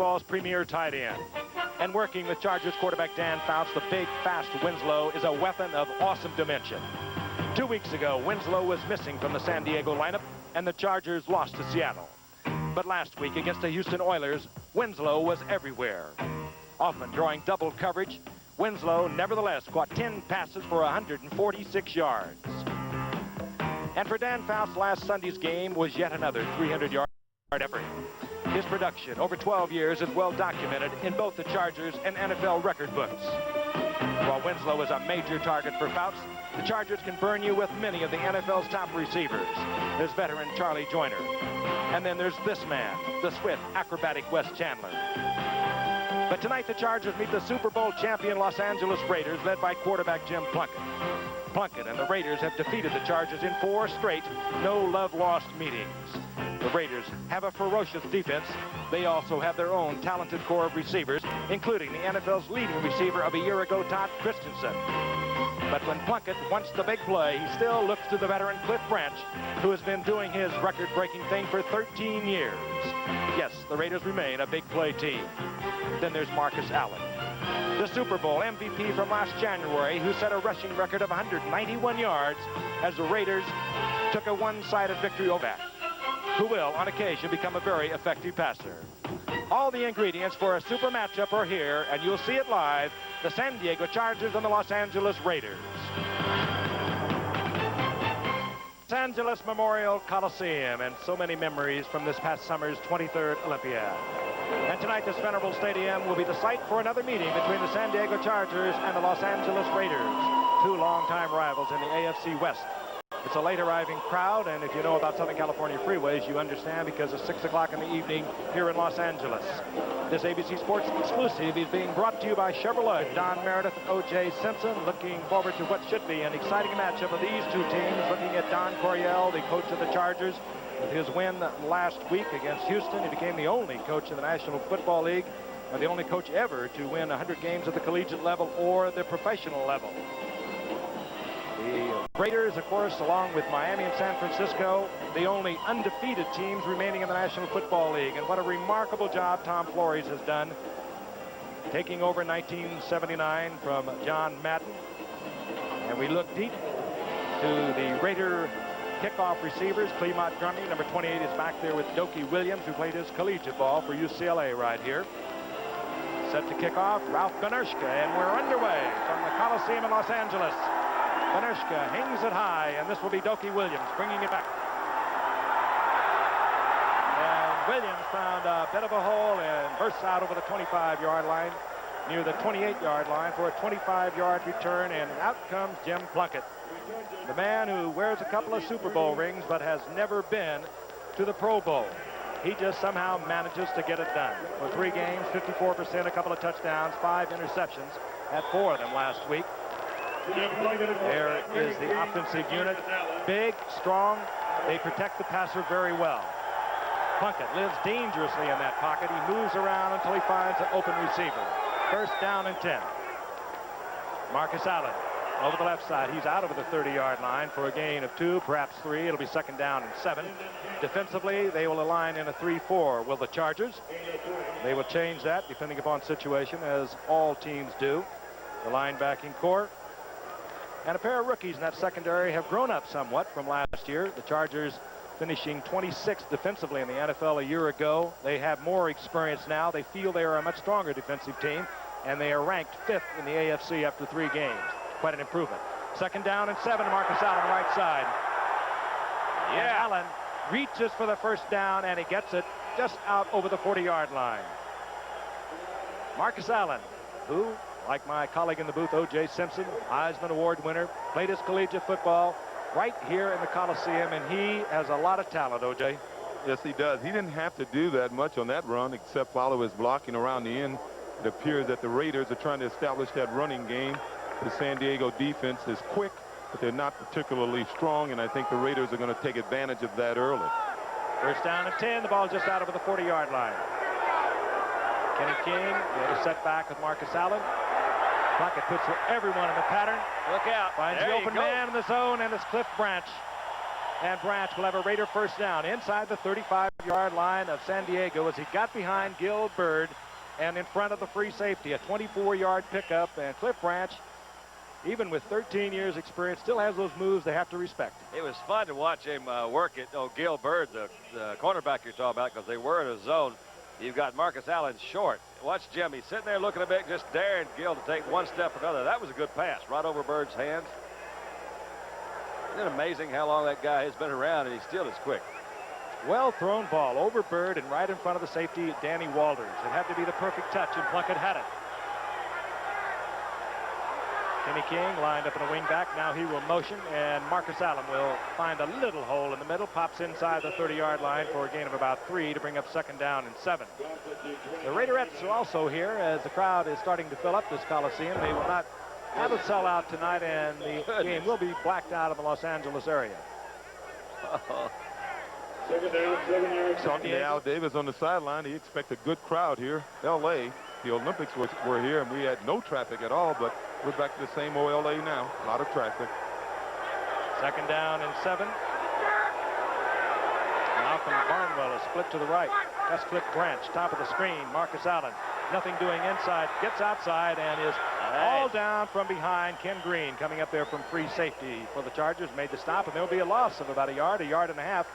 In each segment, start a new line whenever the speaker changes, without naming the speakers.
football's premier tight end. And working with Chargers quarterback Dan Fouts, the big, fast Winslow is a weapon of awesome dimension. 2 weeks ago, Winslow was missing from the San Diego lineup, and the Chargers lost to Seattle. But last week against the Houston Oilers, Winslow was everywhere. Often drawing double coverage, Winslow nevertheless caught 10 passes for 146 yards. And for Dan Fouts, last Sunday's game was yet another 300-yard effort. His production over 12 years is well documented in both the Chargers and NFL record books. While Winslow is a major target for Fouts, the Chargers can burn you with many of the NFL's top receivers. There's veteran Charlie Joyner. And then there's this man, the swift, acrobatic Wes Chandler. But tonight the Chargers meet the Super Bowl champion Los Angeles Raiders, led by quarterback Jim Plunkett. Plunkett and the Raiders have defeated the Chargers in 4 straight no-love-lost meetings. The Raiders have a ferocious defense. They also have their own talented core of receivers, including the NFL's leading receiver of a year ago, Todd Christensen. But when Plunkett wants the big play, he still looks to the veteran Cliff Branch, who has been doing his record-breaking thing for 13 years. Yes, the Raiders remain a big play team. Then there's Marcus Allen, the Super Bowl MVP from last January, who set a rushing record of 191 yards as the Raiders took a one-sided victory over that, who will, on occasion, become a very effective passer. All the ingredients for a super matchup are here, and you'll see it live, the San Diego Chargers and the Los Angeles Raiders. Los Angeles Memorial Coliseum, and so many memories from this past summer's 23rd Olympiad. And tonight, this venerable stadium will be the site for another meeting between the San Diego Chargers and the Los Angeles Raiders, 2 longtime rivals in the AFC West. It's a late arriving crowd, and if you know about Southern California freeways, you understand, because it's 6 o'clock in the evening here in Los Angeles. This ABC Sports exclusive is being brought to you by Chevrolet. Don Meredith and O.J. Simpson, looking forward to what should be an exciting matchup of these 2 teams, looking at Don Coryell, the coach of the Chargers. With his win last week against Houston, he became the only coach in the National Football League, and the only coach ever to win 100 games at the collegiate level or the professional level. The Raiders, of course, along with Miami and San Francisco, the only undefeated teams remaining in the National Football League. And what a remarkable job Tom Flores has done, taking over 1979 from John Madden. And we look deep to the Raider kickoff receivers. Cleve Montgomery, number 28, is back there with Dokie Williams, who played his collegiate ball for UCLA right here. Set to kick off, Ralph Benershka, and we're underway from the Coliseum in Los Angeles. Benershka hangs it high, and this will be Dokie Williams bringing it back. And Williams found a bit of a hole and bursts out over the 25-yard line, near the 28-yard line for a 25-yard return, and out comes Jim Plunkett, the man who wears a couple of Super Bowl rings but has never been to the Pro Bowl. He just somehow manages to get it done. For 3 games, 54%, a couple of touchdowns, 5 interceptions, had 4 of them last week. There is the offensive unit. Big, strong. They protect the passer very well. Plunkett lives dangerously in that pocket. He moves around until he finds an open receiver. First down and 10. Marcus Allen over the left side. He's out over the 30-yard line for a gain of 2, perhaps 3. It'll be 2nd down and 7. Defensively, they will align in a 3-4. Will the Chargers? They will change that depending upon situation, as all teams do. The linebacking core and a pair of rookies in that secondary have grown up somewhat from last year. The Chargers finishing 26th defensively in the NFL a year ago. They have more experience now. They feel they are a much stronger defensive team, and they are ranked 5th in the AFC after 3 games. Quite an improvement. 2nd down and 7 to Marcus Allen, right side. Yeah, Allen reaches for the first down, and he gets it just out over the 40-yard line. Marcus Allen, who, like my colleague in the booth, O.J. Simpson, Heisman Award winner, played his collegiate football right here in the Coliseum, and he has a lot of talent, O.J.
Yes, he does. He didn't have to do that much on that run except follow his blocking around the end. It appears that the Raiders are trying to establish that running game. The San Diego defense is quick, but they're not particularly strong, and I think the Raiders are going to take advantage of that early.
First down and 10. The ball just out over the 40-yard line. Kenny King, the other setback with Marcus Allen. Plunkett puts everyone in the pattern. Look out. Finds the open man in the zone, and it's Cliff Branch. And Branch will have a Raider first down inside the 35. yard line of San Diego as he got behind Gil Byrd and in front of the free safety. A 24-yard pickup, and Cliff Branch, even with 13 years experience, still has those moves they have to respect.
It was fun to watch him work it. Oh, Gil Byrd, the cornerback you're talking about, because they were in a zone. You've got Marcus Allen short. Watch Jim. He's sitting there looking a bit, just daring Gil to take one step or another. That was a good pass right over Bird's hands. Isn't it amazing how long that guy has been around, and he still is quick?
Well thrown ball over Byrd and right in front of the safety, Danny Walters. It had to be the perfect touch, and Plunkett had it. Kenny King lined up in a wing back. Now he will motion, and Marcus Allen will find a little hole in the middle, pops inside the 30-yard line for a gain of about 3 to bring up 2nd down and 7. The Raiderettes are also here as the crowd is starting to fill up this Coliseum. They will not have a sellout tonight, and the game will be blacked out of the Los Angeles area.
Talking to Al Davis on the sideline, he expects a good crowd here. L.A., the Olympics were here, and we had no traffic at all, but we're back to the same old L.A. now. A lot of traffic.
2nd down and 7. Malcolm Barnwell is split to the right. That's Cliff Branch, top of the screen. Marcus Allen, nothing doing inside, gets outside and is all down from behind. Ken Green coming up there from free safety for the Chargers, made the stop, and there'll be a loss of about a yard and a half.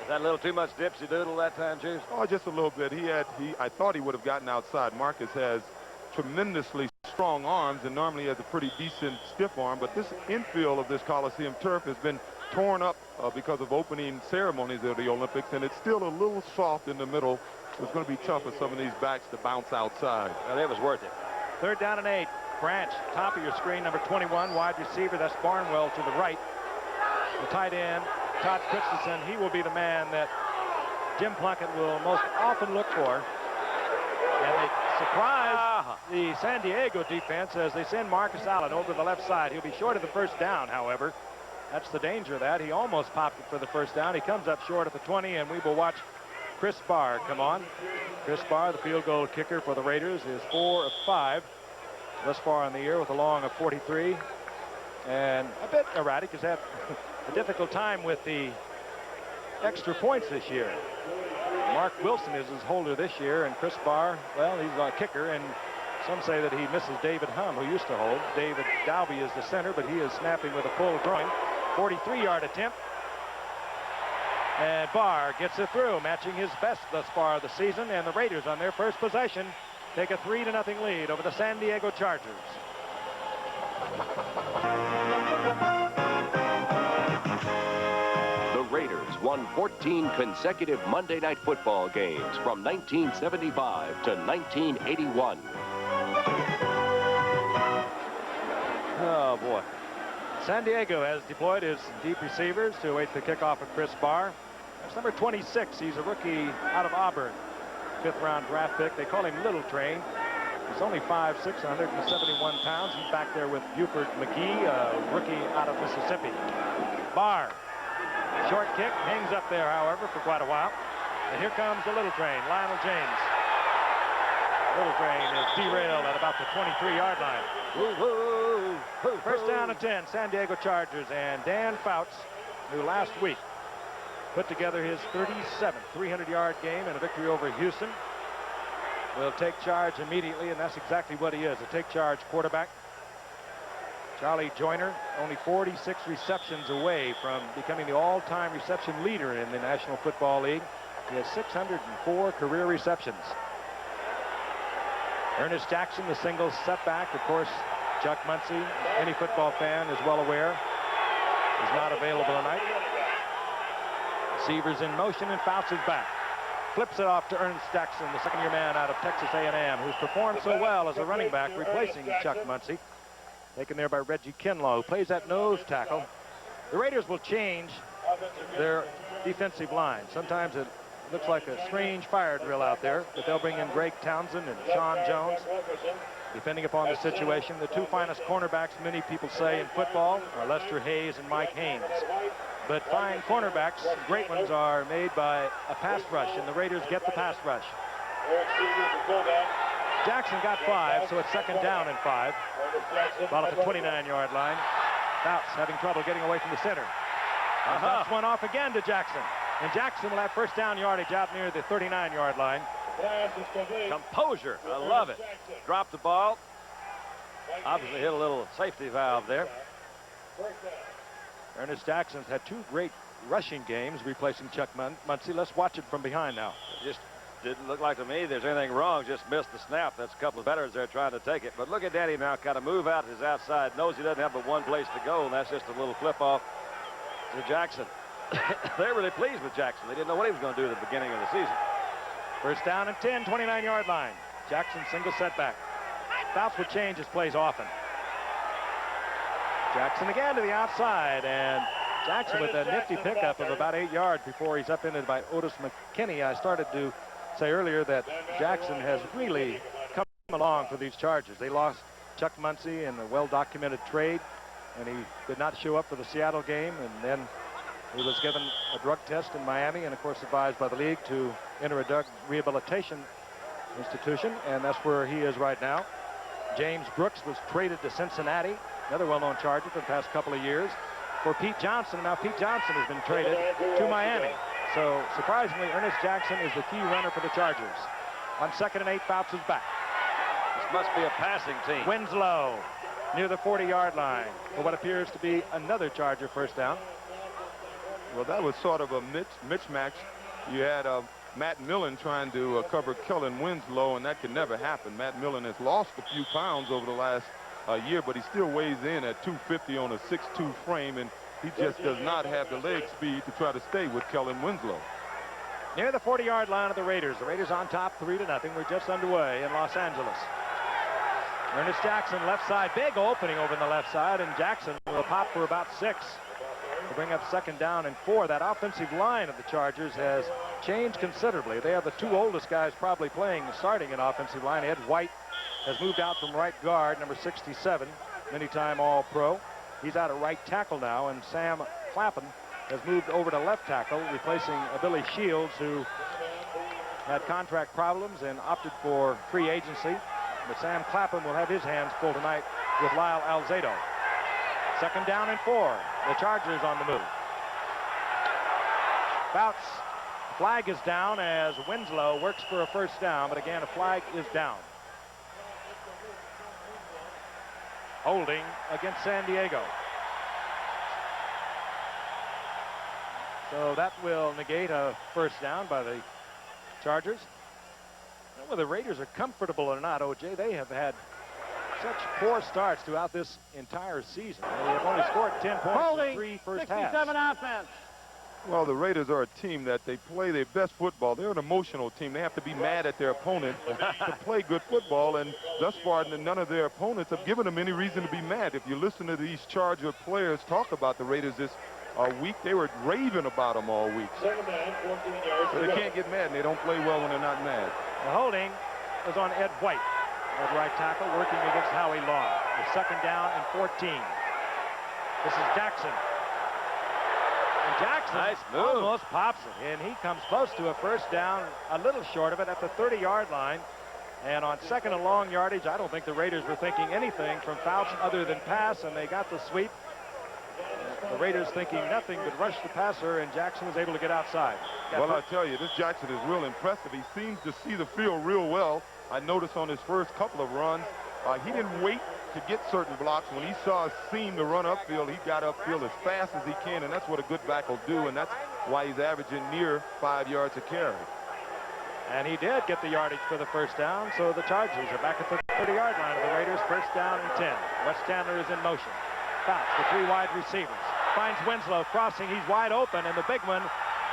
Is that a little too much dipsy doodle that time, James?
Oh, just a little bit. I thought he would have gotten outside. Marcus has tremendously strong arms and normally has a pretty decent stiff arm, but this infield of this Coliseum turf has been torn up because of opening ceremonies of the Olympics, and it's still a little soft in the middle. It's going to be tough for some of these backs to bounce outside.
Well, it was worth it.
3rd down and 8. Branch, top of your screen, number 21, wide receiver. That's Barnwell to the right. The tight end, Todd Christensen, he will be the man that Jim Plunkett will most often look for. And they surprise the San Diego defense as they send Marcus Allen over the left side. He'll be short of the 1st down, however. That's the danger of that. He almost popped it for the 1st down. He comes up short at the 20, and we will watch Chris Barr come on. Chris Barr, the field goal kicker for the Raiders, is 4 of 5 thus far in the year with a long of 43. And a bit erratic. Has had a difficult time with the extra points this year. Mark Wilson is his holder this year, and Chris Barr, well, he's a kicker, and some say that he misses David Hum, who used to hold. David Dalby is the center, but he is snapping with a full groin. 43-yard attempt. And Barr gets it through, matching his best thus far of the season, and the Raiders on their first possession take a 3-0 lead over the San Diego Chargers.
The Raiders won 14 consecutive Monday Night Football games from 1975 to 1981.
Oh, boy. San Diego has deployed his deep receivers to await the kickoff of Chris Barr. That's number 26. He's a rookie out of Auburn. 5th-round draft pick. They call him Little Train. He's only 5'6", 171 pounds. He's back there with Buford McGee, a rookie out of Mississippi. Barr. Short kick. Hangs up there, however, for quite a while. And here comes the Little Train, Lionel James. Little Train is derailed at about the 23-yard line. 1st down and 10, San Diego Chargers, and Dan Fouts, who last week put together his 37th 300-yard game in a victory over Houston, will take charge immediately, and that's exactly what he is, a take-charge quarterback. Charlie Joyner, only 46 receptions away from becoming the all-time reception leader in the National Football League. He has 604 career receptions. Ernest Jackson, the single setback, of course, Chuck Muncie, any football fan is well aware, is not available tonight. Receivers in motion, and Fouts is back. Flips it off to Ernest Jackson, the second-year man out of Texas A&M, who's performed so well as a running back, replacing Chuck Muncie. Taken there by Reggie Kinlaw, who plays that nose tackle. The Raiders will change their defensive line. Sometimes it looks like a strange fire drill out there, but they'll bring in Greg Townsend and Sean Jones, depending upon the situation. The 2 finest cornerbacks, many people say, in football are Lester Hayes and Mike Haynes. But fine cornerbacks, great ones, are made by a pass rush, and the Raiders get the pass rush. Jackson got 5, so it's 2nd down and 5. Ball at the 29-yard line. Fouts having trouble getting away from the center. Fouts one off again to Jackson. And Jackson will have first down yardage out near the 39-yard line.
Composure. I love it. Dropped the ball. Obviously hit a little safety valve there.
Ernest Jackson's had 2 great rushing games replacing Chuck Muncie. Let's watch it from behind now.
Just didn't look like to me there's anything wrong. Just missed the snap. That's a couple of veterans there trying to take it. But look at Danny now kind of move out his outside. Knows he doesn't have but one place to go, and that's just a little flip off to Jackson. They're really pleased with Jackson. They didn't know what he was going to do at the beginning of the season.
First down and 10, 29-yard line. Jackson single setback. Fouts would change his plays often. Jackson again to the outside, and Jackson with a nifty pickup of about 8 yards before he's upended by Otis McKinney. I started to say earlier that Jackson has really come along for these Chargers. They lost Chuck Muncie in a well-documented trade, and he did not show up for the Seattle game, and then he was given a drug test in Miami and, of course, advised by the league to enter a drug rehabilitation institution, and that's where he is right now. James Brooks was traded to Cincinnati, another well-known Charger for the past couple of years, for Pete Johnson. Now Pete Johnson has been traded to Miami. So, surprisingly, Ernest Jackson is the key runner for the Chargers. On 2nd and 8, Fouts is back.
This must be a passing team.
Winslow near the 40-yard line for what appears to be another Charger first down.
Well, that was sort of a mismatch. You had Matt Millen trying to cover Kellen Winslow, and that could never happen. Matt Millen has lost a few pounds over the last year, but he still weighs in at 250 on a 6'2 frame, and he just does not have the leg speed to try to stay with Kellen Winslow.
Near the 40-yard line of the Raiders. The Raiders on top 3-0. We're just underway in Los Angeles. Ernest Jackson left side, big opening over in the left side, and Jackson will pop for about 6 to bring up 2nd down and 4. That offensive line of the Chargers has changed considerably. They are the 2 oldest guys probably starting an offensive line. Ed White has moved out from right guard, number 67, many-time All-Pro. He's out at right tackle now, and Sam Clapham has moved over to left tackle, replacing Billy Shields, who had contract problems and opted for free agency. But Sam Clapham will have his hands full tonight with Lyle Alzado. 2nd down and 4. The Chargers on the move. Fouts. Flag is down as Winslow works for a first down, but again, a flag is down. Holding against San Diego. So that will negate a first down by the Chargers. I don't know whether the Raiders are comfortable or not, O.J. They have had such poor starts throughout this entire season. They have only scored 10 points in 3 first halves.
67 offense.
Well, the Raiders are a team that they play their best football. They're an emotional team. They have to be mad at their opponent to play good football, and thus far, none of their opponents have given them any reason to be mad. If you listen to these Charger players talk about the Raiders this week, they were raving about them all week. So they can't get mad, and they don't play well when they're not mad.
The holding was on Ed White at right tackle, working against Howie Long. The 2nd down and 14. This is Jackson. And Jackson
nice move.
Almost pops it, and he comes close to a first down, a little short of it at the 30-yard line. And on 2nd and long yardage, I don't think the Raiders were thinking anything from Fouts other than pass, and they got the sweep. The Raiders thinking nothing but rush the passer, and Jackson was able to get outside.
Well, I tell you, this Jackson is real impressive. He seems to see the field real well. I noticed on his first couple of runs, he didn't wait to get certain blocks. When he saw a seam to run upfield, he got upfield as fast as he can, and that's what a good back will do, and that's why he's averaging near 5 yards a carry.
And he did get the yardage for the first down, so the Chargers are back at the 30-yard line of the Raiders. First down and 10. Wes Chandler is in motion. Fouts, the 3 wide receivers. Finds Winslow crossing. He's wide open, and the big one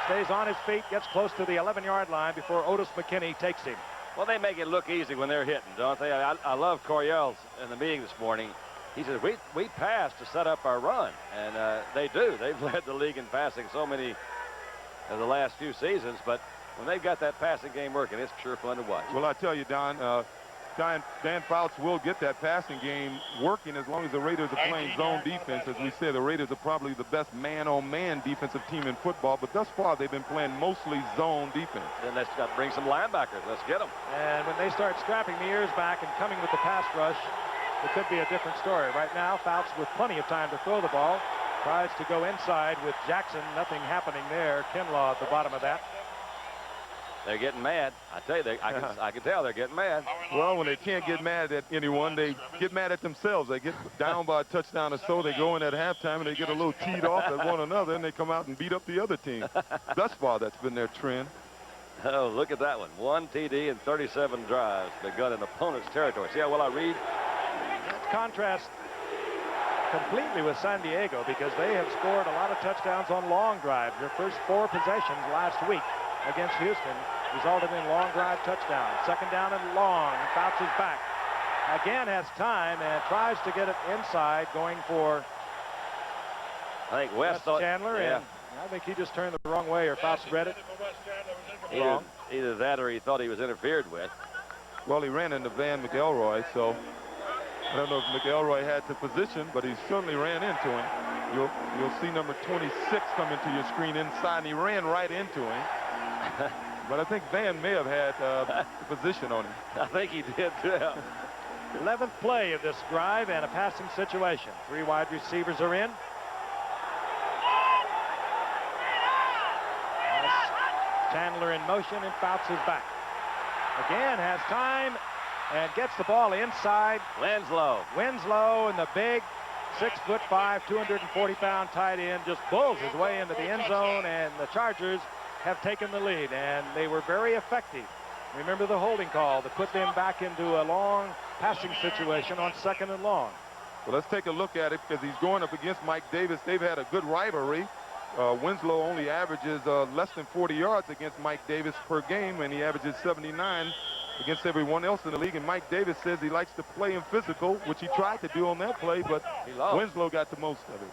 stays on his feet, gets close to the 11-yard line before Otis McKinney takes him.
Well, they make it look easy when they're hitting, don't they? I love Coryell's in the meeting this morning. He says, we pass to set up our run, and they do. They've led the league in passing so many of the last few seasons, but when they've got that passing game working, it's sure fun to watch.
Well, I tell you, Don, Dan Fouts will get that passing game working as long as the Raiders are playing zone defense. As we say, the Raiders are probably the best man-on-man defensive team in football, but thus far they've been playing mostly zone defense.
Then let's bring some linebackers. Let's get them.
And when they start strapping the ears back and coming with the pass rush, it could be a different story. Right now, Fouts with plenty of time to throw the ball. tries to go inside with Jackson. Nothing happening there. Kinlaw at the bottom of that.
They're getting mad. I tell you, I can tell they're getting mad.
Well, when they can't get mad at anyone, they get mad at themselves. They get down by a touchdown or so. They go in at halftime and they get a little teed off at one another, and they come out and beat up the other team. Thus far, that's been their trend.
Oh, look at that one. 1 TD and 37 drives begun in opponent's territory. See how well I read?
Contrast completely with San Diego because they have scored a lot of touchdowns on long drives. Their first 4 possessions last week against Houston resulted in long drive touchdowns. Second down and long. Bounces back. Again has time and tries to get it inside, going for
I think West
Chandler.
Yeah.
And I think he just turned the wrong way, or Fouts read it wrong.
Either that or he thought he was interfered with.
Well, he ran into Van McElroy, so I don't know if McElroy had the position, but he certainly ran into him. You'll see number 26 come into your screen inside, and he ran right into him. But I think Van may have had the position on him.
I think he did, too.
11th play of this drive and a passing situation. 3 wide receivers are in. Chandler in motion, and Fouts is back. Again has time and gets the ball inside. Winslow and the big 6'5", 240-pound tight end just bulls his way into the end zone, and the Chargers have taken the lead, and they were very effective. Remember the holding call that put them back into a long passing situation on 2nd and long.
Well, let's take a look at it because he's going up against Mike Davis. They've had a good rivalry. Winslow only averages less than 40 yards against Mike Davis per game, and he averages 79 against everyone else in the league. And Mike Davis says he likes to play him physical, which he tried to do on that play, but Winslow got the most of it.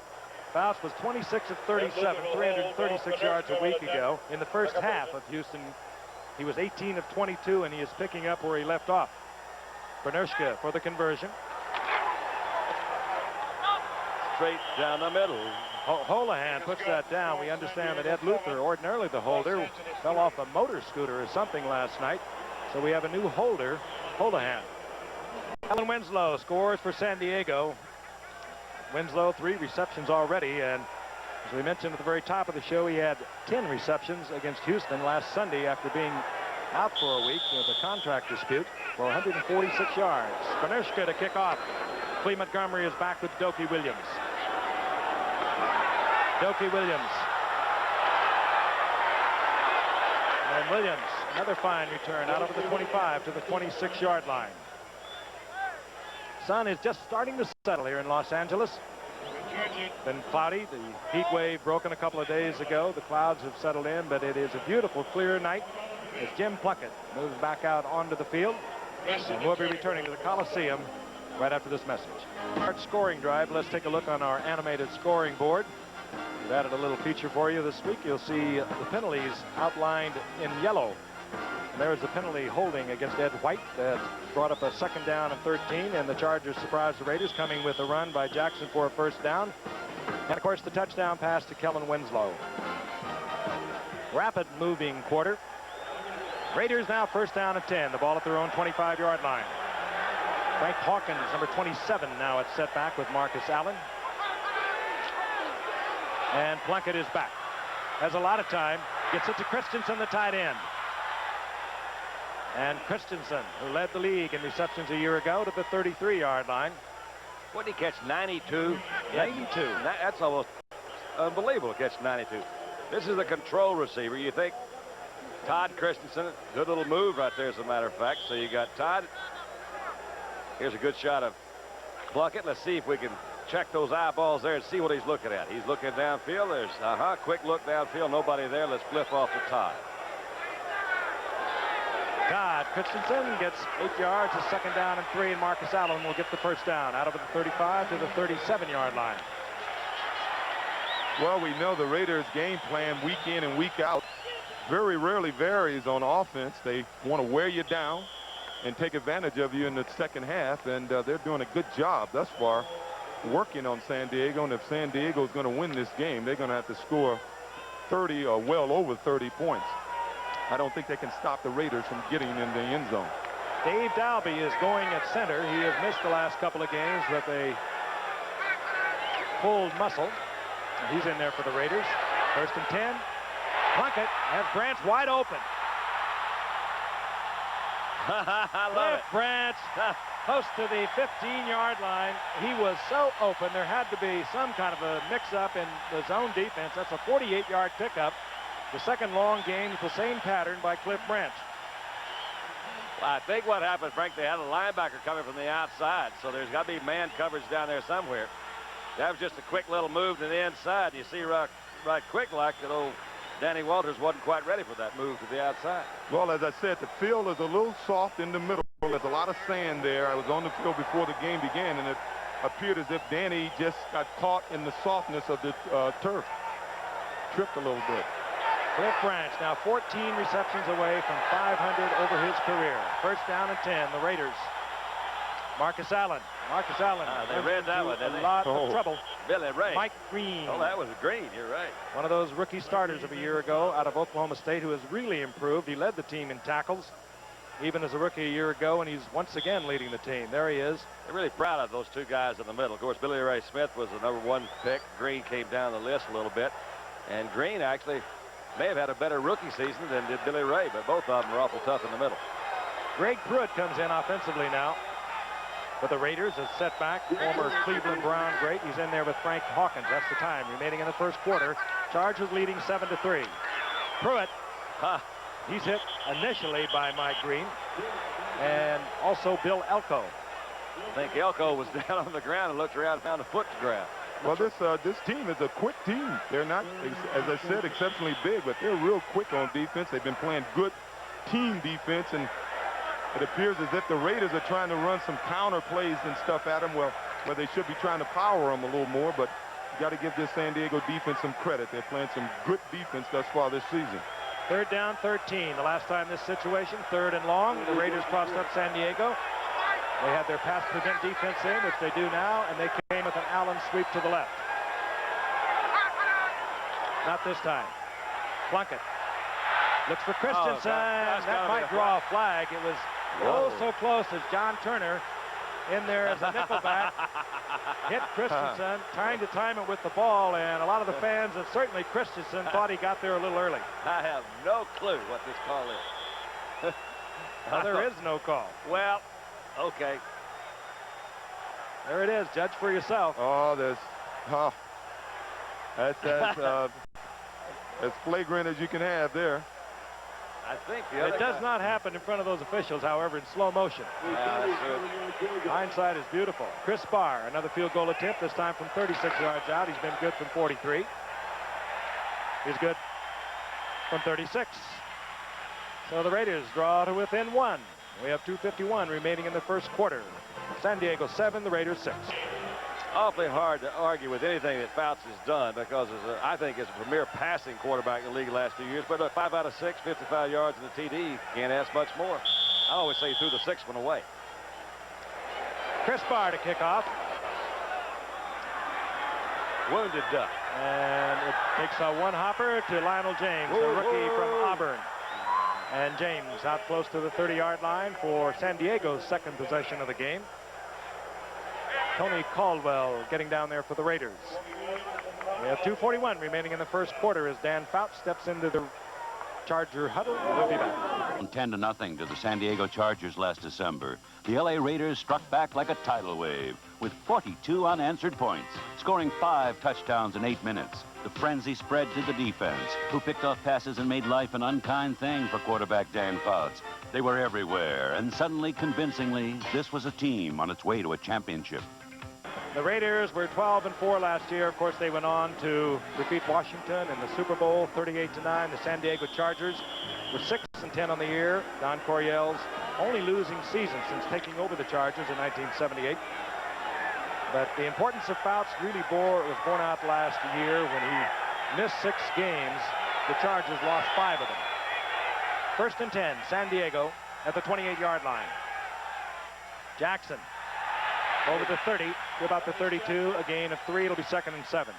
Fouts was 26 of 37, 336 yards a week ago. In the first half of Houston, he was 18 of 22, and he is picking up where he left off. Bernershka for the conversion.
Straight down the middle.
Holohan puts that down. We understand that Ed Luther, ordinarily the holder, fell off a motor scooter or something last night. So we have a new holder, Holohan. Alan Winslow scores for San Diego. Winslow, 3 receptions already, and as we mentioned at the very top of the show, he had 10 receptions against Houston last Sunday after being out for a week with a contract dispute for 146 yards. Bernershka to kick off. Cleve Montgomery is back with Dokie Williams. Dokie Williams. And Williams, another fine return out of the 25 to the 26-yard line. Sun is just starting to settle here in Los Angeles. Been cloudy. The heat wave broken a couple of days ago. The clouds have settled in, but it is a beautiful, clear night as Jim Plunkett moves back out onto the field. And we'll be returning to the Coliseum right after this message. Our scoring drive. Let's take a look on our animated scoring board. We've added a little feature for you this week. You'll see the penalties outlined in yellow. And there's the penalty holding against Ed White that brought up a 2nd down and 13, and the Chargers surprised the Raiders, coming with a run by Jackson for a 1st down. And of course the touchdown pass to Kellen Winslow. Rapid moving quarter. Raiders now 1st down and 10. The ball at their own 25-yard line. Frank Hawkins, number 27, now at setback with Marcus Allen. And Plunkett is back. Has a lot of time. Gets it to Christensen, the tight end. And Christensen, who led the league in receptions a year ago, to the 33-yard line.
What did he catch, 92?
92.
That's almost unbelievable, catch 92. This is a control receiver. You think Todd Christensen, good little move right there, as a matter of fact. So you got Todd. Here's a good shot of Plunkett. Let's see if we can check those eyeballs there and see what he's looking at. He's looking downfield. There's quick look downfield. Nobody there. Let's flip off to Todd.
Todd Christensen gets 8 yards, a 2nd down and 3, and Marcus Allen will get the 1st down out of the 35 to the 37-yard line.
Well, we know the Raiders' game plan week in and week out very rarely varies on offense. They want to wear you down and take advantage of you in the second half, and they're doing a good job thus far working on San Diego. And if San Diego is going to win this game, they're going to have to score 30 or well over 30 points. I don't think they can stop the Raiders from getting in the end zone.
Dave Dalby is going at center. He has missed the last couple of games with a pulled muscle. He's in there for the Raiders. 1st and 10. Plunkett has Branch wide open.
I love it.
Branch close to the 15-yard line. He was so open. There had to be some kind of a mix-up in the zone defense. That's a 48-yard pickup. The second long gain with the same pattern by Cliff Branch.
Well, I think what happened, Frank, they had a linebacker coming from the outside, so there's got to be man coverage down there somewhere. That was just a quick little move to the inside. You see right quick like that old Danny Walters wasn't quite ready for that move to the outside.
Well, as I said, the field is a little soft in the middle. There's a lot of sand there. I was on the field before the game began, and it appeared as if Danny just got caught in the softness of the turf. Tripped a little bit.
Cliff Branch now 14 receptions away from 500 over his career. 1st down and 10, the Raiders. Marcus Allen.
They read that one, didn't they?
A lot of trouble.
Billy Ray.
Mike Green.
Oh, that was Green. You're right.
One of those rookie starters of a year ago out of Oklahoma State who has really improved. He led the team in tackles, even as a rookie a year ago, and he's once again leading the team. There he is.
They're really proud of those two guys in the middle. Of course, Billy Ray Smith was the #1 pick. Green came down the list a little bit, and Green actually may have had a better rookie season than did Billy Ray, but both of them are awful tough in the middle.
Greg Pruitt comes in offensively now. But the Raiders, a setback, former Cleveland Brown great. He's in there with Frank Hawkins. That's the time remaining in the 1st quarter. Chargers leading 7-3. Pruitt, he's hit initially by Mike Green and also Bill Elko.
I think Elko was down on the ground and looked around and found a foot to grab.
Well, this team is a quick team. They're not, as I said, exceptionally big, but they're real quick on defense. They've been playing good team defense, and it appears as if the Raiders are trying to run some counter plays and stuff at them, where they should be trying to power them a little more, but you got to give this San Diego defense some credit. They're playing some good defense thus far this season.
3rd down, 13. The last time this situation, 3rd and long. The Raiders crossed up San Diego. They had their pass prevent defense in, which they do now, and they came with an Allen sweep to the left. Not this time. Plunkett looks for Christensen. That might draw a flag. It was so close as John Turner in there as a nickelback hit Christensen, trying to time it with the ball, and a lot of the fans, and certainly Christensen, thought he got there a little early.
I have no clue what this call is.
Well, there is no call.
Well, okay.
There it is. Judge for yourself.
Oh, that's as flagrant as you can have there.
I think
it does not happen in front of those officials, however, in slow motion.
Yeah, that's good.
Hindsight is beautiful. Chris Barr, another field goal attempt, this time from 36 yards out. He's been good from 43. He's good from 36. So the Raiders draw to within 1. We have 2:51 remaining in the 1st quarter. San Diego 7, the Raiders 6.
Awfully hard to argue with anything that Fouts has done, because I think he's a premier passing quarterback in the league the last 2 years. But 5 out of 6, 55 yards in the TD. Can't ask much more. I always say he threw the 6th one away.
Chris Barr to kick off.
Wounded duck.
And it takes a one-hopper to Lionel James, the rookie from Auburn. And James out close to the 30-yard line for San Diego's 2nd possession of the game. Tony Caldwell getting down there for the Raiders. We have 2:41 remaining in the 1st quarter as Dan Fouts steps into the Charger huddle. We'll be back.
10-0 to the San Diego Chargers last December. The LA Raiders struck back like a tidal wave with 42 unanswered points, scoring 5 touchdowns in 8 minutes. The frenzy spread to the defense, who picked off passes and made life an unkind thing for quarterback Dan Fouts. They were everywhere, and suddenly, convincingly, this was a team on its way to a championship.
The Raiders were 12-4 last year. Of course, they went on to defeat Washington in the Super Bowl 38-9. The San Diego Chargers were 6-10 on the year. Don Coryell's only losing season since taking over the Chargers in 1978. But the importance of Fouts really was borne out last year when he missed 6 games. The Chargers lost 5 of them. 1st and 10, San Diego at the 28-yard line. Jackson over the 30 to about the 32, a gain of 3. It'll be 2nd and 7.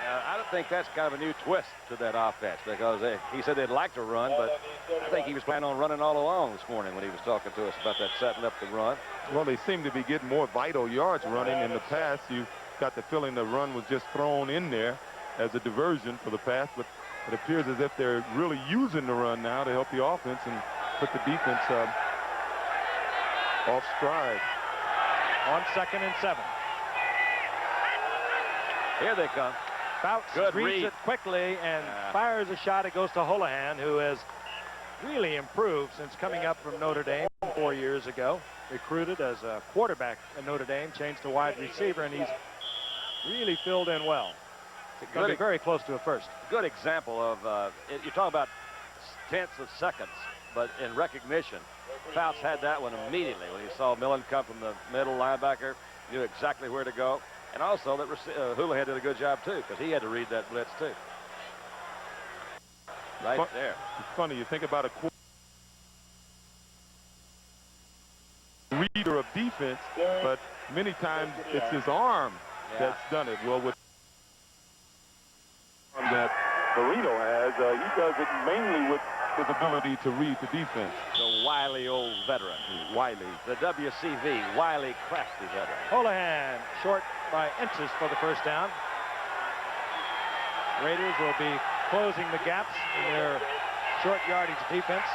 I don't think that's kind of a new twist to that offense, because he said they'd like to run, but I think he was planning on running all along this morning when he was talking to us about that setting up the run.
Well, they seem to be getting more vital yards running in the past. You got the feeling the run was just thrown in there as a diversion for the pass, but it appears as if they're really using the run now to help the offense and put the defense off stride.
On 2nd and 7.
Here they come.
Fouts
Good
reads
read.
it quickly and fires a shot. It goes to Holohan, who has really improved since coming up from Notre Dame 4 years ago. Recruited as a quarterback at Notre Dame, changed to wide receiver, and he's really filled in well. It's going to be very close to a first.
Good example of, you're talking about tenths of seconds, but in recognition, Fouts had that one immediately when he saw Millen come from the middle linebacker, knew exactly where to go. And also that Houlihan did a good job too, because he had to read that blitz too. Right there.
It's funny, you think about a reader of defense, but many times it's his arm that's done it. Well, with that Marino has, he does it mainly with his ability to read the defense.
The wily old veteran.
Wiley.
The WCV, wily, crafty veteran.
Holohan short by inches for the first down. Raiders will be closing the gaps in their short yardage defense.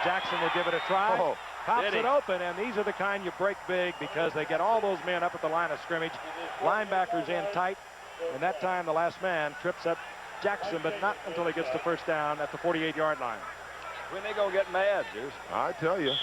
Jackson will give it a try. Pops it open, and these are the kind you break big because they get all those men up at the line of scrimmage. Linebackers in tight, and that time the last man trips up Jackson, but not until he gets the first down at the 48-yard line.
When they gonna get mad, Juice?
I tell you,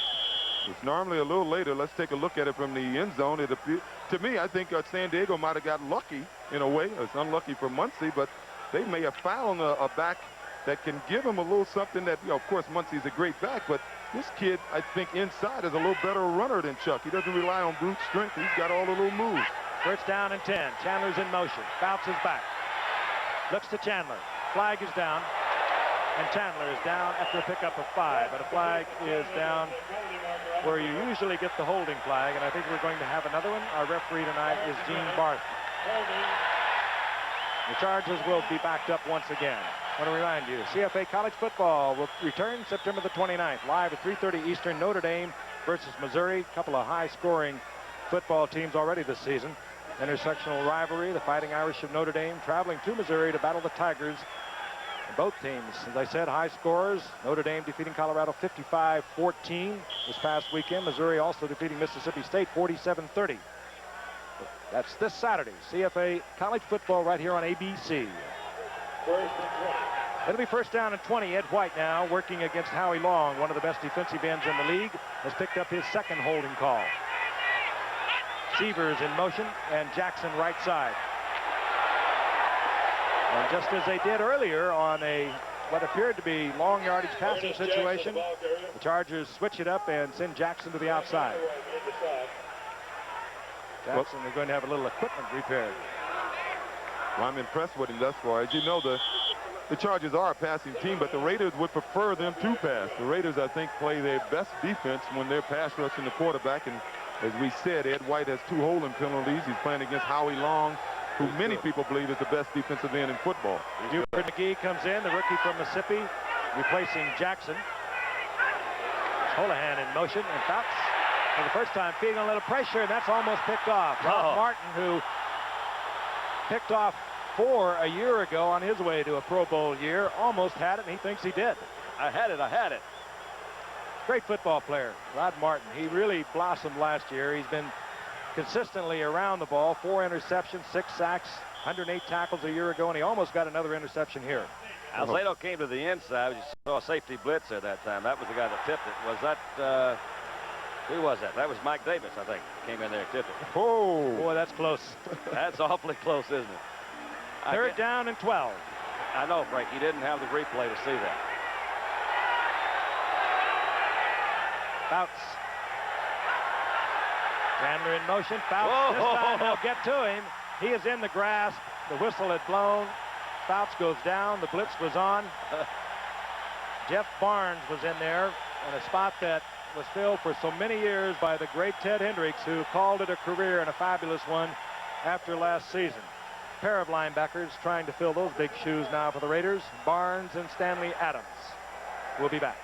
it's normally a little later. Let's take a look at it from the end zone. It appears, to me, I think San Diego might have got lucky in a way. It's unlucky for Muncie, but they may have found a back that can give him a little something that, of course, Muncie's a great back, but this kid, I think, inside is a little better runner than Chuck. He doesn't rely on brute strength. He's got all the little moves.
First down and 10. Chandler's in motion. Fouts is back. Looks to Chandler. Flag is down. And Chandler is down after a pickup of 5. But a flag is down where you usually get the holding flag. And I think we're going to have another one. Our referee tonight is Gene Barth. The Chargers will be backed up once again. I want to remind you, CFA College Football will return September the 29th, live at 3:30 Eastern, Notre Dame versus Missouri. A couple of high-scoring football teams already this season. Intersectional rivalry, the Fighting Irish of Notre Dame traveling to Missouri to battle the Tigers. And both teams, as I said, high scorers. Notre Dame defeating Colorado 55-14 this past weekend. Missouri also defeating Mississippi State 47-30. That's this Saturday. CFA College Football right here on ABC. It'll be first down and 20. Ed White now working against Howie Long, one of the best defensive ends in the league, has picked up his second holding call. Severs in motion, and Jackson right side. And just as they did earlier on what appeared to be long yardage passing situation, the Chargers switch it up and send Jackson to the outside. Jackson is going to have a little equipment repaired.
Well, I'm impressed with him thus far. As you know, the Chargers are a passing team, but the Raiders would prefer them to pass. The Raiders, I think, play their best defense when they're pass rushing the quarterback. And as we said, Ed White has 2 holding penalties. He's playing against Howie Long, who many people believe is the best defensive end in football.
Hubert McGee comes in, the rookie from Mississippi, replacing Jackson. Holohan in motion, and Fouts for the first time feeling a little pressure, and that's almost picked off. Ralph Martin, who picked off 4 a year ago on his way to a Pro Bowl year, almost had it, and he thinks he did.
I had it.
Great football player, Rod Martin. He really blossomed last year. He's been consistently around the ball. 4 interceptions, 6 sacks, 108 tackles a year ago, and he almost got another interception here.
Alzado came to the inside. You saw a safety blitz at that time. That was the guy that tipped it. Was that, who was that? That was Mike Davis, I think. Came in there and tipped it.
Oh, boy, that's close.
That's awfully close, isn't it?
Third down and 12.
I know, Frank. You didn't have the replay to see that.
Fouts. Chandler in motion. Fouts. This time they'll get to him. He is in the grasp. The whistle had blown. Fouts goes down. The blitz was on. Jeff Barnes was in there in a spot that was filled for so many years by the great Ted Hendricks, who called it a career and a fabulous one after last season. A pair of linebackers trying to fill those big shoes now for the Raiders. Barnes and Stanley Adams will be back.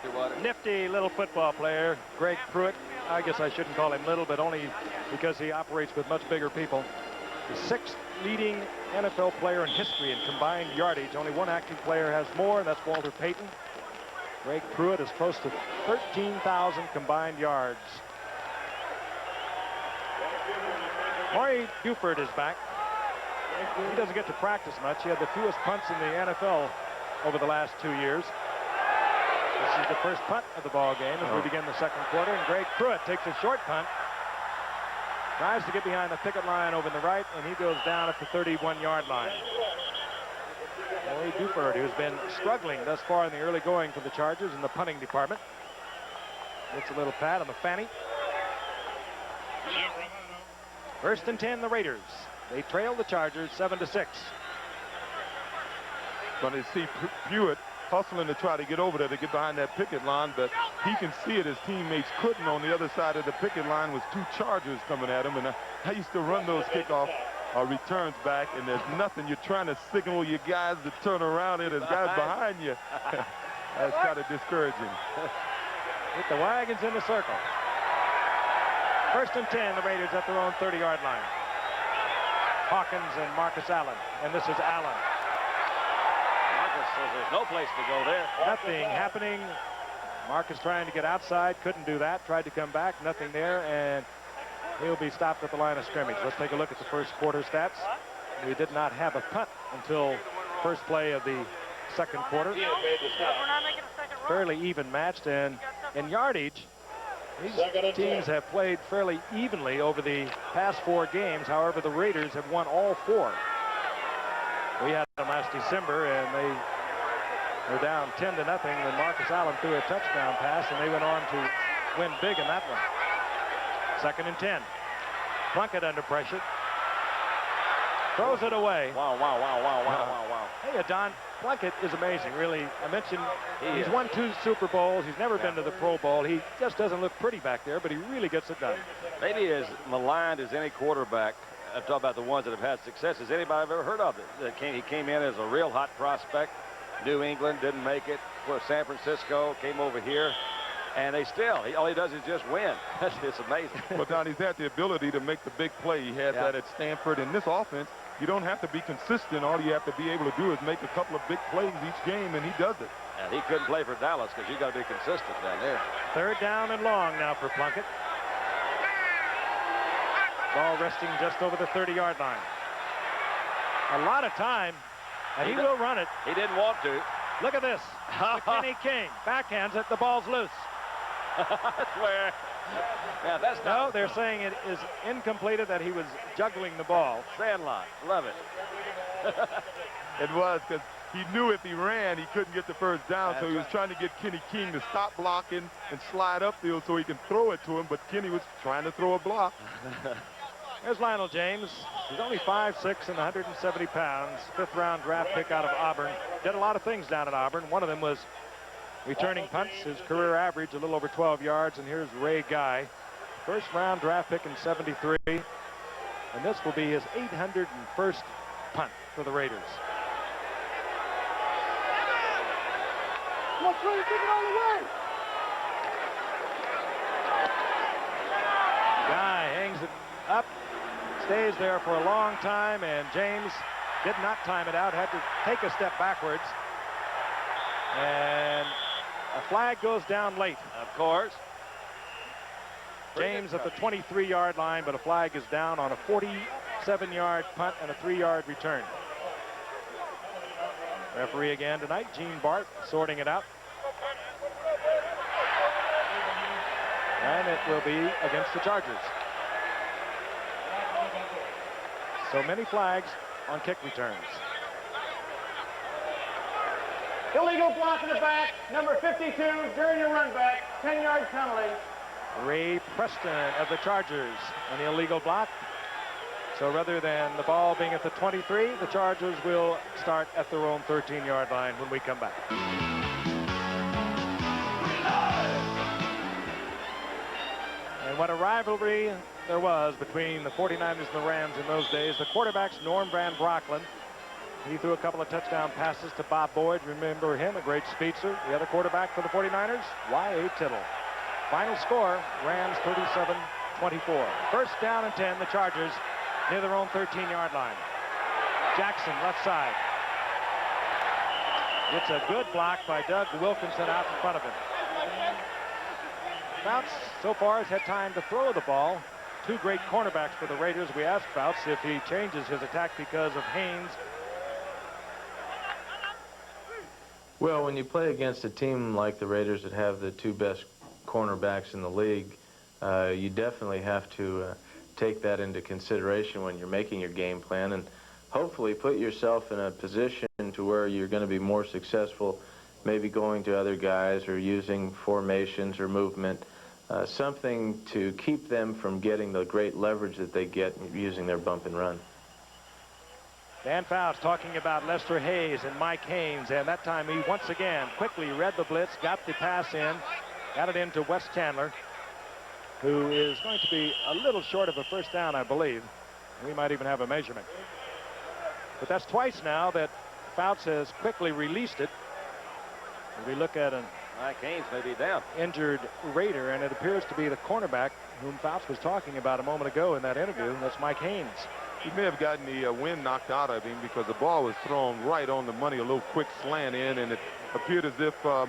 Nifty little football player, Greg Pruitt. I guess I shouldn't call him little, but only because he operates with much bigger people. the 6th leading NFL player in history in combined yardage. Only one active player has more. That's Walter Payton. Greg Pruitt is close to 13,000 combined yards. Maury Buford is back. He doesn't get to practice much. He had the fewest punts in the NFL over the last 2 years. This is the first punt of the ball game as we begin the second quarter, and Greg Pruitt takes a short punt. Tries to get behind the picket line over the right, and he goes down at the 31-yard line. Maury Buford, who's been struggling thus far in the early going for the Chargers in the punting department, gets a little pat on the fanny. 1st and 10, the Raiders. They trail the Chargers 7-6.
Going to see Pruitt hustling to try to get over there to get behind that picket line, but he can see it. His teammates couldn't. On the other side of the picket line was 2 Chargers coming at him, and I used to run those kickoff returns back, and there's nothing. You're trying to signal your guys to turn around, and there's guys behind you. That's kind of discouraging.
With the wagons in the circle. 1st and 10, the Raiders at their own 30-yard line. Hawkins and Marcus Allen, and this is Allen.
Marcus says there's no place to go there.
Nothing happening. Marcus trying to get outside, couldn't do that. Tried to come back, nothing there, and he'll be stopped at the line of scrimmage. Let's take a look at the first quarter stats. We did not have a punt until first play of the second quarter. Fairly even matched, and in yardage, these teams have played fairly evenly over the past 4 games. However, the Raiders have won all 4. We had them last December, and they were down 10-0. Then Marcus Allen threw a touchdown pass, and they went on to win big in that one. 2nd and 10. Plunkett under pressure. Throws it away.
Wow.
Hey, Don, Plunkett is amazing, really. I mentioned he's won 2 Super Bowls. He's never been to the Pro Bowl. He just doesn't look pretty back there, but he really gets it done.
Maybe as maligned as any quarterback, I'm talking about the ones that have had success, as anybody I've ever heard of. He came in as a real hot prospect. New England didn't make it. San Francisco came over here. And all he does is just win. It's amazing.
Well, Don, he's had the ability to make the big play. He had that at Stanford. In this offense, you don't have to be consistent. All you have to be able to do is make a couple of big plays each game, and he does it.
And he couldn't play for Dallas because you got to be consistent down there.
3rd down and long now for Plunkett. Ball resting just over the 30-yard line. A lot of time, and he will run it.
He didn't want to.
Look at this. McKinney King backhands it. The ball's loose.
That's where. Yeah, that's
no. They're saying it is incompleted, that he was juggling the ball.
Sandlot. Love it.
It was, because he knew if he ran, he couldn't get the first down, so he was trying to get Kenny King to stop blocking and slide upfield so he can throw it to him, but Kenny was trying to throw a block.
There's Lionel James. He's only 5'6" and 170 pounds. 5th-round draft pick out of Auburn. Did a lot of things down at Auburn. One of them was returning punts. His career average a little over 12 yards. And here's Ray Guy, 1st-round draft pick in '73. And this will be his 801st punt for the Raiders.
Let's try to take it all the way.
Guy hangs it up, stays there for a long time, and James did not time it out, had to take a step backwards. And a flag goes down late.
Of course.
James at the 23-yard line, but a flag is down on a 47-yard punt and a 3-yard return. Referee again tonight, Gene Bart, sorting it out. And it will be against the Chargers. So many flags on kick returns.
Illegal block in the back, number 52, during your run back, 10-yard penalty.
Ray Preston of the Chargers on the illegal block. So rather than the ball being at the 23, the Chargers will start at their own 13-yard line when we come back. And what a rivalry there was between the 49ers and the Rams in those days. The quarterback's Norm Van Brocklin. He threw a couple of touchdown passes to Bob Boyd. Remember him, a great speedster. The other quarterback for the 49ers, Y.A. Tittle. Final score, Rams 37-24. 1st down and 10, the Chargers near their own 13-yard line. Jackson, left side. It's a good block by Doug Wilkinson out in front of him. Fouts, so far, has had time to throw the ball. Two great cornerbacks for the Raiders. We asked Fouts if he changes his attack because of Haynes.
Well, when you play against a team like the Raiders that have the two best cornerbacks in the league, you definitely have to take that into consideration when you're making your game plan and hopefully put yourself in a position to where you're going to be more successful, maybe going to other guys or using formations or movement, something to keep them from getting the great leverage that they get using their bump and run.
Dan Fouts talking about Lester Hayes and Mike Haynes, and that time he once again quickly read the blitz, got the pass in, got it into Wes Chandler, who is going to be a little short of a first down, I believe. We might even have a measurement. But that's twice now that Fouts has quickly released it. And we look at an
Mike Haynes may be down.
Injured Raider, and it appears to be the cornerback whom Fouts was talking about a moment ago in that interview. That's Mike Haynes.
He may have gotten the wind knocked out of him because the ball was thrown right on the money, a little quick slant in, and it appeared as if the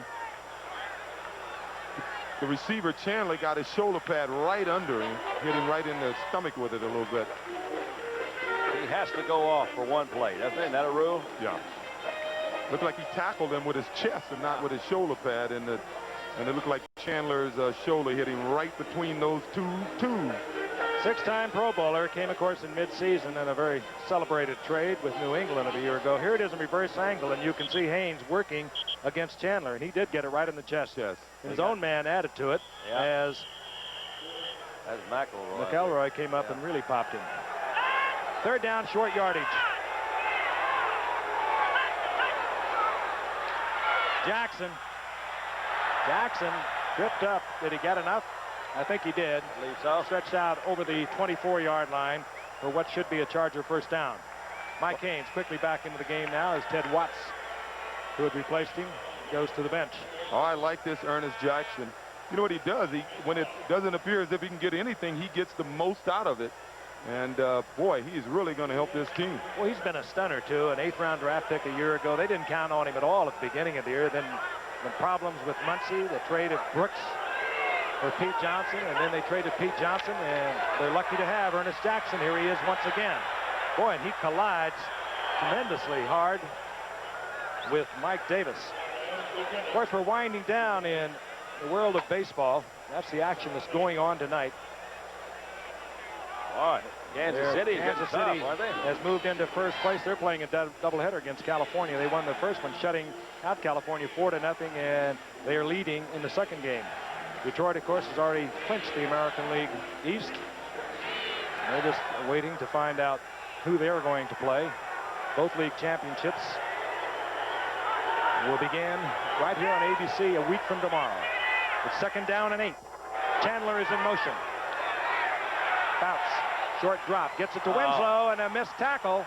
receiver Chandler got his shoulder pad right under him, hit him right in the stomach with it a little bit.
He has to go off for one play, doesn't he? Isn't that a rule?
Yeah. Looked like he tackled him with his chest and not with his shoulder pad, and it looked like Chandler's shoulder hit him right between those two tubes.
Six-time Pro Bowler, came, of course, in mid-season in a very celebrated trade with New England a year ago. Here it is in reverse angle, and you can see Haynes working against Chandler, and he did get it right in the chest.
Yes.
His own man added to it as McElroy came up and really popped him. Third down, short yardage. Jackson tripped up. Did he get enough? I think he did.
I believe so.
Stretched out over the 24-yard line for what should be a Charger first down. Mike Haynes quickly back into the game now as Ted Watts, who had replaced him, goes to the bench.
Oh, I like this Ernest Jackson. You know what he does? When it doesn't appear as if he can get anything, he gets the most out of it. And, boy, he's really going to help this team.
Well, he's been a stunner, too. An 8th-round draft pick a year ago. They didn't count on him at all at the beginning of the year. Then the problems with Muncie, the trade of Brooks for Pete Johnson, and then they traded Pete Johnson, and they're lucky to have Ernest Jackson. Here he is once again. Boy, and he collides tremendously hard with Mike Davis. Of course, we're winding down in the world of baseball. That's the action that's going on tonight.
All right. Kansas City
has moved into first place. They're playing a doubleheader against California. They won the first one, shutting out California 4-0, and they are leading in the second game. Detroit, of course, has already clinched the American League East. They're just waiting to find out who they're going to play. Both league championships will begin right here on ABC a week from tomorrow. It's 2nd down and 8. Chandler is in motion. Fouts, short drop, gets it to Winslow, and a missed tackle.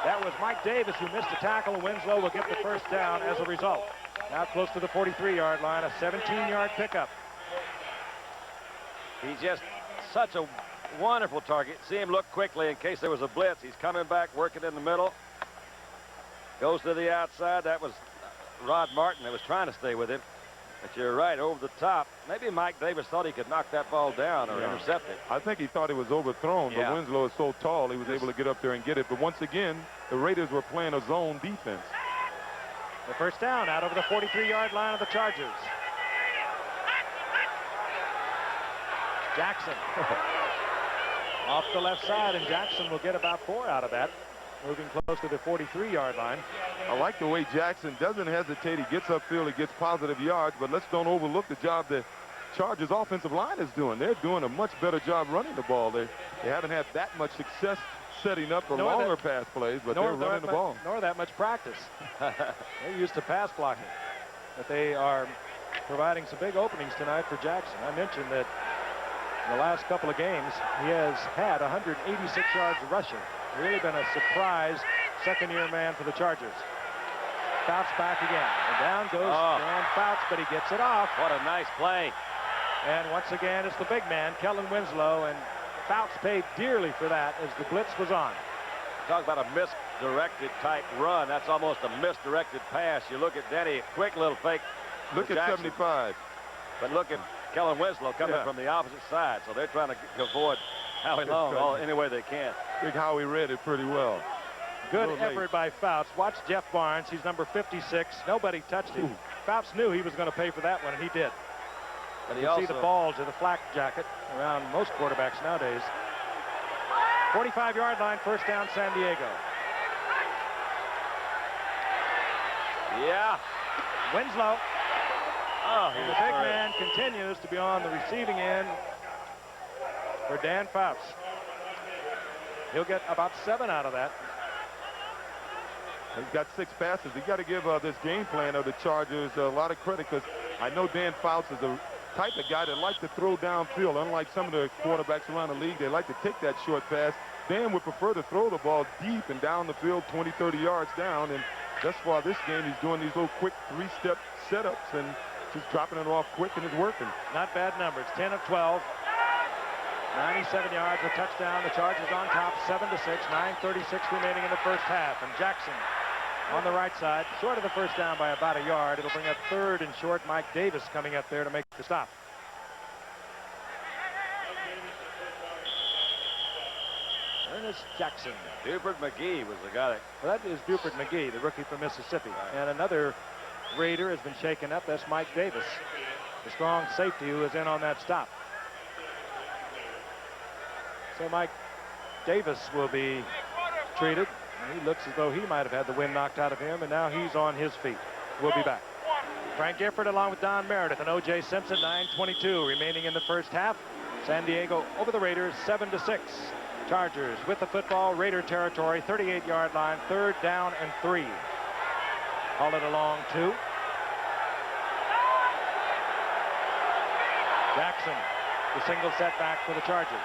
That was Mike Davis who missed the tackle, and Winslow will get the first down as a result. Now close to the 43-yard line, a 17-yard pickup.
He's just such a wonderful target. See him look quickly in case there was a blitz. He's coming back, working in the middle. Goes to the outside. That was Rod Martin that was trying to stay with him. But you're right, over the top. Maybe Mike Davis thought he could knock that ball down or intercept it.
I think he thought it was overthrown, but Winslow is so tall, he was able to get up there and get it. But once again, the Raiders were playing a zone defense.
The first down out over the 43-yard line of the Chargers. Jackson off the left side, and Jackson will get about 4 out of that, moving close to the 43-yard line.
I like the way Jackson doesn't hesitate. He gets upfield, he gets positive yards, but let's don't overlook the job the Chargers offensive line is doing. They're doing a much better job running the ball. They haven't had that much success setting up for longer pass plays, but they're running the ball.
Nor that much practice. They're used to pass blocking. But they are providing some big openings tonight for Jackson. I mentioned that in the last couple of games, he has had 186 yards rushing. Really been a surprise second-year man for the Chargers. Fouts back again. And down goes Dan Fouts, but he gets it off.
What a nice play.
And once again, it's the big man, Kellen Winslow, and Fouts paid dearly for that as the blitz was on.
Talk about a misdirected type run. That's almost a misdirected pass. You look at Denny, quick little fake.
Look at
Jackson.
75.
But look at Kellen Winslow coming from the opposite side. So they're trying to avoid Howie Long any way they can.
I think Howie read it pretty well.
Good effort by Fouts. Watch Jeff Barnes. He's number 56. Nobody touched him. Fouts knew he was going to pay for that one, and he did.
But
you see the bulge of the flak jacket around most quarterbacks nowadays. 45-yard line, first down, San Diego.
Yeah.
Winslow.
Oh,
and the big man continues to be on the receiving end for Dan Fouts. He'll get about 7 out of that.
He's got 6 passes. You got to give this game plan of the Chargers a lot of credit, because I know Dan Fouts is a type of guy that likes to throw downfield. Unlike some of the quarterbacks around the league, they like to take that short pass. Dan would prefer to throw the ball deep and down the field 20, 30 yards down. And thus far this game, he's doing these little quick 3-step setups and just dropping it off quick, and it's working.
Not bad numbers. 10 of 12. 97 yards, a touchdown. The Chargers on top, 7-6. 9:36 remaining in the first half. And Jackson on the right side, short of the first down by about a yard. It'll bring up 3rd and short. Mike Davis coming up there to make the stop. Ernest Jackson.
Buford McGee was the guy that...
Well, that is Buford McGee, the rookie from Mississippi. And another Raider has been shaken up. That's Mike Davis, the strong safety who was in on that stop. So Mike Davis will be treated. He looks as though he might have had the wind knocked out of him, and now he's on his feet. We'll be back. Frank Gifford along with Don Meredith and O.J. Simpson. 9:22 remaining in the first half. San Diego over the Raiders, 7-6. Chargers with the football, Raider territory, 38-yard line, 3rd down and 3. Call it a long 2. Jackson, the single setback for the Chargers.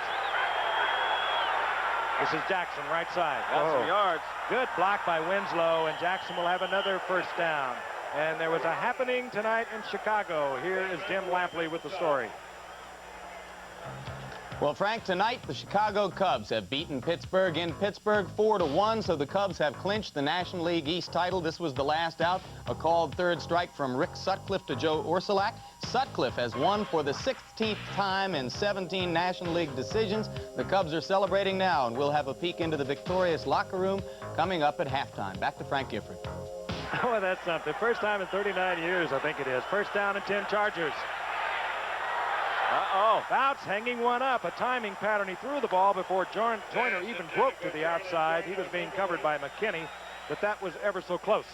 This is Jackson, right side.
Got some yards.
Good block by Winslow, and Jackson will have another first down. And there was a happening tonight in Chicago. Here is Tim Lampley with the story.
Well, Frank, tonight the Chicago Cubs have beaten Pittsburgh in Pittsburgh 4-1, so the Cubs have clinched the National League East title. This was the last out. A called 3rd strike from Rick Sutcliffe to Joe Ursulak. Sutcliffe has won for the 16th time in 17 National League decisions. The Cubs are celebrating now, and we'll have a peek into the victorious locker room coming up at halftime. Back to Frank Gifford.
Oh, that's something. First time in 39 years, I think it is. First down and 10 Chargers. Fouts hanging one up. A timing pattern. He threw the ball before Joyner even broke to the outside. He was being covered by McKinney, but that was ever so close.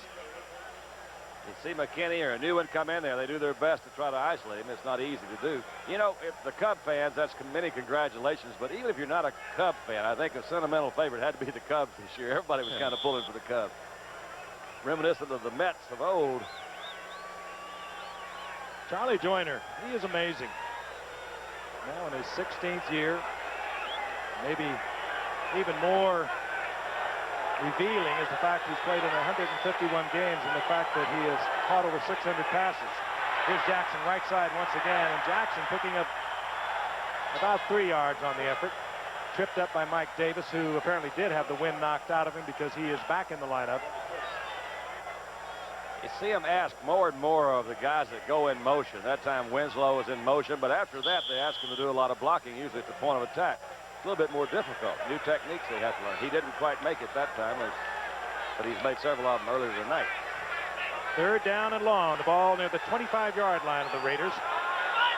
You see McKinney or a new one come in there, they do their best to try to isolate him. It's not easy to do. You know, if the Cub fans, that's many congratulations, but even if you're not a Cub fan, I think a sentimental favorite had to be the Cubs this year. Everybody was kind of pulling for the Cubs. Reminiscent of the Mets of old.
Charlie Joyner, he is amazing. Now in his 16th year, maybe even more revealing is the fact he's played in 151 games and the fact that he has caught over 600 passes. Here's Jackson right side once again, and Jackson picking up about 3 yards on the effort. Tripped up by Mike Davis, who apparently did have the wind knocked out of him because he is back in the lineup.
You see him ask more and more of the guys that go in motion. That time Winslow was in motion, but after that they ask him to do a lot of blocking, usually at the point of attack. It's a little bit more difficult. New techniques they have to learn. He didn't quite make it that time, but he's made several of them earlier tonight.
3rd down and long. The ball near the 25-yard line of the Raiders.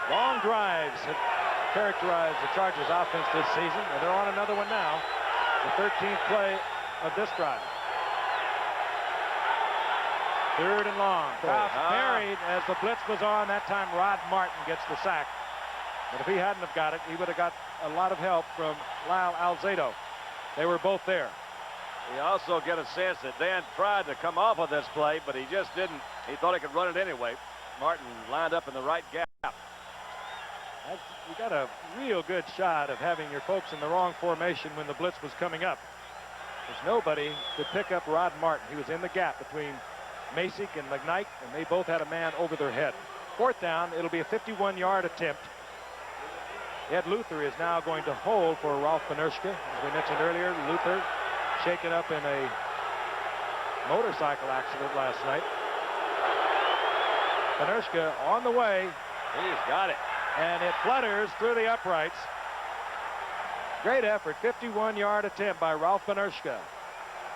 Long drives have characterized the Chargers offense this season, and they're on another one now. The 13th play of this drive. 3rd and long. Fouts buried as the blitz was on. That time Rod Martin gets the sack. But if he hadn't have got it, he would have got a lot of help from Lyle Alzado. They were both there.
You also get a sense that Dan tried to come off of this play, but he just didn't. He thought he could run it anyway. Martin lined up in the right gap.
You got a real good shot of having your folks in the wrong formation when the blitz was coming up. There's nobody to pick up Rod Martin. He was in the gap between Masick and McKnight, and they both had a man over their head. 4th down, it'll be a 51-yard attempt. Ed Luther is now going to hold for Ralph Panershka. As we mentioned earlier, Luther shaken up in a motorcycle accident last night. Panershka on the way.
He's got it.
And it flutters through the uprights. Great effort. 51-yard attempt by Ralph Panershka.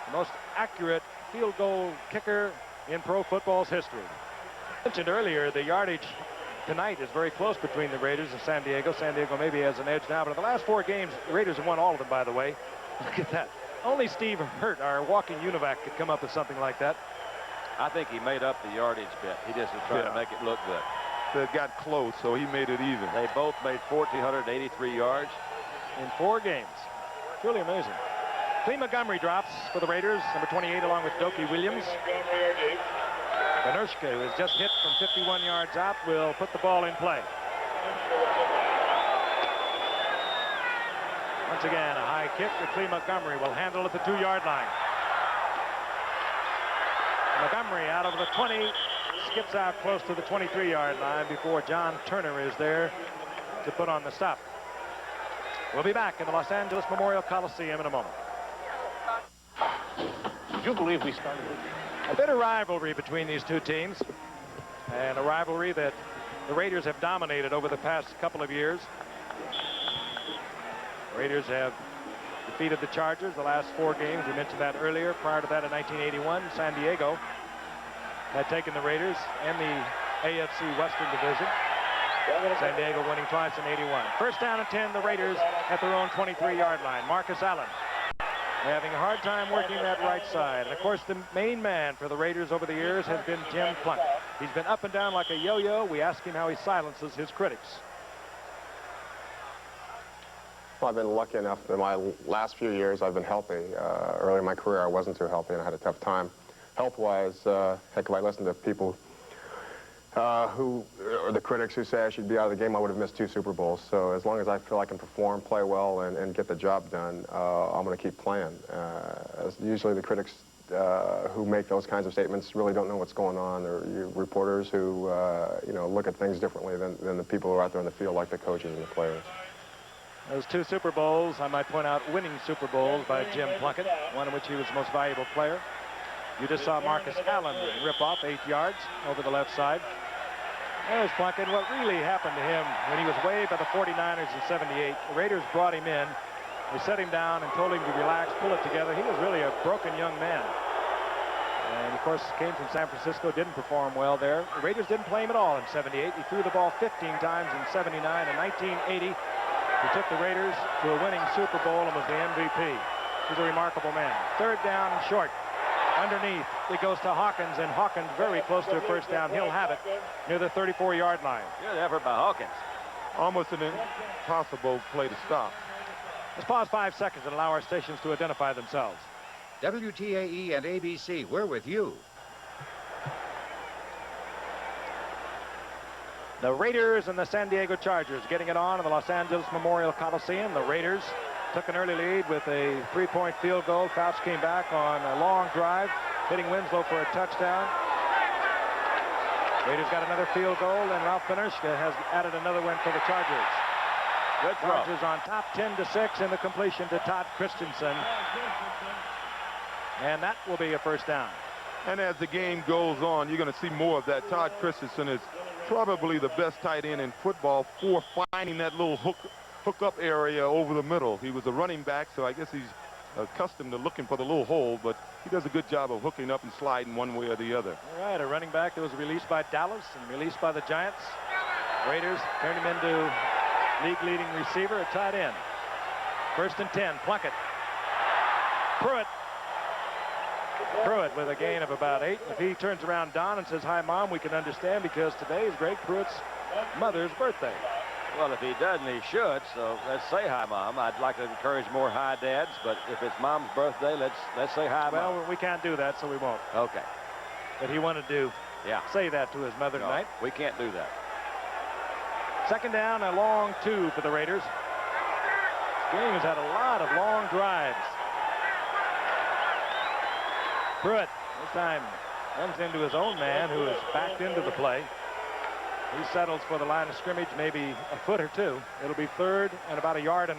The most accurate field goal kicker in pro football's history. Mentioned earlier, the yardage tonight is very close between the Raiders and San Diego. San Diego maybe has an edge now, but in the last 4 games, the Raiders have won all of them, by the way. Look at that. Only Steve Hurt, our walking UNIVAC, could come up with something like that.
I think he made up the yardage bit. He just was trying to make it look good.
It got close, so he made it even.
They both made 1,483 yards
in 4 games. Truly amazing. Clea Montgomery drops for the Raiders, number 28, along with Dokie Williams. Panershka, who has just hit from 51 yards out, will put the ball in play. Once again, a high kick to Clea Montgomery. Will handle at the 2-yard line. Montgomery out of the 20, skips out close to the 23-yard line before John Turner is there to put on the stop. We'll be back in the Los Angeles Memorial Coliseum in a moment.
Would you believe we started
A bit of rivalry between these two teams, and a rivalry that the Raiders have dominated over the past couple of years. The Raiders have defeated the Chargers the last 4 games. We mentioned that earlier. Prior to that, in 1981, San Diego had taken the Raiders in the AFC Western Division. San Diego winning twice in 81. First down and 10, the Raiders at their own 23-yard line. Marcus Allen having a hard time working that right side. And, of course, the main man for the Raiders over the years has been Jim Plunkett. He's been up and down like a yo-yo. We ask him how he silences his critics.
Well, I've been lucky enough that my last few years I've been healthy. Early in my career I wasn't too healthy and I had a tough time. Health-wise, heck, if I listened to people or the critics who say I should be out of the game, I would have missed 2 Super Bowls. So as long as I feel I can perform, play well, and get the job done, I'm going to keep playing. As usually the critics who make those kinds of statements really don't know what's going on. Or reporters who you know, look at things differently than the people who are out there in the field, like the coaches and the players.
Those 2 Super Bowls, I might point out, winning Super Bowls by Jim Plunkett, one in which he was the most valuable player. You just saw Marcus Allen rip off 8 yards over the left side. There's Plunkett. What really happened to him when he was waived by the 49ers in '78, the Raiders brought him in. They set him down and told him to relax, pull it together. He was really a broken young man. And, of course, came from San Francisco, didn't perform well there. The Raiders didn't play him at all in '78. He threw the ball 15 times in '79. In 1980, he took the Raiders to a winning Super Bowl and was the MVP. He's a remarkable man. 3rd down and short. Underneath, it goes to Hawkins, and Hawkins very close to a first down. He'll have it near the 34-yard line.
Good effort by Hawkins.
Almost an impossible play to stop.
Let's pause 5 seconds and allow our stations to identify themselves.
WTAE and ABC, we're with you.
The Raiders and the San Diego Chargers getting it on in the Los Angeles Memorial Coliseum. The Raiders took an early lead with a 3-point field goal. Fouts came back on a long drive, hitting Winslow for a touchdown. Raiders got another field goal, and Ralph Panershka has added another one for the Chargers.
Good throw.
Chargers on top 10-6 in the completion to Todd Christensen. And that will be a first down.
And as the game goes on, you're going to see more of that. Todd Christensen is probably the best tight end in football for finding that little hook-up area over the middle. He was a running back, so I guess he's accustomed to looking for the little hole, but he does a good job of hooking up and sliding one way or the other.
All right, a running back that was released by Dallas and released by the Giants. Raiders turned him into league-leading receiver, a tight end. 1st and 10, Plunkett. Pruitt with a gain of about 8. If he turns around Don and says, "Hi, Mom," we can understand, because today is Greg Pruitt's mother's birthday.
Well, if he doesn't, he should. So let's say hi, Mom. I'd like to encourage more hi dads, but if it's Mom's birthday, let's say hi, Mom.
Well, we can't do that, so we won't.
Okay.
But he wanted to say that to his mother tonight.
We can't do that.
2nd down, a long 2 for the Raiders. This game has had a lot of long drives. Pruitt this time runs into his own man, who is backed into the play. He settles for the line of scrimmage, maybe a foot or two. It'll be 3rd and about 1.5 yards.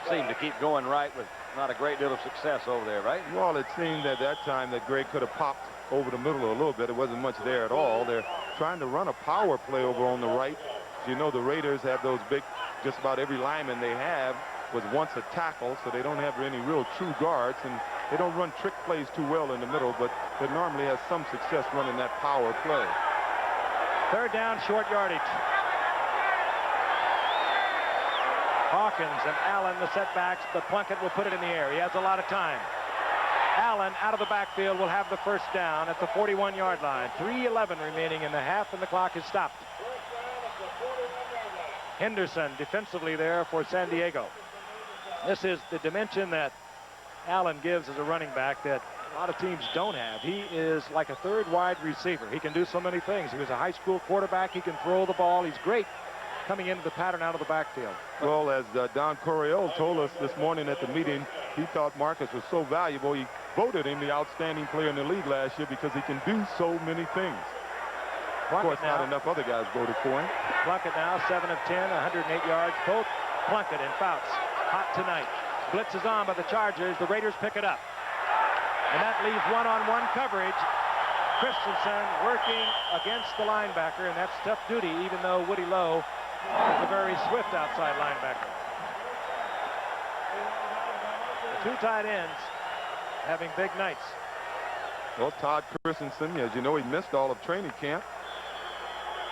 Seemed to keep going right with not a great deal of success over there, right?
Well, it seemed at that time that Greg could have popped over the middle a little bit. It wasn't much there at all. They're trying to run a power play over on the right. You know, the Raiders have those big, just about every lineman they have was once a tackle, so they don't have any real true guards, and they don't run trick plays too well in the middle, but they normally have some success running that power play.
3rd down, short yardage. Hawkins and Allen the setbacks, but Plunkett will put it in the air. He has a lot of time. Allen out of the backfield will have the 1st down at the 41-yard line. 3:11 remaining in the half, and the clock is stopped. Henderson defensively there for San Diego. This is the dimension that Allen gives as a running back that a lot of teams don't have. He is like a 3rd wide receiver. He can do so many things. He was a high school quarterback. He can throw the ball. He's great coming into the pattern out of the backfield.
Well, as Don Coryell told us this morning at the meeting, he thought Marcus was so valuable, he voted him the outstanding player in the league last year because he can do so many things. Of course, not enough other guys voted for him.
Plunkett now 7 of 10, 108 yards. Both Plunkett and Fouts hot tonight. Blitz is on by the Chargers. The Raiders pick it up. And that leaves one-on-one coverage. Christensen working against the linebacker, and that's tough duty, even though Woody Lowe is a very swift outside linebacker. The 2 tight ends having big nights.
Well, Todd Christensen, as you know, he missed all of training camp.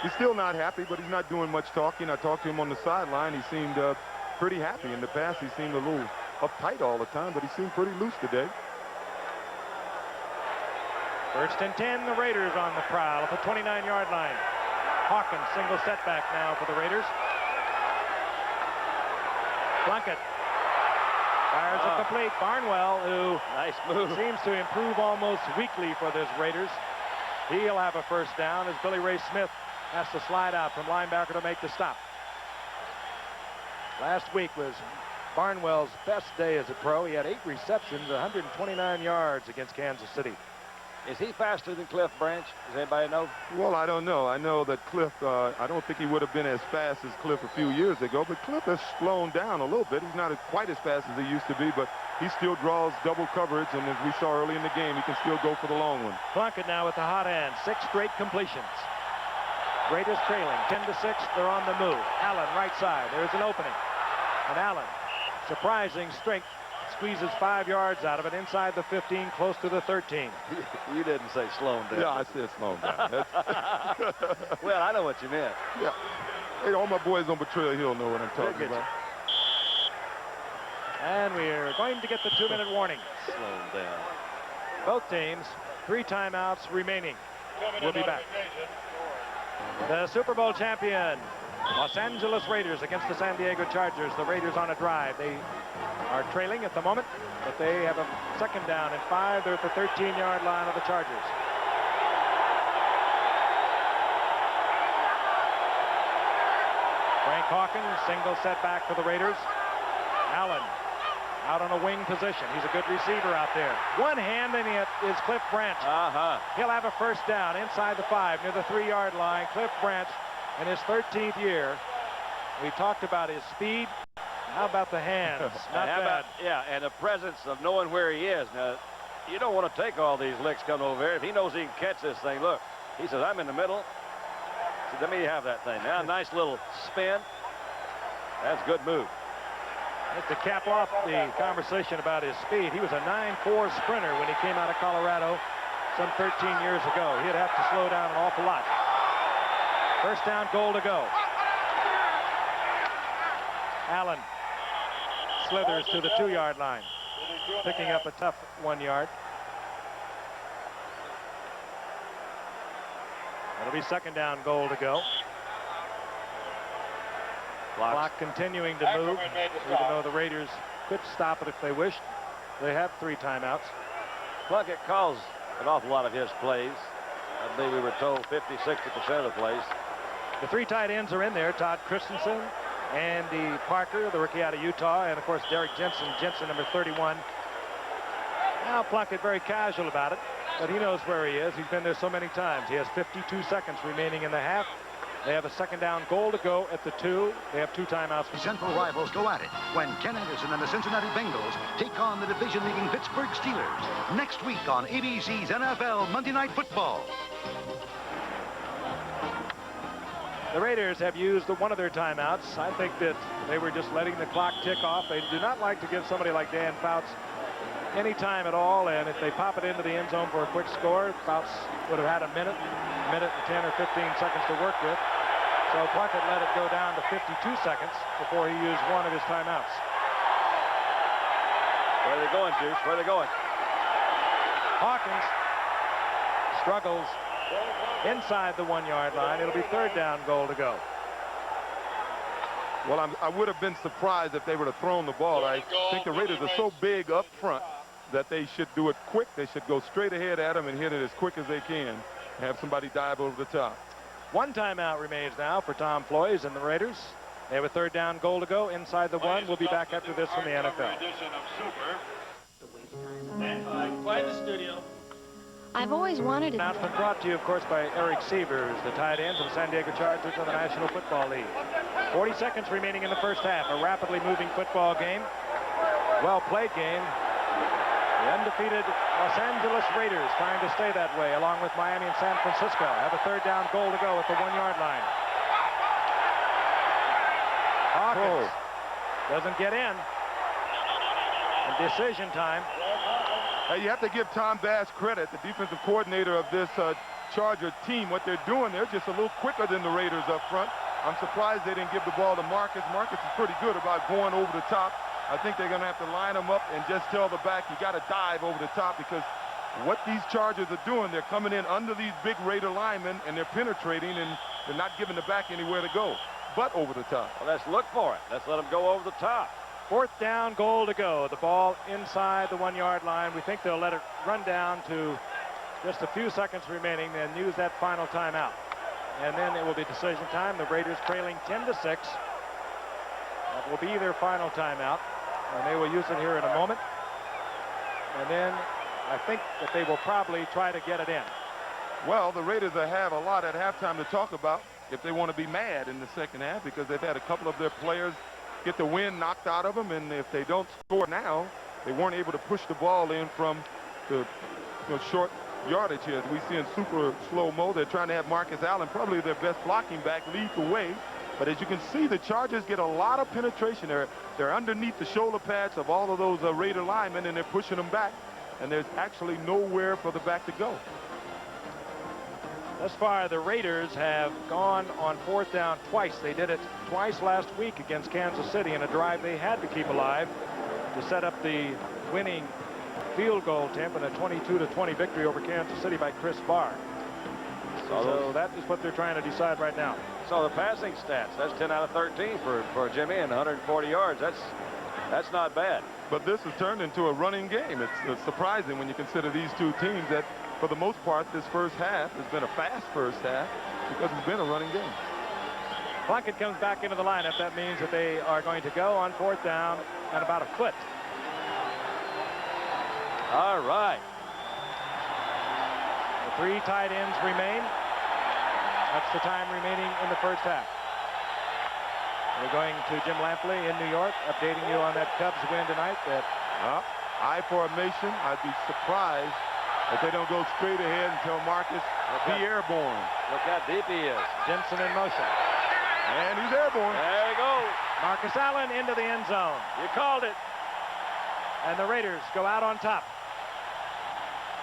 He's still not happy, but he's not doing much talking. I talked to him on the sideline. He seemed pretty happy. In the past, he seemed a little uptight all the time, but he seemed pretty loose today.
1st and 10, the Raiders on the prowl at the 29-yard line. Hawkins, single setback now for the Raiders. Plunkett fires it complete. Barnwell, who
nice move,
seems to improve almost weekly for this Raiders. He'll have a 1st down as Billy Ray Smith has to slide out from linebacker to make the stop. Last week was Barnwell's best day as a pro. He had 8 receptions, 129 yards against Kansas City.
Is he faster than Cliff Branch? Does anybody know?
Well, I don't know. I know that Cliff, I don't think he would have been as fast as Cliff a few years ago, but Cliff has slowed down a little bit. He's not quite as fast as he used to be, but he still draws double coverage, and as we saw early in the game, he can still go for the long one.
Plunkett now with the hot hand, 6 straight completions. Raiders trailing 10-6. They're on the move. Allen right side. There's an opening. And Allen, surprising strength, squeezes 5 yards out of it inside the 15, close to the 13.
You didn't say slow him down.
Yeah, I said slow him down.
Well, I know what you meant.
Yeah. Hey, all my boys on Betrayal Hill know what I'm talking about.
And we're going to get the 2-minute warning.
Slow him down.
Both teams, 3 timeouts remaining. We'll be back. The Super Bowl champion, Los Angeles Raiders against the San Diego Chargers. The Raiders on a drive. They are trailing at the moment, but they have a 2nd down and 5. They're at the 13-yard line of the Chargers. Frank Hawkins, single setback for the Raiders. Allen out on a wing position. He's a good receiver out there. One hand, and it is Cliff Branch. He'll have a 1st down inside the 5 near the 3-yard line. Cliff Branch in his 13th year. We talked about his speed. How about the hands? Not bad.
And the presence of knowing where he is. Now, you don't want to take all these licks coming over here. If he knows he can catch this thing, look, he says, I'm in the middle. So let me have that thing. Now, nice little spin. That's a good move.
Just to cap off the conversation about his speed, he was a 9.4 sprinter when he came out of Colorado some 13 years ago. He'd have to slow down an awful lot. 1st down, goal to go. Allen slithers to the 2-yard line, picking up a tough 1 yard. It'll be 2nd down, goal to go. Clock continuing to move, even though the Raiders could stop it if they wished. They have 3 timeouts.
Plunkett calls an awful lot of his plays. I believe we were told 50-60% of the plays.
The 3 tight ends are in there. Todd Christensen, Andy Parker, the rookie out of Utah, and, of course, Derek Jensen, number 31. Now Plunkett very casual about it. but he knows where he is. He's been there so many times. He has 52 seconds remaining in the half. They have a second down goal to go at the 2. They have 2 timeouts.
Central rivals go at it when Ken Anderson and the Cincinnati Bengals take on the division-leading Pittsburgh Steelers next week on ABC's NFL Monday Night Football.
The Raiders have used one of their timeouts. I think that they were just letting the clock tick off. They do not like to give somebody like Dan Fouts any time at all, and if they pop it into the end zone for a quick score, Fouts would have had a minute and 10 or 15 seconds to work with. So Plunkett let it go down to 52 seconds before he used one of his timeouts.
Where are they going, Juice? Where are they going?
Hawkins struggles inside the 1-yard line. It'll be 3rd down goal to go.
Well, I would have been surprised if they would have thrown the ball. I think the Raiders are so big up front that they should do it quick. They should go straight ahead at them and hit it as quick as they can. Have somebody dive over the top.
1 timeout remains now for Tom Floyd and the Raiders. They have a 3rd down goal to go inside the 1. We'll be back after this from the NFL.
Quiet in the studio.
I've always wanted it.
Announcement brought to you, of course, by Eric Sievers, the tight end of the San Diego Chargers of the National Football League. 40 seconds remaining in the first half. A rapidly moving football game. Well-played game. The undefeated Los Angeles Raiders trying to stay that way, along with Miami and San Francisco. Have a 3rd down goal to go at the 1-yard line. Hawkins doesn't get in. And decision time.
Hey, you have to give Tom Bass credit, the defensive coordinator of this Charger team. What they're doing, they're just a little quicker than the Raiders up front. I'm surprised they didn't give the ball to Marcus. Marcus is pretty good about going over the top. I think they're going to have to line them up and just tell the back, you got to dive over the top, because what these Chargers are doing, they're coming in under these big Raider linemen, and they're penetrating, and they're not giving the back anywhere to go but over the top.
Well, let's look for it. Let's let them go over the top.
4th down goal to go. The ball inside the 1-yard line. We think they'll let it run down to just a few seconds remaining, then use that final timeout. And then it will be decision time. The Raiders trailing 10-6. That will be their final timeout, and they will use it here in a moment. And then I think that they will probably try to get it in.
Well, the Raiders have a lot at halftime to talk about if they want to be mad in the second half, because they've had a couple of their players get the wind knocked out of them, and if they don't score now, they weren't able to push the ball in from the short yardage here. As we see in super slow-mo, they're trying to have Marcus Allen, probably their best blocking back, lead the way. But as you can see, the Chargers get a lot of penetration. They're underneath the shoulder pads of all of those Raider linemen, and they're pushing them back, and there's actually nowhere for the back to go.
Thus far, the Raiders have gone on 4th down twice. They did it twice last week against Kansas City in a drive they had to keep alive to set up the winning field goal attempt in a 22-20 victory over Kansas City by Chris Barr. So that is what they're trying to decide right now.
So the passing stats, that's 10 out of 13 for Jimmy, and 140 yards. That's not bad.
But this has turned into a running game. It's surprising when you consider these two teams that, for the most part, this first half has been a fast first half because it's been a running game.
Plunkett comes back into the lineup. That means that they are going to go on 4th down at about a foot.
All right.
The 3 tight ends remain. That's the time remaining in the first half. We're going to Jim Lampley in New York, updating you on that Cubs win tonight.
I formation. I'd be surprised if they don't go straight ahead and tell Marcus be airborne.
Look how deep he is.
Jensen in motion.
And he's airborne.
There you go.
Marcus Allen into the end zone.
You called it.
And the Raiders go out on top.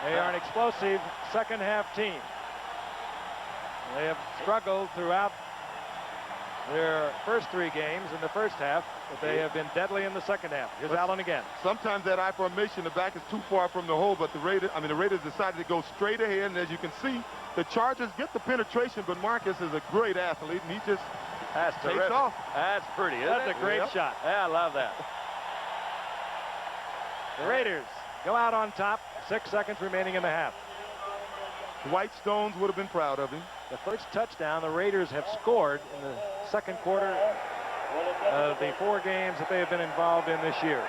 They are an explosive second half team. They have struggled throughout their first 3 games in the first half, but they have been deadly in the second half. Here's Allen again.
Sometimes that I formation, the back is too far from the hole, but the Raiders decided to go straight ahead, and as you can see, the Chargers get the penetration, but Marcus is a great athlete, and he just takes off.
That's pretty, isn't
That's
it?
a great shot.
Yeah, I love that.
The Raiders go out on top. 6 seconds remaining in the half.
White Stones would have been proud of him.
The first touchdown the Raiders have scored in the second quarter of the 4 games that they have been involved in this year.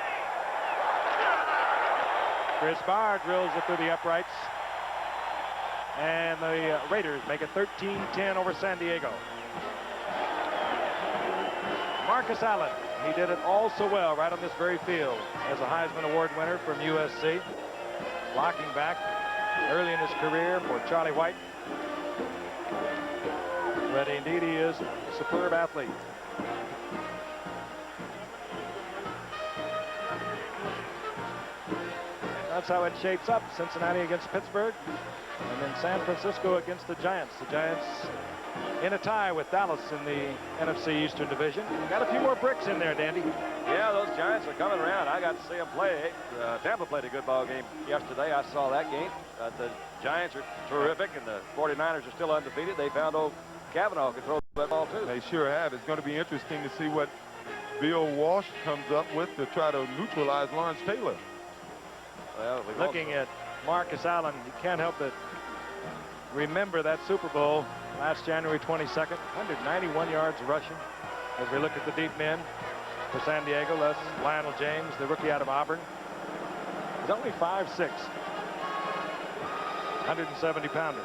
Chris Barr drills it through the uprights. And the Raiders make it 13-10 over San Diego. Marcus Allen, he did it all so well right on this very field as a Heisman Award winner from USC. Blocking back early in his career for Charlie White. But indeed he is a superb athlete. That's how it shapes up. Cincinnati against Pittsburgh, and then San Francisco against the Giants. The Giants in a tie with Dallas in the NFC Eastern Division. Got a few more bricks in there, Dandy.
Yeah, those Giants are coming around. I got to see them play. Tampa played a good ball game yesterday. I saw that game. The Giants are terrific, and the 49ers are still undefeated. They found old Kavanaugh can throw that ball, too.
They sure have. It's going to be interesting to see what Bill Walsh comes up with to try to neutralize Lawrence Taylor.
Well,
looking at Marcus Allen, you can't help but remember that Super Bowl last January 22nd, 191 yards rushing. As we look at the deep men for San Diego, that's Lionel James, the rookie out of Auburn. He's only 5'6", 170-pounder.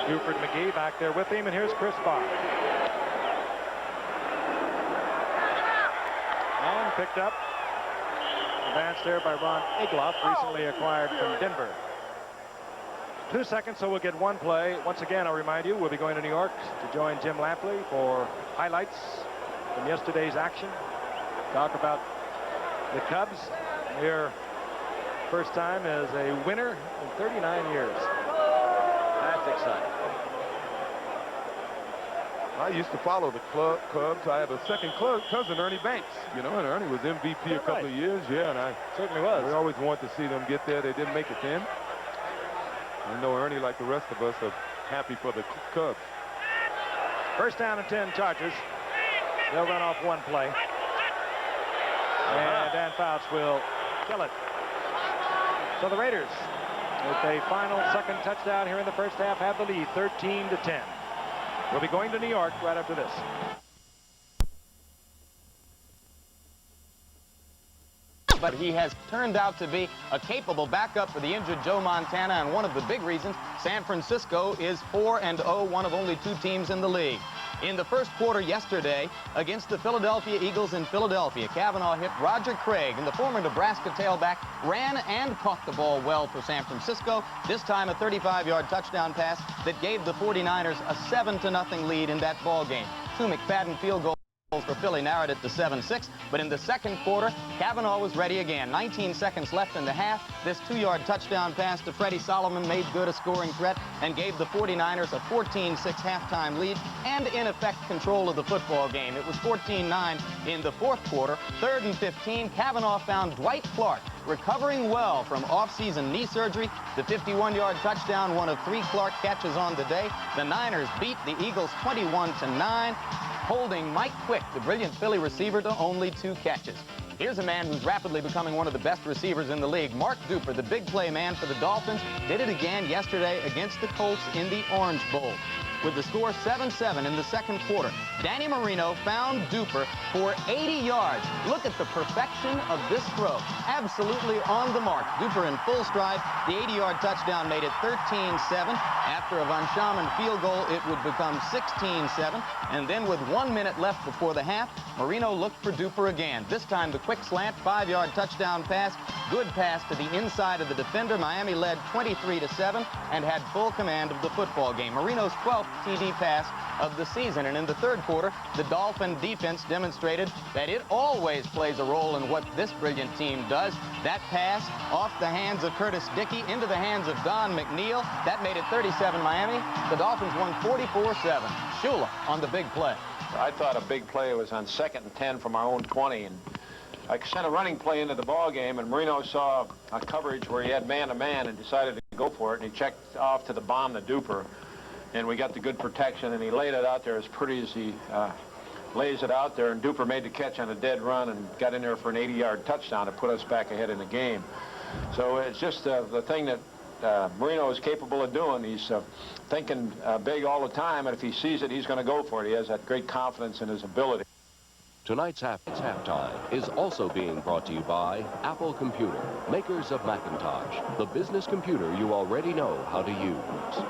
Buford McGee back there with him, and here's Chris Bach. And picked up. Advanced there by Ron Egloff, recently acquired from Denver. 2 seconds, so we'll get one play. Once again, I'll remind you, we'll be going to New York to join Jim Lampley for highlights from yesterday's action. Talk about the Cubs. Their first time as a winner in 39 years.
That's exciting.
I used to follow the Cubs. I have a second cousin, Ernie Banks, you know, and Ernie was MVP a couple of years. Yeah, and I
certainly was.
We always wanted to see them get there. They didn't make it then. I know Ernie, like the rest of us, are happy for the Cubs.
First down and 10 Chargers. They'll run off one play. And Dan Fouts will kill it. So the Raiders, with a final second touchdown here in the first half, have the lead 13-10. We'll be going to New York right after this.
But he has turned out to be a capable backup for the injured Joe Montana, and one of the big reasons San Francisco is 4-0, one of only 2 teams in the league. In the first quarter yesterday against the Philadelphia Eagles in Philadelphia, Kavanaugh hit Roger Craig, and the former Nebraska tailback ran and caught the ball well for San Francisco. This time a 35-yard touchdown pass that gave the 49ers a 7-0 lead in that ball game. 2 McFadden field goals for Philly narrowed it to 7-6, but in the second quarter, Kavanaugh was ready again. 19 seconds left in the half. This 2-yard touchdown pass to Freddie Solomon made good a scoring threat and gave the 49ers a 14-6 halftime lead and, in effect, control of the football game. It was 14-9 in the fourth quarter. 3rd and 15, Kavanaugh found Dwight Clark recovering well from off-season knee surgery. The 51-yard touchdown, one of 3 Clark catches on the day. The Niners beat the Eagles 21-9. Holding Mike Quick, the brilliant Philly receiver, to only 2 catches. Here's a man who's rapidly becoming one of the best receivers in the league. Mark Duper, the big play man for the Dolphins, did it again yesterday against the Colts in the Orange Bowl. With the score 7-7 in the second quarter, Danny Marino found Duper for 80 yards. Look at the perfection of this throw. Absolutely on the mark. Duper in full stride. The 80-yard touchdown made it 13-7. After a Von Schamann field goal, it would become 16-7. And then with 1 minute left before the half, Marino looked for Duper again. This time the quick slant, 5-yard touchdown pass. Good pass to the inside of the defender. Miami led 23-7 and had full command of the football game. Marino's 12th TD pass of the season. And in the third quarter, the Dolphin defense demonstrated that it always plays a role in what this brilliant team does. That pass off the hands of Curtis Dickey into the hands of Don McNeil. That made it 37 Miami. The Dolphins won 44-7. Shula on the big play.
I thought a big play was on 2nd and 10 from our own 20. And I sent a running play into the ball game, and Marino saw a coverage where he had man-to-man and decided to go for it. And he checked off to the bomb to Duper. And we got the good protection, and he laid it out there as pretty as he lays it out there. And Duper made the catch on a dead run and got in there for an 80-yard touchdown to put us back ahead in the game. So it's just the thing that Marino is capable of doing. He's thinking big all the time, and if he sees it, he's going to go for it. He has that great confidence in his ability.
Tonight's halftime is also being brought to you by Apple Computer, makers of Macintosh, the business computer you already know how to use.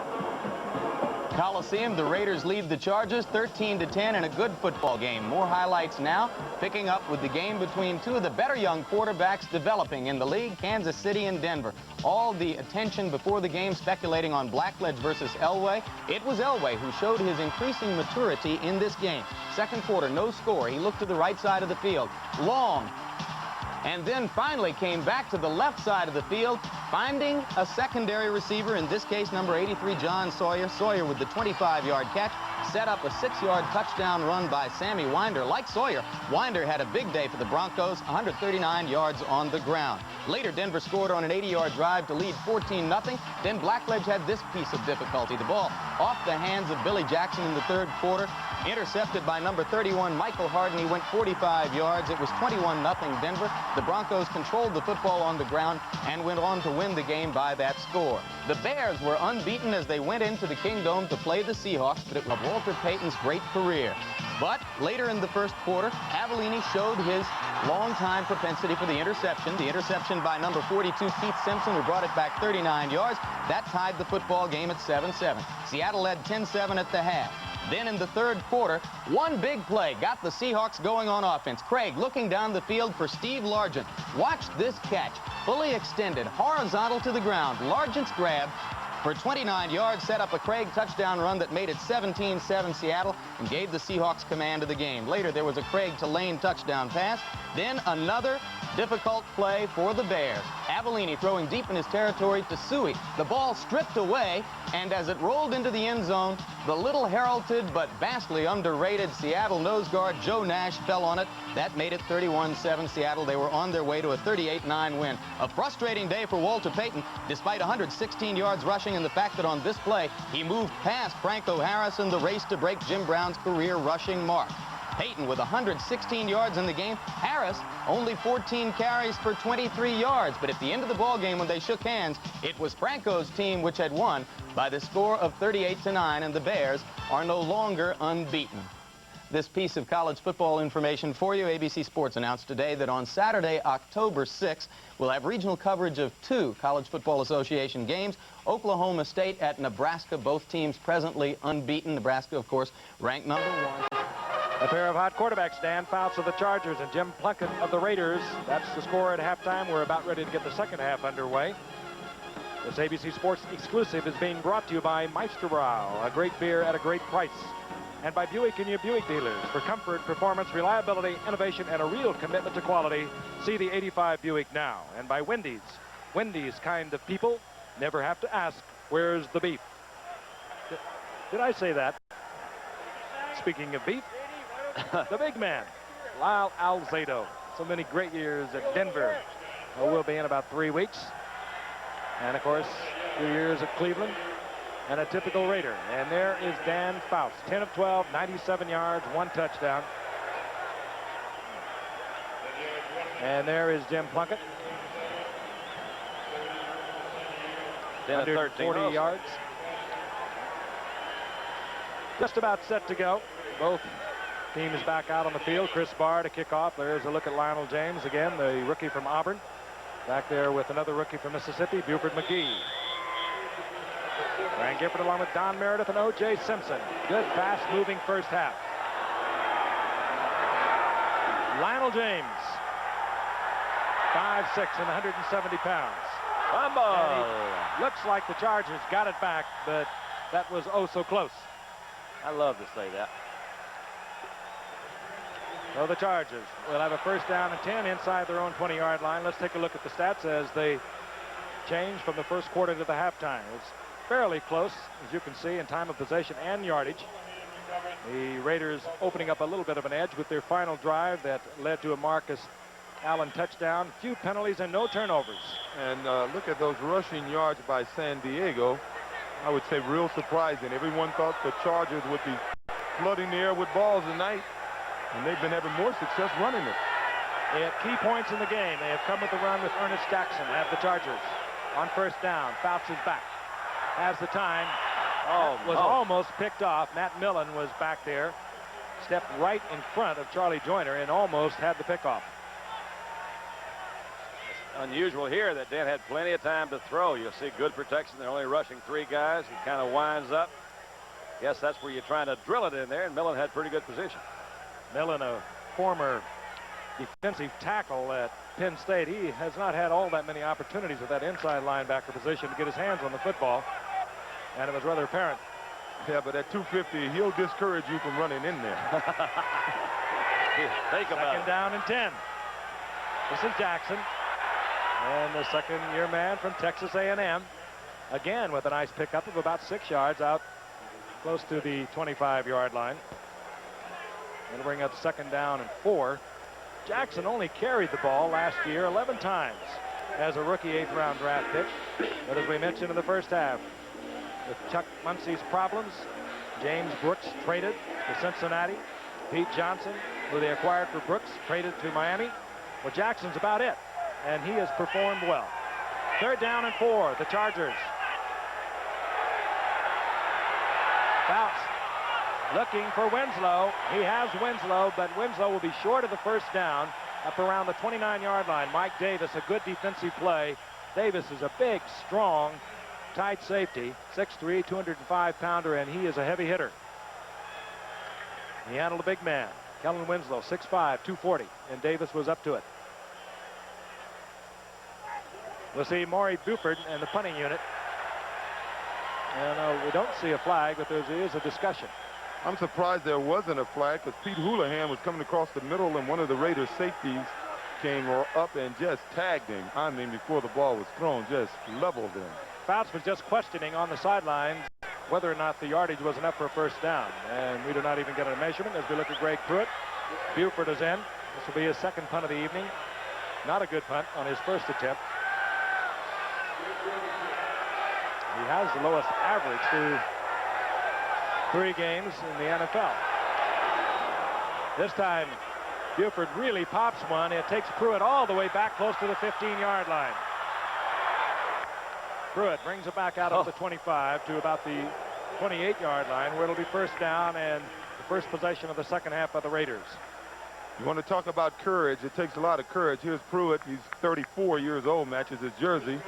Coliseum, the Raiders lead the Chargers 13-10 in a good football game. More highlights now, picking up with the game between two of the better young quarterbacks developing in the league, Kansas City and Denver. All the attention before the game speculating on Blackledge versus Elway. It was Elway who showed his increasing maturity in this game. Second quarter, no score. He looked to the right side of the field. Long. And then finally came back to the left side of the field, finding a secondary receiver, in this case, number 83, John Sawyer. Sawyer with the 25-yard catch, set up a 6-yard touchdown run by Sammy Winder. Like Sawyer, Winder had a big day for the Broncos, 139 yards on the ground. Later, Denver scored on an 80-yard drive to lead 14-0. Then Blackledge had this piece of difficulty. The ball off the hands of Billy Jackson in the third quarter, intercepted by number 31, Michael Harden. He went 45 yards. It was 21-0 Denver. The Broncos controlled the football on the ground and went on to win the game by that score. The Bears were unbeaten as they went into the Kingdome to play the Seahawks, but it was Walter Payton's great career. But later in the first quarter, Avellini showed his long-time propensity for the interception. The interception by number 42, Keith Simpson, who brought it back 39 yards. That tied the football game at 7-7. Seattle led 10-7 at the half. Then in the third quarter, one big play got the Seahawks going on offense. Craig looking down the field for Steve Largent. Watch this catch. Fully extended, horizontal to the ground. Largent's grab for 29 yards set up a Craig touchdown run that made it 17-7 Seattle and gave the Seahawks command of the game. Later, there was a Craig to Lane touchdown pass. Then another difficult play for the Bears. Avellini throwing deep in his territory to Suey. The ball stripped away, and as it rolled into the end zone, the little heralded but vastly underrated Seattle nose guard Joe Nash fell on it. That made it 31-7 Seattle. They were on their way to a 38-9 win. A frustrating day for Walter Payton, despite 116 yards rushing and the fact that on this play, he moved past Franco Harris in the race to break Jim Brown's career rushing mark. Payton with 116 yards in the game. Harris only 14 carries for 23 yards. But at the end of the ball game, when they shook hands, it was Franco's team which had won by the score of 38-9, and the Bears are no longer unbeaten. This piece of college football information for you. ABC Sports announced today that on Saturday, October 6th, we'll have regional coverage of 2 College Football Association games. Oklahoma State at Nebraska, both teams presently unbeaten. Nebraska, of course, ranked number 1.
A pair of hot quarterbacks, Dan Fouts of the Chargers and Jim Plunkett of the Raiders. That's the score at halftime. We're about ready to get the second half underway. This ABC Sports exclusive is being brought to you by Meisterbrau, a great beer at a great price. And by Buick and your Buick dealers. For comfort, performance, reliability, innovation, and a real commitment to quality, see the 85 Buick now. And by Wendy's. Wendy's kind of people never have to ask, where's the beef? Did I say that? Speaking of beef, the big man, Lyle Alzado. So many great years at Denver. Will be in about 3 weeks. And, of course, 2 years at Cleveland. And a typical Raider. And there is Dan Fouts, 10 of 12, 97 yards, 1 touchdown. And there is Jim Plunkett.
10 of 13
40 yards. Just about set to go. Both teams back out on the field. Chris Barr to kick off. There's a look at Lionel James again, the rookie from Auburn. Back there with another rookie from Mississippi, Buford McGee. Ryan Gifford along with Don Meredith and O.J. Simpson. Good, fast-moving first half. Lionel James, 5'6" and 170 pounds. Looks like the Chargers got it back, but that was oh so close.
I love to say that.
So the Chargers will have a first down and 10 inside their own 20-yard line. Let's take a look at the stats as they change from the first quarter to the halftime. It's fairly close, as you can see, in time of possession and yardage. The Raiders opening up a little bit of an edge with their final drive that led to a Marcus Allen touchdown. Few penalties and no turnovers.
And look at those rushing yards by San Diego. I would say real surprising. Everyone thought the Chargers would be flooding the air with balls tonight, and they've been having more success running it.
At key points in the game, they have come with the run with Ernest Jackson, have the Chargers. On first down, Fouts is back. Has the time. Was almost picked off. Matt Millen was back there. stepped right in front of Charlie Joyner and almost had the pickoff.
Unusual here that Dent had plenty of time to throw. You'll see good protection. They're only rushing 3 guys. He kind of winds up. Guess that's where you're trying to drill it in there, and Millen had pretty good position.
Millen, a former defensive tackle at Penn State, he has not had all that many opportunities at that inside linebacker position to get his hands on the football, and it was rather apparent.
Yeah, but at 250, he'll discourage you from running in there.
Think about it.
Second down and 10. This is Jackson. And the second-year man from Texas A&M, again with a nice pickup of about 6 yards out close to the 25-yard line. It'll bring up second down and 4. Jackson only carried the ball last year 11 times as a rookie 8th-round draft pick. But as we mentioned in the first half, with Chuck Muncie's problems, James Brooks traded to Cincinnati. Pete Johnson, who they acquired for Brooks, traded to Miami. Well, Jackson's about it, and he has performed well. Third down and 4, the Chargers. Fouts looking for Winslow. He has Winslow, but Winslow will be short of the first down up around the 29-yard line. Mike Davis, a good defensive play. Davis is a big, strong, tight safety, 6'3", 205-pounder, and he is a heavy hitter. He handled a big man. Kellen Winslow, 6'5", 240, and Davis was up to it. We'll see Maury Buford and the punting unit. And we don't see a flag, but there is a discussion.
I'm surprised there wasn't a flag because Pete Houlihan was coming across the middle and one of the Raiders safeties came up and just tagged him. I mean, before the ball was thrown, just leveled him.
Fouts was just questioning on the sidelines whether or not the yardage was enough for a first down. And we do not even get a measurement as we look at Greg Pruitt. Buford is in. This will be his second punt of the evening. Not a good punt on his first attempt. He has the lowest average through 3 games in the NFL. This time, Buford really pops one. It takes Pruitt all the way back close to the 15-yard line. Pruitt brings it back out of the 25 to about the 28-yard line, where it'll be first down and the first possession of the second half of the Raiders.
You want to talk about courage. It takes a lot of courage. Here's Pruitt. He's 34 years old, matches his jersey.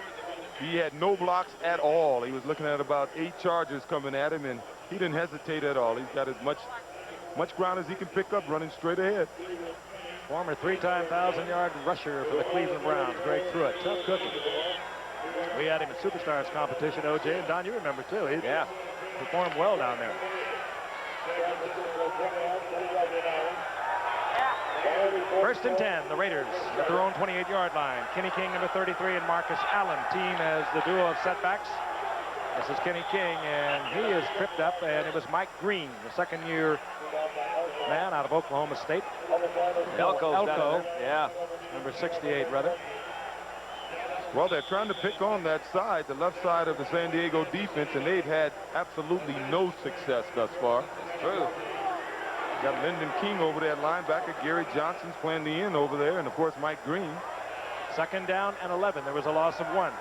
He had no blocks at all. He was looking at about 8 Chargers coming at him, and he didn't hesitate at all. He's got as much ground as he can pick up running straight ahead.
Former 3-time 1,000-yard rusher for the Cleveland Browns, Greg Pruitt. Tough cookie. We had him at Superstars competition, O.J., and Don, you remember, too. He performed well down there. First and 10, the Raiders at their own 28-yard line. Kenny King, number 33, and Marcus Allen team as the duo of setbacks. This is Kenny King, and he is tripped up, and it was Mike Green, the second-year man out of Oklahoma State.
Elko. Yeah.
Number 68, rather.
Well, they're trying to pick on that side, the left side of the San Diego defense, and they've had absolutely no success thus far.
It's true.
Got Lyndon King over there at linebacker. Gary Johnson's playing the end over there, and of course Mike Green.
Second down and 11. There was a loss of 1.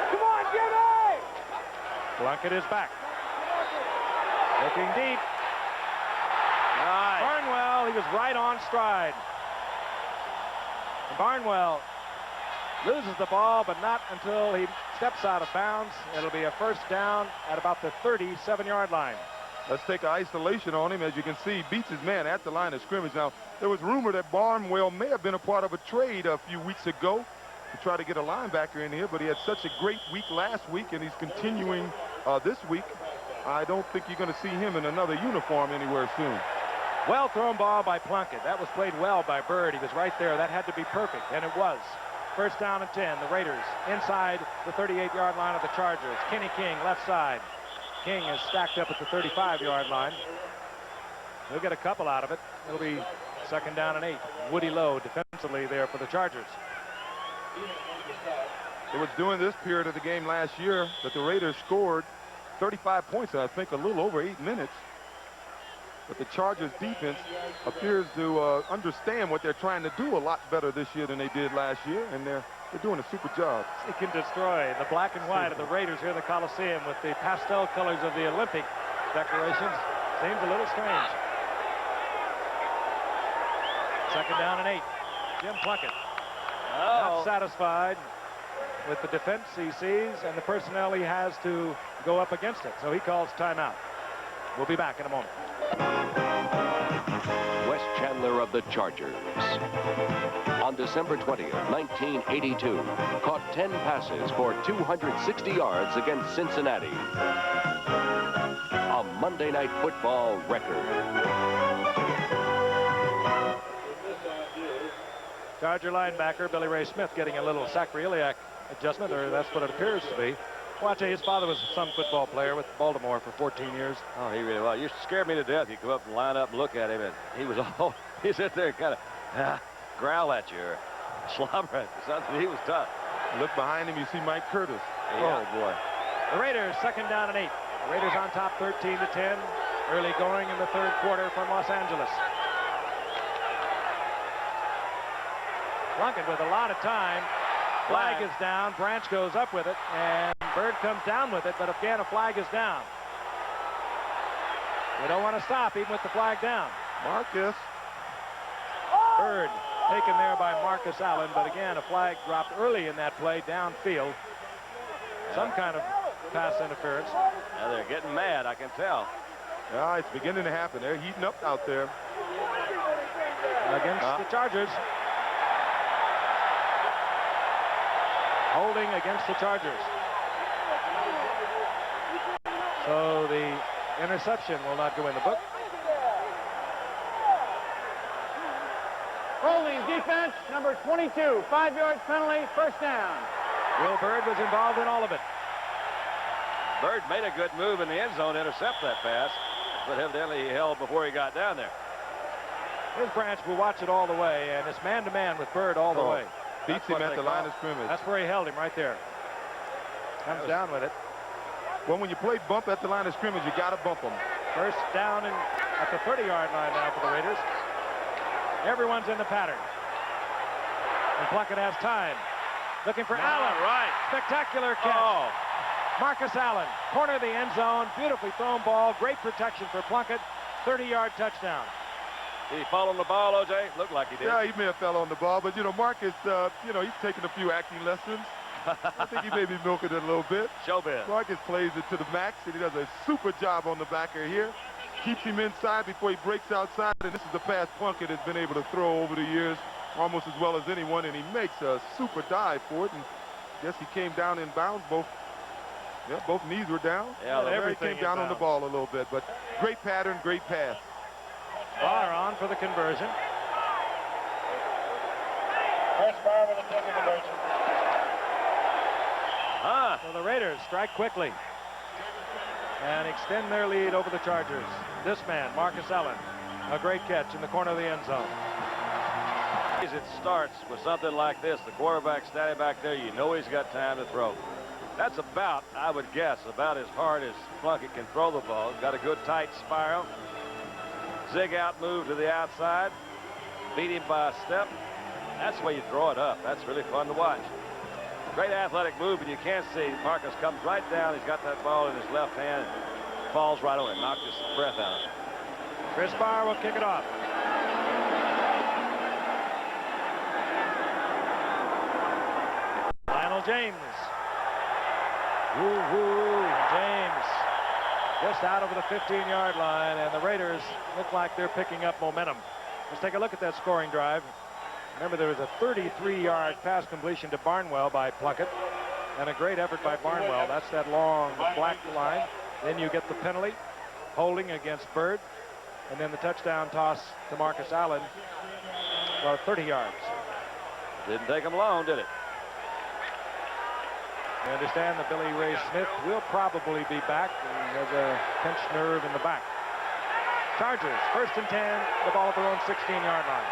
Come on, Jimmy!
Plunkett is back. Looking deep. Barnwell, he was right on stride. And Barnwell loses the ball, but not until he steps out of bounds. It'll be a first down at about the 37-yard line.
Let's take an isolation on him. As you can see, beats his man at the line of scrimmage. Now, there was rumor that Barnwell may have been a part of a trade a few weeks ago to try to get a linebacker in here, but he had such a great week last week, and he's continuing this week. I don't think you're going to see him in another uniform anywhere soon.
Well thrown ball by Plunkett. That was played well by Bird. He was right there. That had to be perfect, and it was. First down and 10. The Raiders inside the 38-yard line of the Chargers. Kenny King, left side. King is stacked up at the 35-yard line. He'll get a couple out of it. It'll be second down and 8. Woody Lowe defensively there for the Chargers.
It was during this period of the game last year that the Raiders scored 35 points in, I think, a little over 8 minutes. But the Chargers defense appears to understand what they're trying to do a lot better this year than they did last year, and they're They're doing a super job.
He can destroy the black and white of the Raiders here in the Coliseum with the pastel colors of the Olympic decorations. Seems a little strange. Second down and 8. Jim Plunkett. Not satisfied with the defense he sees and the personnel he has to go up against it. So he calls timeout. We'll be back in a moment.
Wes Chandler of the Chargers. On December 20th, 1982, caught 10 passes for 260 yards against Cincinnati. A Monday Night Football record.
Charger linebacker Billy Ray Smith getting a little sacroiliac adjustment, or that's what it appears to be. Well, I tell you, his father was some football player with Baltimore for 14 years.
Oh, he really was. You scared me to death. You come up and line up and look at him, and he was all, he sit there and kind of growl at you or slobber at you. Something. He was tough.
Look behind him, you see Mike Curtis.
Yeah.
Oh, boy.
The Raiders, second down and 8. The Raiders on top 13-10. Early going in the third quarter from Los Angeles. Plunkett with a lot of time. Flag is down. Branch goes up with it, and Bird comes down with it, but again, a flag is down. We don't want to stop even with the flag down.
Marcus.
Bird taken there by Marcus Allen, but again, a flag dropped early in that play downfield. Some kind of pass interference.
Now they're getting mad, I can tell.
Yeah, it's beginning to happen. They're heating up out there.
Against the Chargers. Holding against the Chargers. So the interception will not go in the book.
Holding defense, number 22, 5 yards penalty, first down.
Will Bird was involved in all of it.
Bird made a good move in the end zone to intercept that pass, but evidently he held before he got down there.
His Branch will watch it all the way, and it's man-to-man with Bird all the way.
Beats him at the line of scrimmage.
That's where he held him, right there. Comes down with it.
Well, when you play bump at the line of scrimmage, you got to bump them.
First down at the 30-yard line now for the Raiders. Everyone's in the pattern. And Plunkett has time. Looking for Allen.
Right.
Spectacular catch. Marcus Allen, corner of the end zone. Beautifully thrown ball. Great protection for Plunkett. 30-yard touchdown.
Did he fall on the ball, O.J.? Looked like he did.
Yeah, he may have fell on the ball, but, you know, Marcus, you know, he's taking a few acting lessons. I think he may be milking it a little bit.
Showbiz.
Marcus plays it to the max, and he does a super job on the backer here. Keeps him inside before he breaks outside, and this is the pass Plunkett has been able to throw over the years almost as well as anyone, and he makes a super dive for it, and I guess he came down in bounds. Both knees were down.
Yeah,
everything came down on the ball a little bit, but great pattern, great pass.
Barr on for the conversion.
Chris Barr with a second conversion.
So the Raiders strike quickly and extend their lead over the Chargers. This man, Marcus Allen, a great catch in the corner of the end zone.
It starts with something like this. The quarterback standing back there, you know he's got time to throw. That's about, I would guess, about as hard as Plunkett can throw the ball. He's got a good tight spiral. Zig out move to the outside. Beat him by a step. That's the way you throw it up. That's really fun to watch. Great athletic move, and you can't see. Marcus comes right down. He's got that ball in his left hand. Falls right over it. Knocked his breath out.
Chris Barr will kick it off. Lionel James. Woo-hoo. James just out over the 15-yard line, and the Raiders look like they're picking up momentum. Let's take a look at that scoring drive. Remember, there was a 33-yard pass completion to Barnwell by Plunkett, and a great effort by Barnwell. That's that long black line. Then you get the penalty, holding against Bird, and then the touchdown toss to Marcus Allen, about 30 yards.
Didn't take him long, did it?
I understand that Billy Ray Smith will probably be back. He has a pinched nerve in the back. Chargers, first and 10, the ball at their own 16-yard line.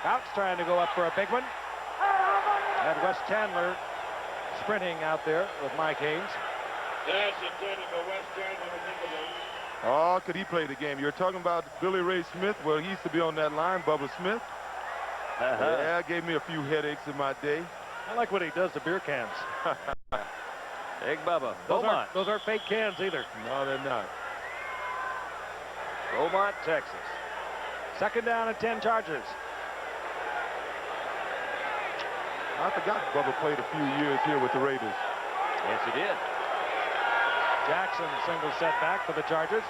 Fouts trying to go up for a big one. And Wes Chandler sprinting out there with Mike Haynes.
That's intended for Wes Chandler.
Oh, could he play the game? You're talking about Billy Ray Smith. Well, he used to be on that line, Bubba Smith. Yeah, gave me a few headaches in my day.
I like what he does to beer cans.
Big Bubba.
Those aren't fake cans either.
No, they're not.
Beaumont, Texas.
Second down and 10 Chargers.
I forgot Bubba played a few years here with the Raiders.
Yes, he did.
Jackson single setback for the Chargers.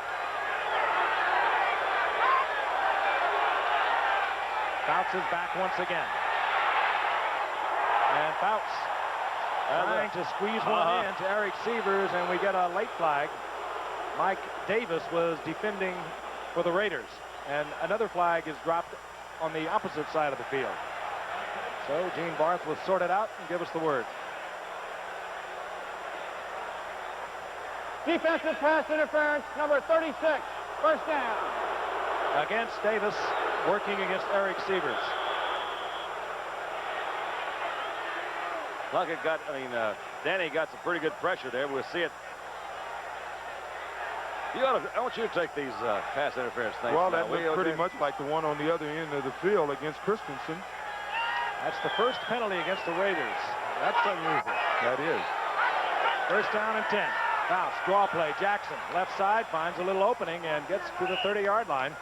Fouts is back once again. And Fouts trying to squeeze one in to Eric Sievers, and we get a late flag. Mike Davis was defending for the Raiders, and another flag is dropped on the opposite side of the field. So Gene Barth will sort it out and give us the word.
Defensive pass interference, number 36, first down.
Against Davis, working against Eric Sievers.
Plunkett got, Danny got some pretty good pressure there. We'll see it. I want you to take these pass interference things.
Well, that looks pretty much like the one on the other end of the field against Christensen.
That's the first penalty against the Raiders. That's unusual.
That is.
First down and 10. Fouts, draw play. Jackson, left side, finds a little opening and gets to the 30-yard line.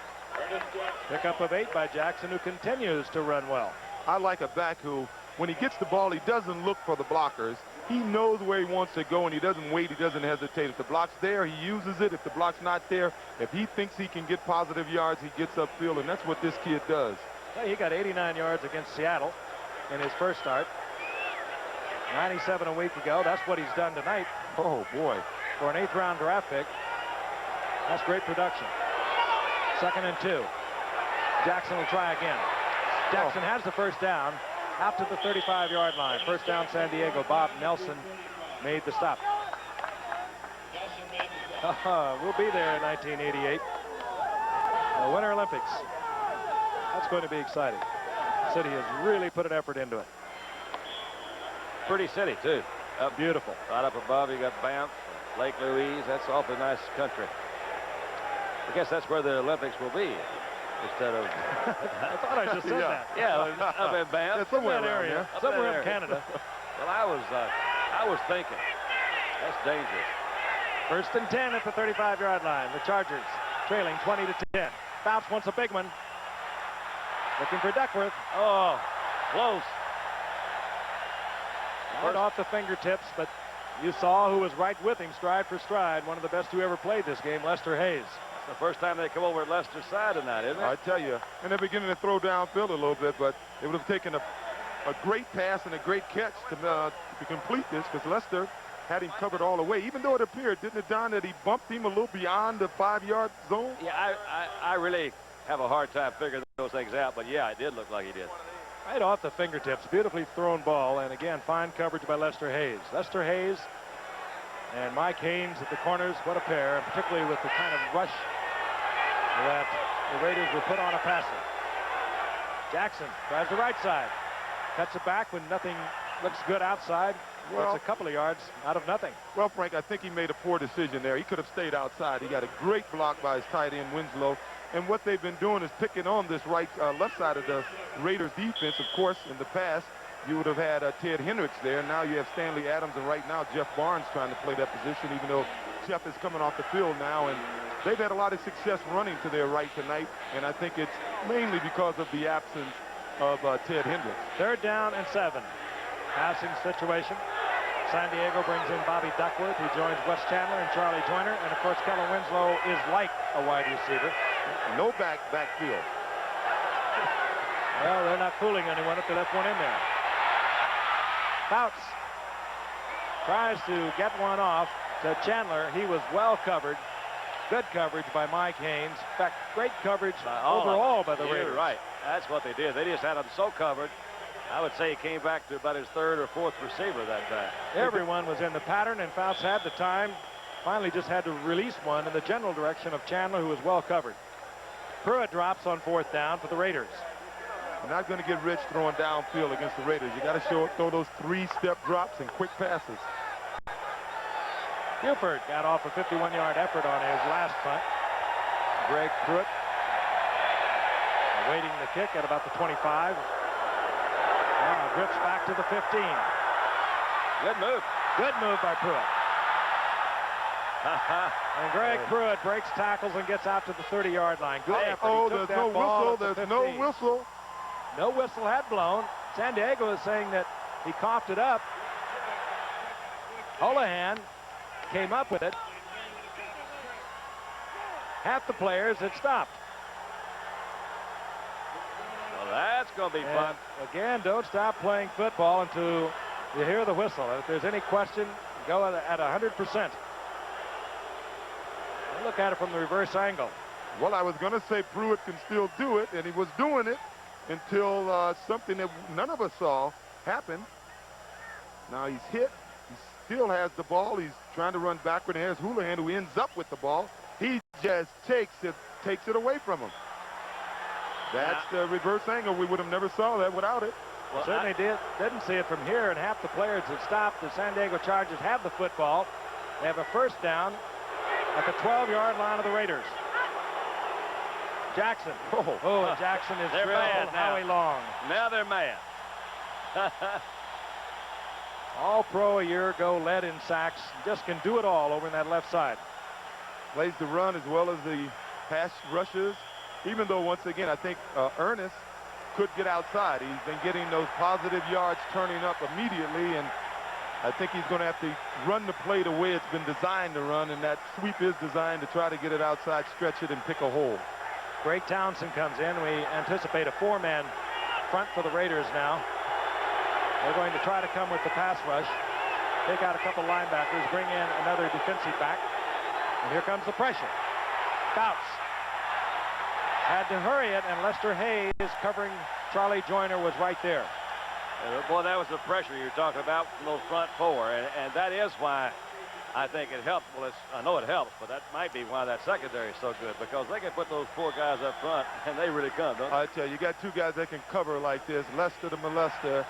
Pickup of 8 by Jackson, who continues to run well.
I like a back who, when he gets the ball, he doesn't look for the blockers. He knows where he wants to go, and he doesn't wait. He doesn't hesitate. If the block's there, he uses it. If the block's not there, if he thinks he can get positive yards, he gets upfield, and that's what this kid does.
Well, he got 89 yards against Seattle in his first start. 97 a week ago. That's what he's done tonight.
Oh, boy.
For an 8th-round draft pick. That's great production. Second and 2. Jackson will try again. Jackson has the first down out to the 35-yard line. First down, San Diego. Bob Nelson made the stop. We'll be there in 1988. The Winter Olympics. That's going to be exciting. The city has really put an effort into it.
Pretty city, too.
Beautiful.
Right up above, you got Banff, Lake Louise. That's awfully nice country. I guess that's where the Olympics will be. Instead of...
I thought I just said that.
Yeah, up in Banff.
Yeah, somewhere in that area. Somewhere in Canada.
Well, I was thinking. That's dangerous.
First and 10 at the 35-yard line. The Chargers trailing 20-10. Fouts wants a big one. Looking for Duckworth.
Oh, close.
Right off the fingertips, but you saw who was right with him, stride for stride. One of the best who ever played this game, Lester Hayes.
It's the first time they come over at Lester's side tonight, isn't it?
I tell you, and they're beginning to throw downfield a little bit, but it would have taken a great pass and a great catch to complete this, because Lester had him covered all the way, even though it appeared, didn't it, Don, that he bumped him a little beyond the 5-yard zone?
Yeah, I really have a hard time figuring those things out, but yeah, it did look like he did.
Right off the fingertips, beautifully thrown ball, and again, fine coverage by Lester Hayes. Lester Hayes and Mike Haynes at the corners, what a pair, and particularly with the kind of rush that the Raiders will put on a passer. Jackson tries the right side, cuts it back when nothing looks good outside. Well, it's a couple of yards out of nothing.
Well, Frank, I think he made a poor decision there. He could have stayed outside. He got a great block by his tight end, Winslow. And what they've been doing is picking on this left side of the Raiders defense. Of course, in the past, you would have had Ted Hendricks there. Now you have Stanley Adams, and right now Jeff Barnes trying to play that position, even though Jeff is coming off the field now. And they've had a lot of success running to their right tonight, and I think it's mainly because of the absence of Ted Hendricks.
Third down and 7. Passing situation. San Diego brings in Bobby Duckworth, who joins Wes Chandler and Charlie Joyner. And, of course, Kellen Winslow is like a wide receiver.
No backfield.
Well, they're not fooling anyone if they left one in there. Fouts tries to get one off to Chandler. He was well covered. Good coverage by Mike Haynes. In fact, great coverage overall by the Raiders.
You're right. That's what they did. They just had him so covered. I would say he came back to about his 3rd or 4th receiver that time.
Everyone was in the pattern, and Fouts had the time. Finally just had to release one in the general direction of Chandler, who was well covered. Pruitt drops on 4th down for the Raiders.
You're not going to get rich throwing downfield against the Raiders. You got to throw those 3-step drops and quick passes.
Buford got off a 51-yard effort on his last punt. Greg Pruitt awaiting the kick at about the 25. Now drifts back to the 15.
Good move.
Good move by Pruitt. And Greg Pruitt breaks tackles and gets out to the 30-yard line. Good effort.
Oh, there's no whistle. There's no whistle.
No whistle had blown. San Diego is saying that he coughed it up. Holohan came up with it. Half the players had stopped.
Well, that's going to be fun.
Again, don't stop playing football until you hear the whistle. If there's any question, go at 100%. Look at it from the reverse angle.
Well, I was going to say Pruitt can still do it, and he was doing it until something that none of us saw happen. Now he's hit. He still has the ball. He's trying to run backward, and here's Houlihan, who ends up with the ball. He just takes it away from him. That's the reverse angle. We would have never saw that without it.
Well, certainly didn't see it from here, and half the players had stopped. The San Diego Chargers have the football. They have a first down at the 12-yard line of the Raiders. Jackson. And Jackson is drilled Howie Long.
Now they're mad.
All-Pro a year ago, led in sacks. Just can do it all over in that left side.
Plays the run as well as the pass rushes. Even though, once again, I think Ernest could get outside. He's been getting those positive yards turning up immediately, and I think he's going to have to run the play the way it's been designed to run, and that sweep is designed to try to get it outside, stretch it, and pick a hole.
Greg Townsend comes in. We anticipate a 4-man front for the Raiders now. They're going to try to come with the pass rush, take out a couple linebackers, bring in another defensive back, and here comes the pressure. Fouts had to hurry it, and Lester Hayes covering Charlie Joyner was right there.
Boy, that was the pressure you're talking about from those front four, and that is why I think it helped. Well, I know it helps, but that might be why that secondary is so good, because they can put those 4 guys up front, and they really come, don't they?
I tell you, you got 2 guys that can cover like this. Lester the molester,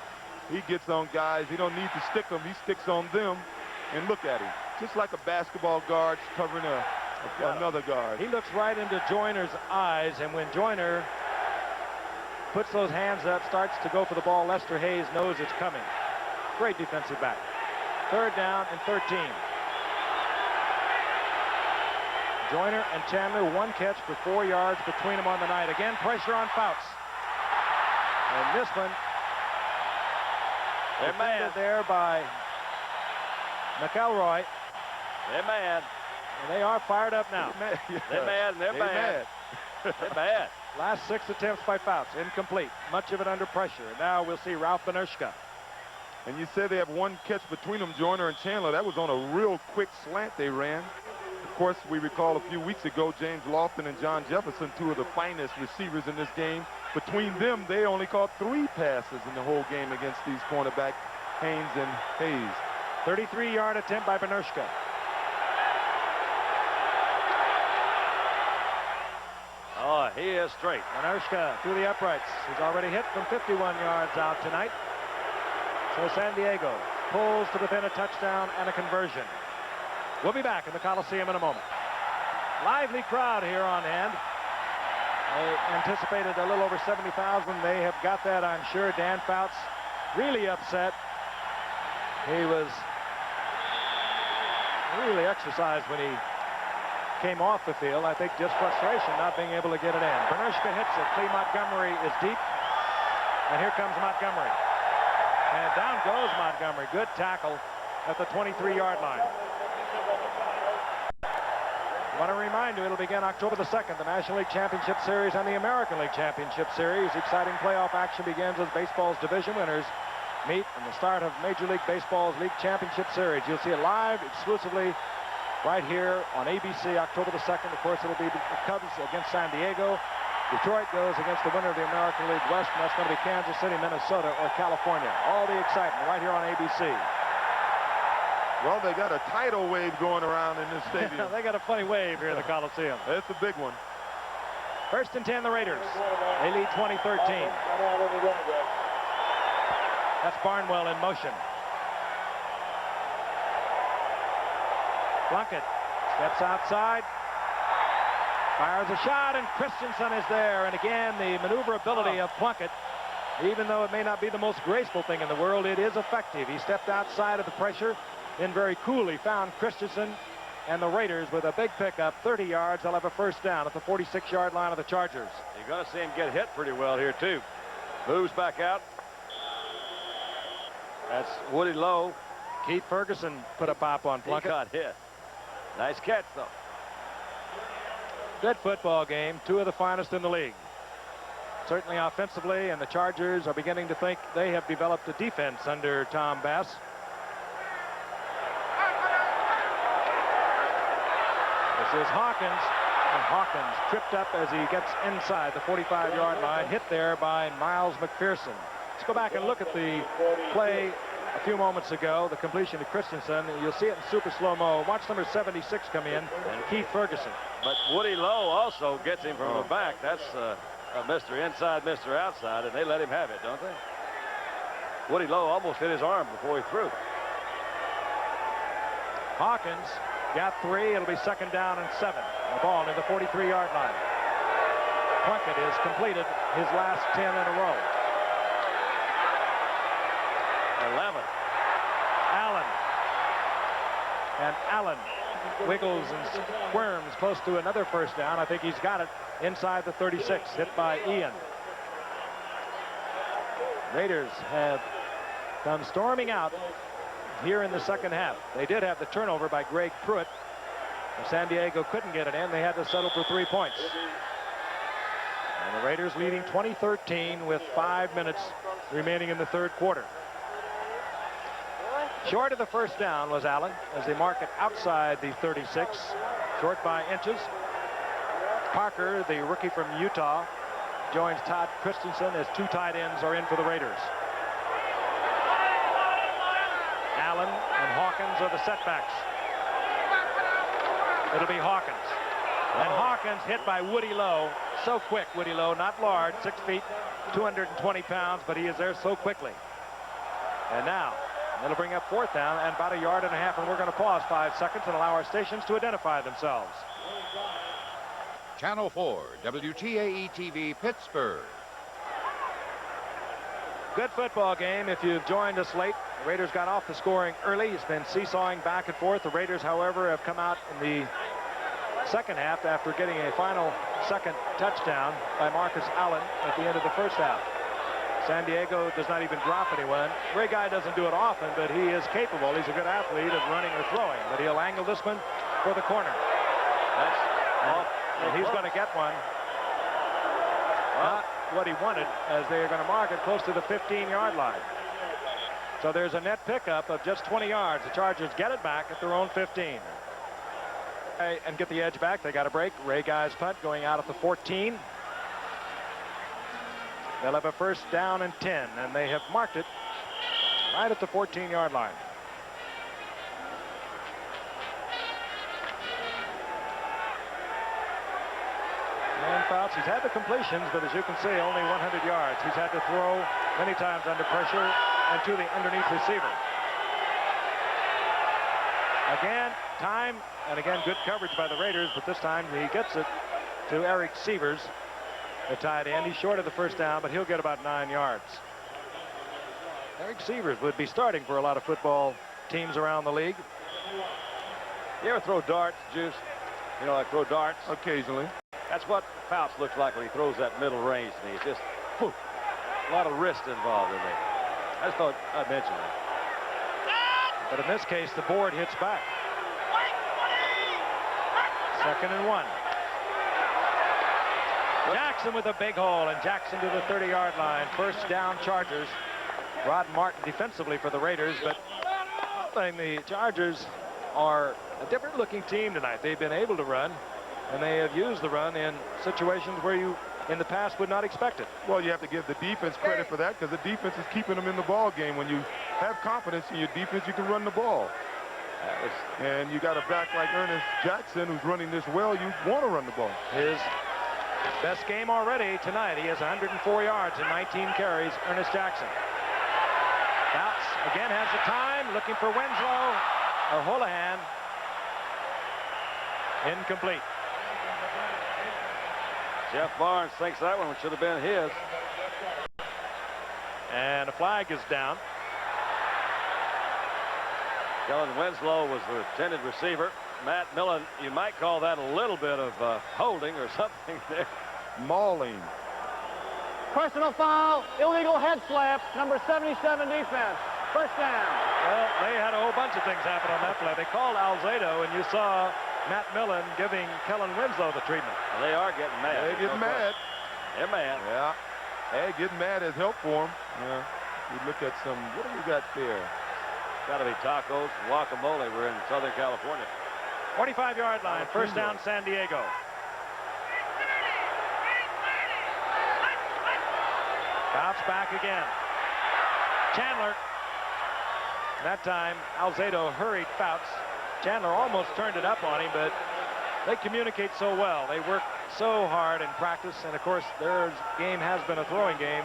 he gets on guys. He don't need to stick them. He sticks on them, and look at him. Just like a basketball guard covering another guard.
He looks right into Joyner's eyes, and when Joyner puts those hands up, starts to go for the ball, Lester Hayes knows it's coming. Great defensive back. 3rd down and 13. Joyner and Chandler, 1 catch for 4 yards between them on the night. Again, pressure on Fouts. And this one,
they're mad
there by McElroy.
They're mad.
And they are fired up now.
They're mad, and they're bad. They're bad.
Last 6 attempts by Fouts, incomplete. Much of it under pressure. And now we'll see Ralph Benershka.
And you said they have 1 catch between them, Joyner and Chandler. That was on a real quick slant they ran. Of course, we recall a few weeks ago, James Lofton and John Jefferson, 2 of the finest receivers in this game. Between them, they only caught 3 passes in the whole game against these cornerbacks, Haynes and Hayes.
33-yard attempt by Benershka.
Oh, he is straight.
Benershka through the uprights. He's already hit from 51 yards out tonight. So San Diego pulls to within a touchdown and a conversion. We'll be back in the Coliseum in a moment. Lively crowd here on hand. They anticipated a little over 70,000. They have got that, I'm sure. Dan Fouts really upset. He was really exercised when he came off the field. I think just frustration not being able to get it in. Benershka hits it. Clee Montgomery is deep. And here comes Montgomery. And down goes Montgomery. Good tackle at the 23-yard line. I want to remind you, it'll begin October the 2nd, the National League Championship Series and the American League Championship Series. Exciting playoff action begins as baseball's division winners meet in the start of Major League Baseball's League Championship Series. You'll see it live exclusively right here on ABC, October the 2nd. Of course, it'll be the Cubs against San Diego. Detroit goes against the winner of the American League West, and that's going to be Kansas City, Minnesota, or California. All the excitement right here on ABC.
Well, they got a tidal wave going around in this stadium.
They got a funny wave here in the Coliseum.
It's a big one.
1st and 10, the Raiders. They lead 20-13. That's Barnwell in motion. Plunkett steps outside, fires a shot, and Christensen is there. And again, the maneuverability of Plunkett Even though it may not be the most graceful thing in the world, it is effective. He stepped outside of the pressure, then very coolly found Christensen, and the Raiders with a big pickup, 30 yards. They'll have a first down at the 46-yard line of the Chargers.
You're going to see him get hit pretty well here, too. Moves back out. That's Woody Lowe.
Keith Ferguson put a pop on Plunkett.
He got hit. Nice catch, though.
Good football game. Two of the finest in the league. Certainly offensively, and the Chargers are beginning to think they have developed a defense under Tom Bass. This is Hawkins, and Hawkins tripped up as he gets inside the 45-yard line, hit there by Miles McPherson. Let's go back and look at the play a few moments ago, the completion to Christensen. You'll see it in super slow-mo. Watch number 76 come in, and Keith Ferguson.
But Woody Lowe also gets him from the back. That's Mr. Inside, Mr. Outside, and they let him have it, don't they? Woody Lowe almost hit his arm before he threw.
Hawkins got 3. It'll be second down and 7. The ball near the 43-yard line. Plunkett has completed his last 10 in a row.
11.
Allen. And Allen wiggles and squirms close to another first down. I think he's got it inside the 36, hit by Ian. Raiders have come storming out here in the second half. They did have the turnover by Greg Pruitt. San Diego couldn't get it in. They had to settle for 3 points. And the Raiders leading 20-13 with 5 minutes remaining in the third quarter. Short of the first down was Allen as they mark it outside the 36, short by inches. Parker, the rookie from Utah, joins Todd Christensen as 2 tight ends are in for the Raiders. Allen and Hawkins are the setbacks. It'll be Hawkins. And Hawkins hit by Woody Lowe. So quick, Woody Lowe, not large, 6 feet, 220 pounds, but he is there so quickly. And now, it'll bring up fourth down and about 1.5 yards, and we're going to pause 5 seconds and allow our stations to identify themselves.
Channel 4, WTAE-TV, Pittsburgh.
Good football game. If you've joined us late, the Raiders got off the scoring early. It's been seesawing back and forth. The Raiders, however, have come out in the second half after getting a final second touchdown by Marcus Allen at the end of the first half. San Diego does not even drop anyone. Ray Guy doesn't do it often, but he is capable. He's a good athlete of running or throwing, but he'll angle this one for the corner. And he's going to get one. Not what he wanted, as they are going to mark it close to the 15-yard line. So there's a net pickup of just 20 yards. The Chargers get it back at their own 15. And get the edge back. They got a break. Ray Guy's punt going out at the 14. They'll have a first down and 10, and they have marked it right at the 14-yard line. And Fouts, he's had the completions, but as you can see, only 100 yards. He's had to throw many times under pressure and to the underneath receiver. Again, time, and again, good coverage by the Raiders, but this time he gets it to Eric Sievers, the tight end. He's short of the first down, but he'll get about 9 yards. Eric Sievers would be starting for a lot of football teams around the league.
You ever throw darts, Juice? You know, like throw darts?
Occasionally.
That's what Fouts looks like when he throws that middle range to me. It's just whew, a lot of wrist involved in it. I just thought I'd mention that.
But in this case, the board hits back. 2nd and 1. Jackson with a big hole, and Jackson to the 30-yard line. First down, Chargers. Rod Martin defensively for the Raiders, but the Chargers are a different-looking team tonight. They've been able to run, and they have used the run in situations where you, in the past, would not expect it.
Well, you have to give the defense credit for that, because the defense is keeping them in the ball game. When you have confidence in your defense, you can run the ball. And you got a back like Ernest Jackson who's running this well. You want to run the ball.
His best game already tonight. He has 104 yards and 19 carries. Ernest Jackson. Fouts again has the time, looking for Winslow or Holohan. Incomplete.
Jeff Barnes thinks that one should have been his.
And a flag is down.
Kellen Winslow was the intended receiver. Matt Millen, you might call that a little bit of holding or something there.
Mauling.
Personal foul, illegal head slap, number 77 defense. First down.
Well, they had a whole bunch of things happen on that play. They called Alzado, and you saw Matt Millen giving Kellen Winslow the treatment.
Well, they are getting mad.
They're getting mad.
They're mad.
Yeah. Hey, getting mad has helped for them. Yeah. We look at some, what do we got there?
Got to be tacos and guacamole. We're in Southern California.
45-yard line, first down, San Diego. Bounce back again. Chandler. That time, Alzado hurried Fouts. Chandler almost turned it up on him, but they communicate so well. They work so hard in practice, and of course, their game has been a throwing game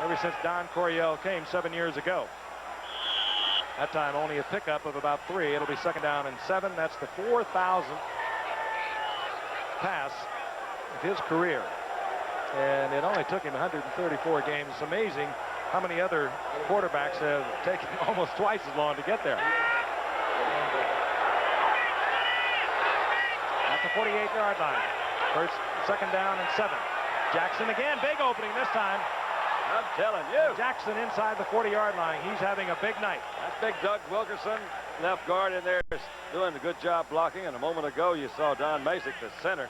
ever since Don Coryell came 7 years ago. That time, only a pickup of about 3. It'll be second down and 7. That's the 4,000th pass of his career. And it only took him 134 games. It's amazing how many other quarterbacks have taken almost twice as long to get there. At the 48-yard line. Second down and 7. Jackson again, big opening this time.
I'm telling you.
Jackson inside the 40-yard line. He's having a big night.
That's big Doug Wilkerson, left guard in there, is doing a good job blocking. And a moment ago, you saw Don Masick, the center.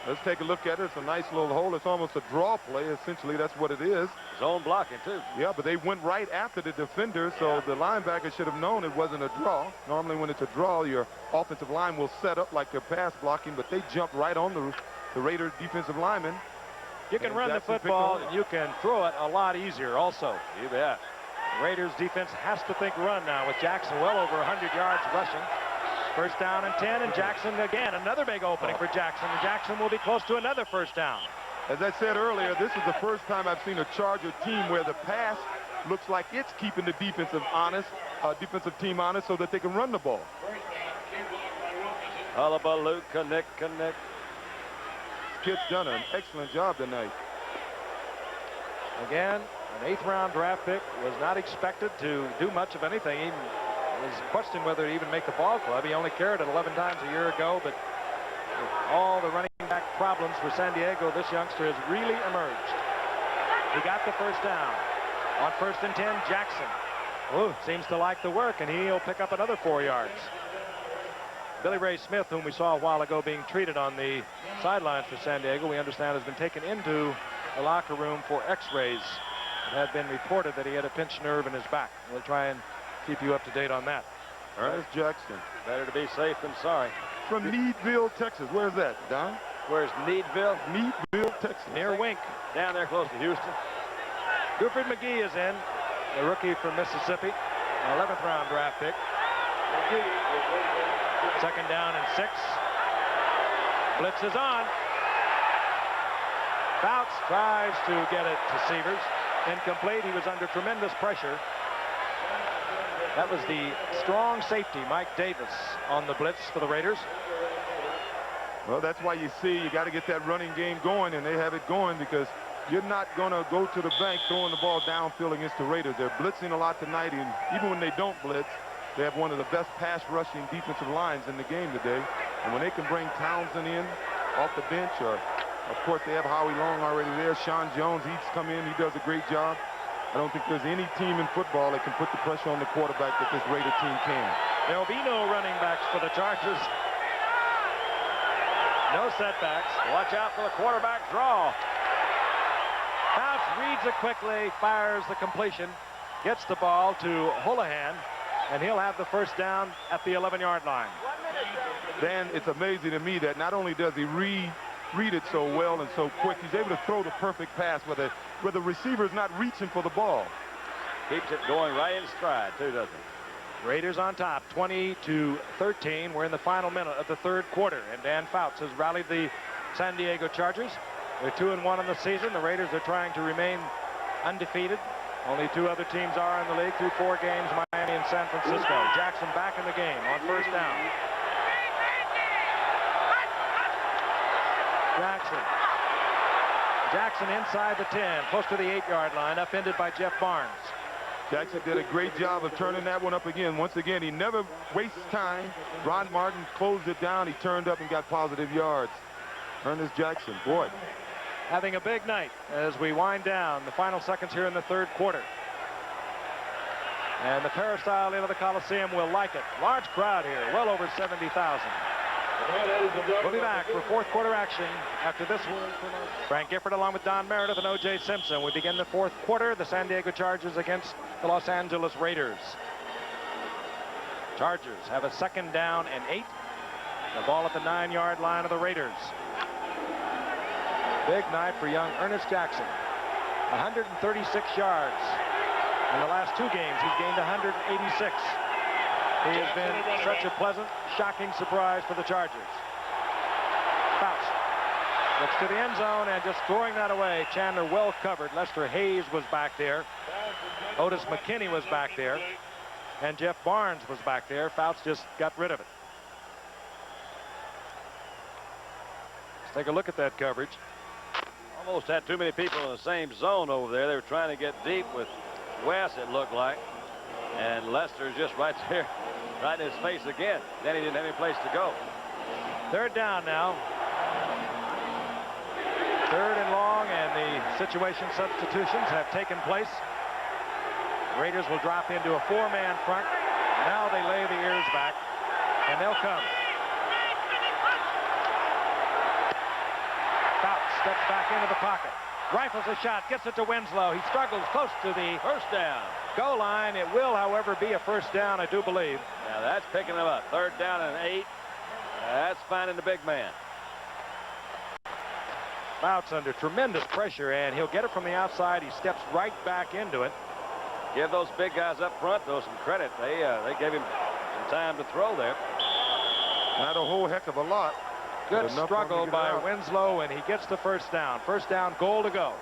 Let's take a look at it. It's a nice little hole. It's almost a draw play. Essentially, that's what it is.
Zone blocking, too.
Yeah, but they went right after the defender, so the linebacker should have known it wasn't a draw. Normally, when it's a draw, your offensive line will set up like they're pass blocking, but they jumped right on the Raider defensive lineman.
You can run the football, and you can throw it a lot easier also.
You bet.
The Raiders defense has to think run now with Jackson well over 100 yards rushing. First down and 10, and Jackson again, another big opening for Jackson. And Jackson will be close to another first down.
As I said earlier, this is the first time I've seen a Charger team where the pass looks like it's keeping the defensive team honest so that they can run the ball.
Hullabaloo, connect.
Kid's done an excellent job tonight.
Again, an 8th-round draft pick, was not expected to do much of anything. He was questioned whether to even make the ball club. He only carried it 11 times a year ago, but with all the running back problems for San Diego, this youngster has really emerged. He got the first down. On first and 10, Jackson seems to like the work, and he'll pick up another 4 yards. Billy Ray Smith, whom we saw a while ago being treated on the sidelines for San Diego, we understand has been taken into the locker room for x-rays. It had been reported that he had a pinched nerve in his back. We'll try and keep you up to date on that.
There's Jackson.
Better to be safe than sorry.
From Needville, Texas. Where's that, Don?
Where's Needville?
Needville, Texas.
Near Wink.
Down there close to Houston.
Buford McGee is in, a rookie from Mississippi, an 11th-round draft pick. Second down and 6. Blitz is on. Fouts tries to get it to Severs. Incomplete. He was under tremendous pressure. That was the strong safety, Mike Davis, on the blitz for the Raiders.
Well, that's why you see you got to get that running game going, and they have it going because you're not going to go to the bank throwing the ball downfield against the Raiders. They're blitzing a lot tonight, and even when they don't blitz, they have one of the best pass rushing defensive lines in the game today. And when they can bring Townsend in off the bench, or of course they have Howie Long already there. Sean Jones, he's come in, he does a great job. I don't think there's any team in football that can put the pressure on the quarterback that this Raider team can.
There will be no running backs for the Chargers. No setbacks.
Watch out for the quarterback draw.
Fouts reads it quickly, fires the completion, gets the ball to Houlihan, and he'll have the first down at the 11-yard line.
Dan, it's amazing to me that not only does he read it so well and so quick, he's able to throw the perfect pass where the receiver's not reaching for the ball.
Keeps it going right in stride, too, doesn't he?
Raiders on top, 20-13. We're in the final minute of the third quarter, and Dan Fouts has rallied the San Diego Chargers. They're 2-1 in the season. The Raiders are trying to remain undefeated. Only 2 other teams are in the league through 4 games, Miami and San Francisco. Jackson back in the game on first down. Jackson Jackson inside the 10, close to the 8-yard line, upended by Jeff Barnes.
Jackson did a great job of turning that one up again. Once again, he never wastes time. Ron Martin closed it down. He turned up and got positive yards. Ernest Jackson, boy.
Having a big night as we wind down the final seconds here in the third quarter. And the peristyle into the Coliseum will like it. Large crowd here, well over 70,000. We'll be back for fourth quarter action after this one. Frank Gifford along with Don Meredith and O.J. Simpson. We begin the fourth quarter. The San Diego Chargers against the Los Angeles Raiders. Chargers have a 2nd down and 8. The ball at the 9-yard line of the Raiders. Big night for young Ernest Jackson. 136 yards. In the last 2 games, he's gained 186. He has been such a pleasant, shocking surprise for the Chargers. Fouts looks to the end zone and just throwing that away. Chandler well covered. Lester Hayes was back there. Otis McKinney was back there. And Jeff Barnes was back there. Fouts just got rid of it. Let's take a look at that coverage.
Almost had too many people in the same zone over there. They were trying to get deep with Wes, it looked like. And Lester's just right there, right in his face again. Then he didn't have any place to go.
3rd down now. 3rd and long, and the situation substitutions have taken place. Raiders will drop into a 4-man front. Now they lay the ears back, and they'll come. Fouts steps back into the pocket. Rifles a shot, gets it to Winslow. He struggles close to the
first down
goal line. It will, however, be a first down, I do believe.
Now that's picking him up. 3rd down and 8. That's finding the big man.
Fouts under tremendous pressure, and he'll get it from the outside. He steps right back into it.
Give those big guys up front, though, some credit. They gave him some time to throw there.
Not a whole heck of a lot.
Good struggle by Winslow, and he gets the first down. First down, goal to go.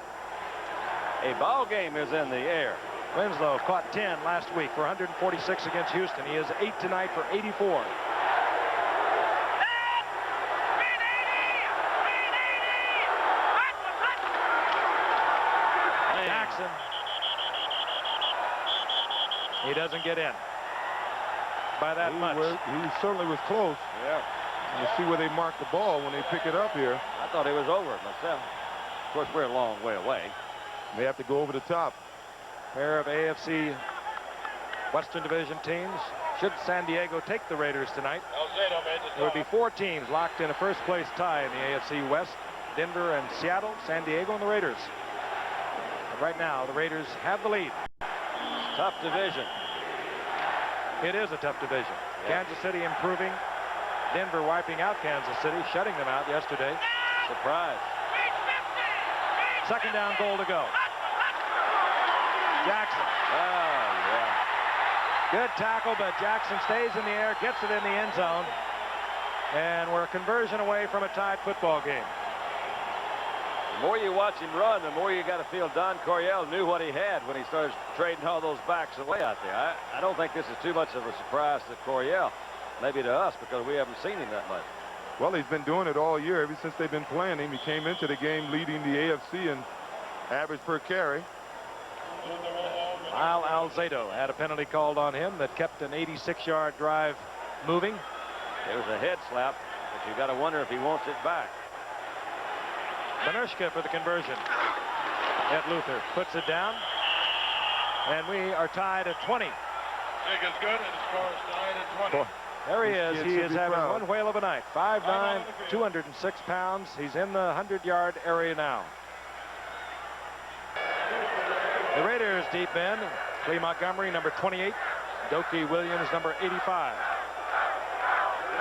A ball game is in the air.
Winslow caught 10 last week for 146 against Houston. He is 8 tonight for 84. Jackson. He doesn't get in by that much.
He certainly was close.
Yeah.
You see where they mark the ball when they pick it up here.
I thought it was over myself. Of course, we're a long way away.
They have to go over the top.
Pair of AFC Western Division teams. Should San Diego take the Raiders tonight, there would be 4 teams locked in a first-place tie in the AFC West. Denver and Seattle, San Diego and the Raiders. And right now, the Raiders have the lead.
Tough division.
It is a tough division. Yeah. Kansas City improving. Denver wiping out Kansas City, shutting them out yesterday.
Surprise.
2nd down, goal to go. Jackson.
Oh, yeah.
Good tackle, but Jackson stays in the air, gets it in the end zone. And we're a conversion away from a tied football game.
The more you watch him run, the more you got to feel Don Coryell knew what he had when he started trading all those backs away out there. I don't think this is too much of a surprise to Coryell. Maybe to us, because we haven't seen him that much.
Well, he's been doing it all year, ever since they've been playing him. He came into the game leading the AFC in average per carry.
Lyle Alzado had a penalty called on him that kept an 86-yard drive moving.
It was a head slap, but you got to wonder if he wants it back.
Benushka for the conversion. Ed Luther puts it down, and we are tied at 20.
Higgins good, and the score is tied at 20.
There he is. He is having one whale of a night. 5'9", 206 pounds. He's in the 100-yard area now. The Raiders deep end. Clee Montgomery, number 28. Doki Williams, number 85.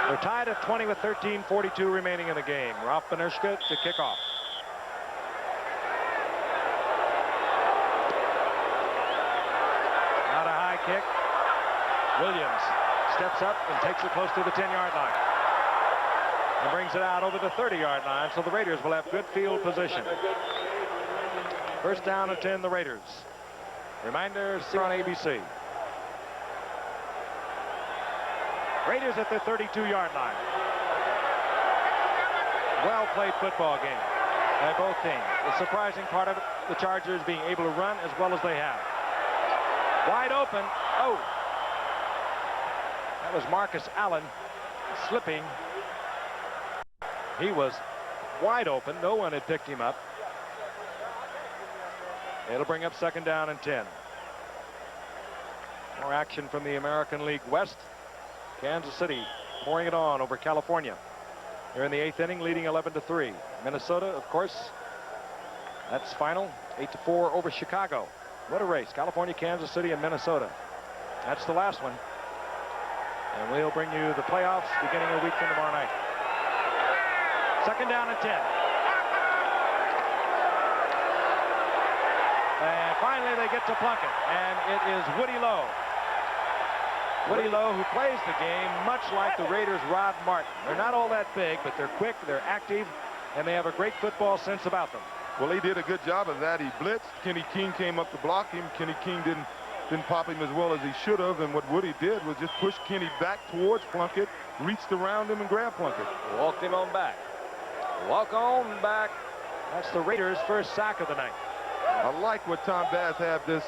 They're tied at 20 with 13:42 remaining in the game. Ralph Benushka to kick off. Not a high kick. Williams steps up and takes it close to the 10-yard line. And brings it out over the 30-yard line, so the Raiders will have good field position. First down and 10, the Raiders. Reminder, see on ABC. Raiders at the 32-yard line. Well-played football game. by both teams. The surprising part of it, the Chargers being able to run as well as they have. Wide open. Oh. That was Marcus Allen slipping. He was wide open. No one had picked him up. It'll bring up 2nd down and 10. More action from the American League West. Kansas City pouring it on over California. They're in the 8th inning, leading 11-3. Minnesota, of course, that's final, 8-4 over Chicago. What a race. California, Kansas City, and Minnesota. That's the last one. And we'll bring you the playoffs beginning a week from tomorrow night. 2nd down and 10. And finally they get to Plunkett, and it is Woody Lowe. Woody Lowe, who plays the game much like the Raiders' Rod Martin. They're not all that big, but they're quick, they're active, and they have a great football sense about them.
Well, he did a good job of that. He blitzed. Kenny King came up to block him. Kenny King didn't pop him as well as he should have, and what Woody did was just push Kenny back towards Plunkett, reached around him and grabbed Plunkett.
Walked him on back. Walk on back.
That's the Raiders' first sack of the night.
I like what Tom Bass have this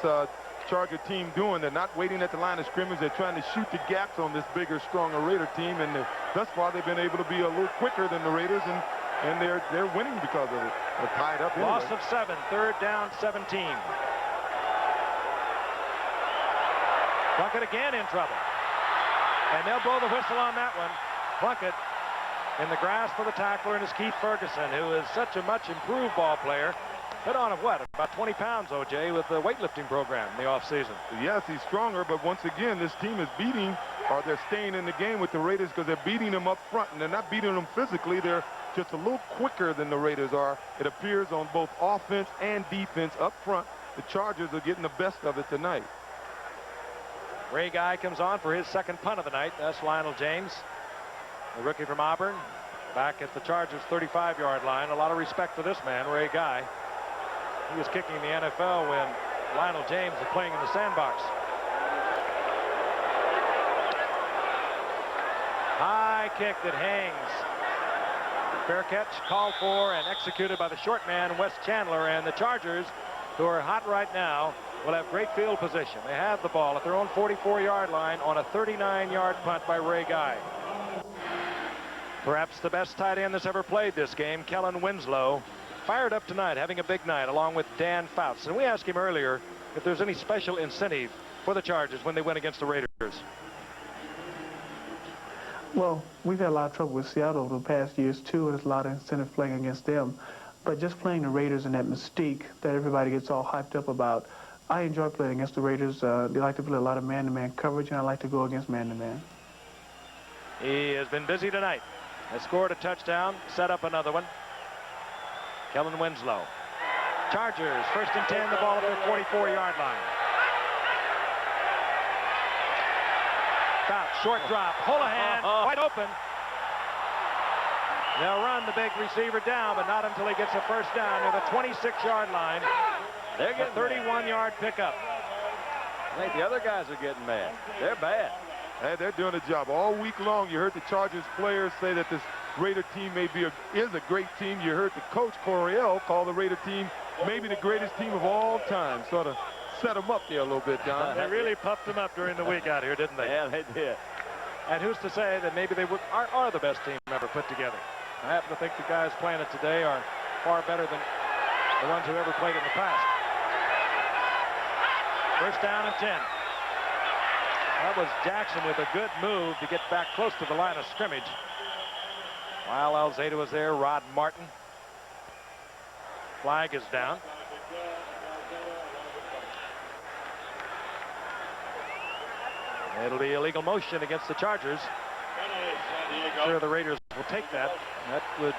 Charger team doing. They're not waiting at the line of scrimmage. They're trying to shoot the gaps on this bigger, stronger Raider team, and thus far they've been able to be a little quicker than the Raiders, and they're winning because of it. They're tied up anyway.
Loss of 7, 3rd down, 17. Plunkett again in trouble. And they'll blow the whistle on that one. Plunkett in the grasp of the tackler, and is Keith Ferguson, who is such a much improved ball player. Put on of what? About 20 pounds, OJ, with the weightlifting program in the offseason.
Yes, he's stronger, but once again, this team is beating, or they're staying in the game with the Raiders because they're beating them up front, and they're not beating them physically. They're just a little quicker than the Raiders are. It appears on both offense and defense up front. The Chargers are getting the best of it tonight.
Ray Guy comes on for his 2nd punt of the night. That's Lionel James, the rookie from Auburn, back at the Chargers' 35-yard line. A lot of respect for this man, Ray Guy. He was kicking in the NFL when Lionel James was playing in the sandbox. High kick that hangs. Fair catch called for and executed by the short man, Wes Chandler, and the Chargers, who are hot right now, will have great field position. They have the ball at their own 44-yard line on a 39-yard punt by Ray Guy. Perhaps the best tight end that's ever played this game, Kellen Winslow, fired up tonight, having a big night, along with Dan Fouts. And we asked him earlier if there's any special incentive for the Chargers when they win against the Raiders.
Well, we've had a lot of trouble with Seattle over the past years, too, and there's a lot of incentive playing against them. But just playing the Raiders and that mystique that everybody gets all hyped up about, I enjoy playing against the Raiders. They like to play a lot of man-to-man coverage, and I like to go against man-to-man.
He has been busy tonight. Has scored a touchdown, set up another one. Kellen Winslow. Chargers, 1st and 10, the ball at their 44-yard line. Foul, short drop, Holohan, wide open. They'll run the big receiver down, but not until he gets a 1st down near the 26-yard line. They're getting 31-yard pickup.
I think the other guys are getting mad. They're bad.
Hey, they're doing a job all week long. You heard the Chargers players say that this Raider team is a great team. You heard the coach, Coryell, call the Raider team maybe the greatest team of all time. Sort of set them up there a little bit, Don.
They really puffed them up during the week out here, didn't they?
Yeah, they did.
And who's to say that maybe they are the best team ever put together? I happen to think the guys playing it today are far better than the ones who ever played in the past. 1st down and 10. That was Jackson with a good move to get back close to the line of scrimmage. While Alzada was there, Rod Martin. Flag is down. It'll be illegal motion against the Chargers. I'm sure the Raiders will take that. That would,